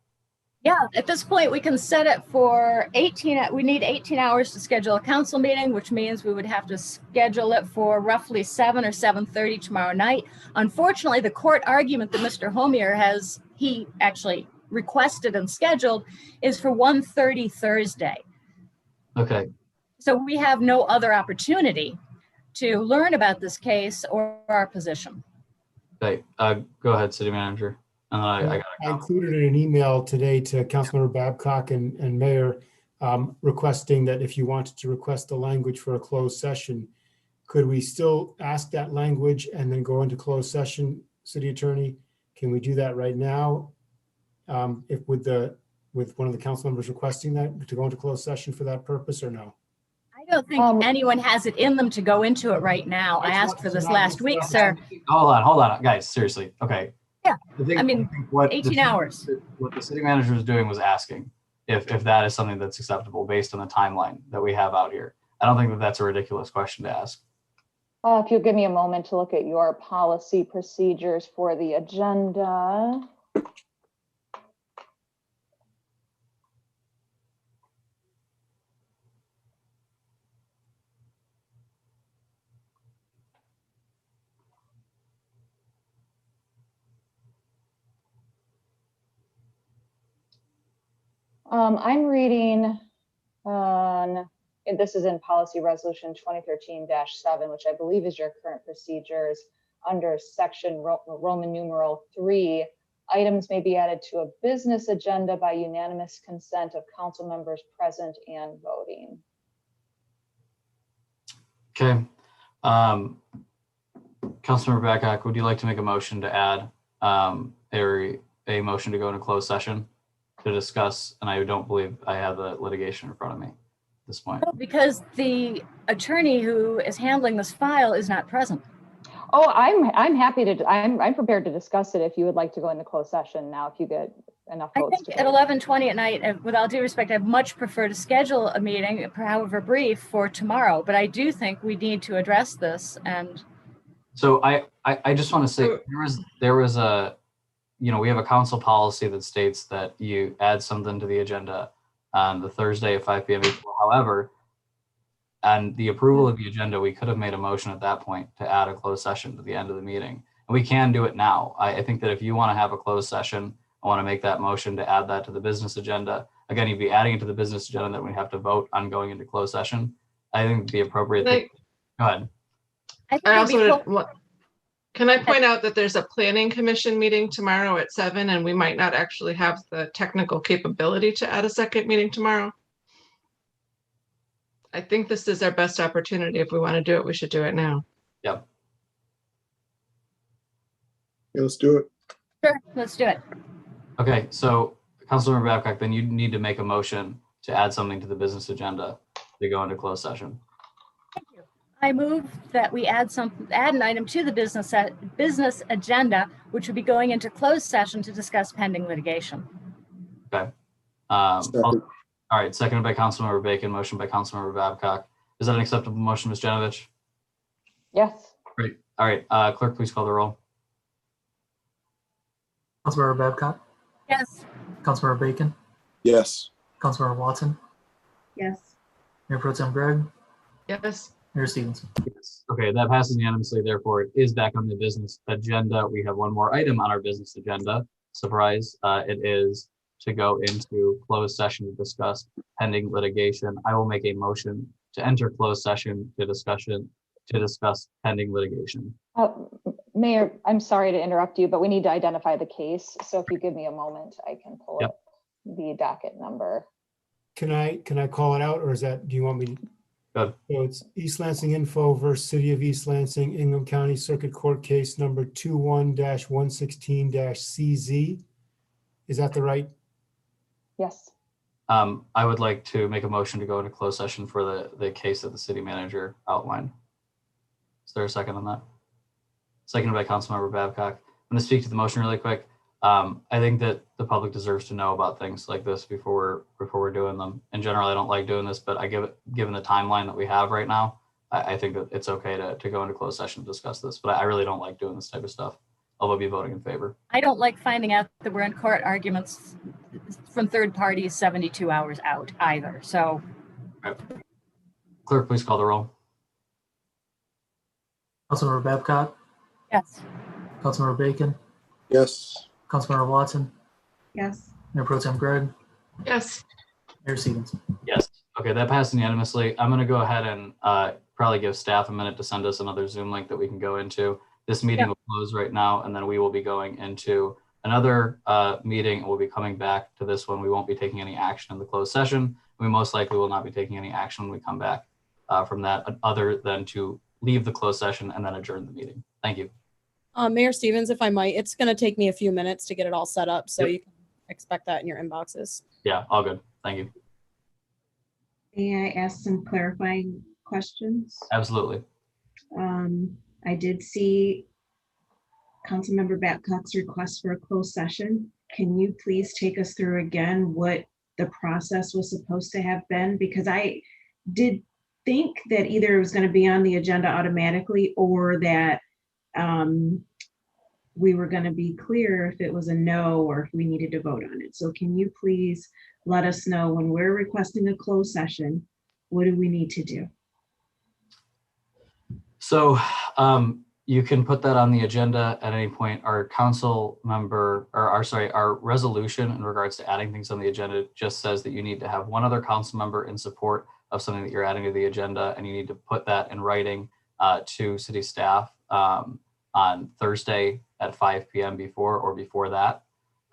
Yeah, at this point we can set it for 18. We need 18 hours to schedule a council meeting, which means we would have to schedule it for roughly 7 or 7:30 tomorrow night. Unfortunately, the court argument that Mr. Homier he actually requested and scheduled is for 1:30 Thursday. Okay. So we have no other opportunity to learn about this case or our position. Okay, go ahead, City Manager. I included in an email today to Councilmember Babcock and Mayor requesting that if you wanted to request the language for a closed session, could we still ask that language and then go into closed session, City Attorney? Can we do that right now? If with one of the council members requesting that to go into closed session for that purpose, or no? I don't think anyone has it in them to go into it right now. I asked for this last week, sir. Hold on, guys, seriously. Okay. Yeah, I mean, 18 hours. What the city manager was doing was asking if that is something that's acceptable based on the timeline that we have out here. I don't think that that's a ridiculous question to ask. If you'll give me a moment to look at your policy procedures for the agenda. I'm reading on, this is in Policy Resolution 2013-7, which I believe is your current procedures. Under section Roman numeral 3, items may be added to a business agenda by unanimous consent of council members present and voting. Okay. Councilmember Babcock, would you like to make a motion to add a motion to go into closed session to discuss? And I don't believe I have the litigation in front of me at this point. Because the attorney who is handling this file is not present. Oh, I'm happy to, I'm prepared to discuss it if you would like to go into closed session now, if you get, enough I votes think to at vote. 11:20 at night, and with all due respect, I'd much prefer to schedule a meeting, however brief, for tomorrow. But I do think we need to address this. And So I just want to say there was a, we have a council policy that states that you add something to the agenda on the Thursday at 5 p.m. However, on the approval of the agenda, we could have made a motion at that point to add a closed session to the end of the meeting. And we can do it now. I think that if you want to have a closed session, I want to make that motion to add that to the business agenda. Again, you'd be adding it to the business agenda that we have to vote on going into closed session. I think the appropriate thing. Go ahead. I also can I point out that there's a planning commission meeting tomorrow at 7, and we might not actually have the technical capability to add a second meeting tomorrow. I think this is our best opportunity. If we want to do it, we should do it now. Yep. Yeah, let's do it. sure, let's do it. Okay, so Councilmember Babcock, then you need to make a motion to add something to the business agenda to go into closed session. I move that we add an item to the business agenda, which would be going into closed session to discuss pending litigation. Okay. All right, seconded by Councilmember Bacon, motion by Councilmember Babcock. Is that an acceptable motion, Ms. Genovich? Yes. Great. All right, clerk, please call the roll. Councilmember Babcock, Yes. Councilmember Bacon, Yes. Councilmember Watson, Yes. Mayor Pro Tem Greg, Yes. Mayor Stevens. Yes. Okay, that passes unanimously. Therefore, it is back on the business agenda. We have one more item on our business agenda. Surprise, it is to go into closed session to discuss pending litigation. I will make a motion to enter closed session to discuss pending litigation. Mayor, I'm sorry to interrupt you, but we need to identify the case. So if you give me a moment, I can pull up the docket number. Can I call it out, or is that, do you want me to? Good. So it's East Lansing Info versus City of East Lansing, Ingham County Circuit Court case number 21-116-CZ. Is that the right? Yes. I would like to make a motion to go into closed session for the case that the city manager outlined. Is there a second on that? Seconded by Councilmember Babcock. I'm going to speak to the motion really quick. I think that the public deserves to know about things like this before we're doing them. In general, I don't like doing this, but given the timeline that we have right now, I think that it's okay to go into closed session to discuss this. But I really don't like doing this type of stuff. I'll be voting in favor. I don't like finding out that we're in court arguments from third parties 72 hours out either. So, clerk, please call the roll. Councilmember Babcock, yes. Councilmember Bacon, Yes. Councilmember Watson, Yes. Mayor Pro Tem Greg, Yes. Mayor Stevens. Yes. Okay, that passed unanimously. I'm going to go ahead and probably give staff a minute to send us another Zoom link that we can go into. This meeting will close right now, and then we will be going into another meeting. We'll be coming back to this one. We won't be taking any action in the closed session. We most likely will not be taking any action when we come back from that, other than to leave the closed session and then adjourn the meeting. Thank you. Mayor Stevens, if I might, it's going to take me a few minutes to get it all set up, so Yep. you can expect that in your inboxes. Yeah, all good. Thank you. May I ask some clarifying questions? Absolutely. I did see Councilmember Babcock's request for a closed session. Can you please take us through again what the process was supposed to have been? Because I did think that either it was going to be on the agenda automatically, or that we were going to be clear if it was a no or if we needed to vote on it. So can you please let us know when we're requesting a closed session, what do we need to do? So you can put that on the agenda at any point. Our council member, or our resolution in regards to adding things on the agenda just says that you need to have one other council member in support of something that you're adding to the agenda, and you need to put that in writing to city staff on Thursday at 5 p.m. before that.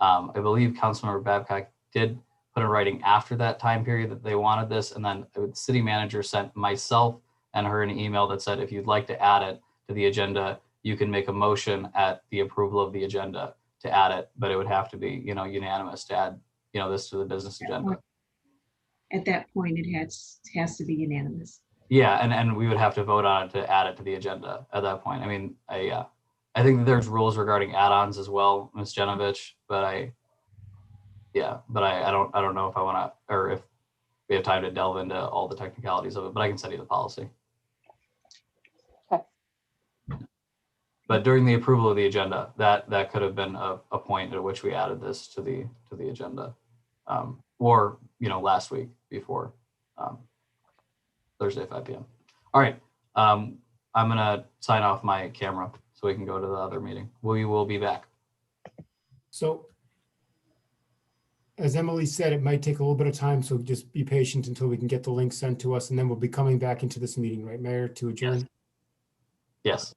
I believe Councilmember Babcock did put in writing after that time period that they wanted this, and then the city manager sent myself and her an email that said, if you'd like to add it to the agenda, you can make a motion at the approval of the agenda to add it, but it would have to be, unanimous to add, this to the business agenda. At that point, it has to be unanimous. Yeah, and we would have to vote on it to add it to the agenda at that point. I mean, I think that there's rules regarding add-ons as well, Ms. Genovich, but yeah, but I don't know if I want to, or if we have time to delve into all the technicalities of it, but I can send you the policy. Okay. But during the approval of the agenda, that could have been a point at which we added this to the agenda. Or, last week before Thursday, 5 p.m. All right. I'm going to sign off my camera so we can go to the other meeting. We will be back. So as Emily said, it might take a little bit of time, so just be patient until we can get the link sent to us, and then we'll be coming back into this meeting, right, Mayor, to adjourn? Yes.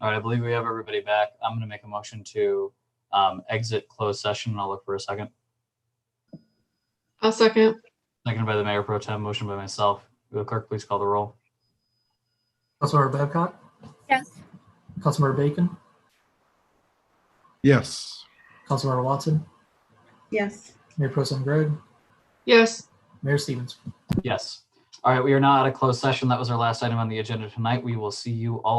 All right, I believe we have everybody back. I'm going to make a motion to exit closed session, and I'll look for a second. I'll second. Seconded by the Mayor Pro Tem, motion by myself. Will the clerk please call the roll? Councilmember Babcock, Yes. Councilmember Bacon, Yes. Councilmember Watson, Yes. Mayor Pro Tem Greg, Yes. Mayor Stevens. Yes. All right, we are now out of closed session. That was our last item on the agenda tonight. We will see you all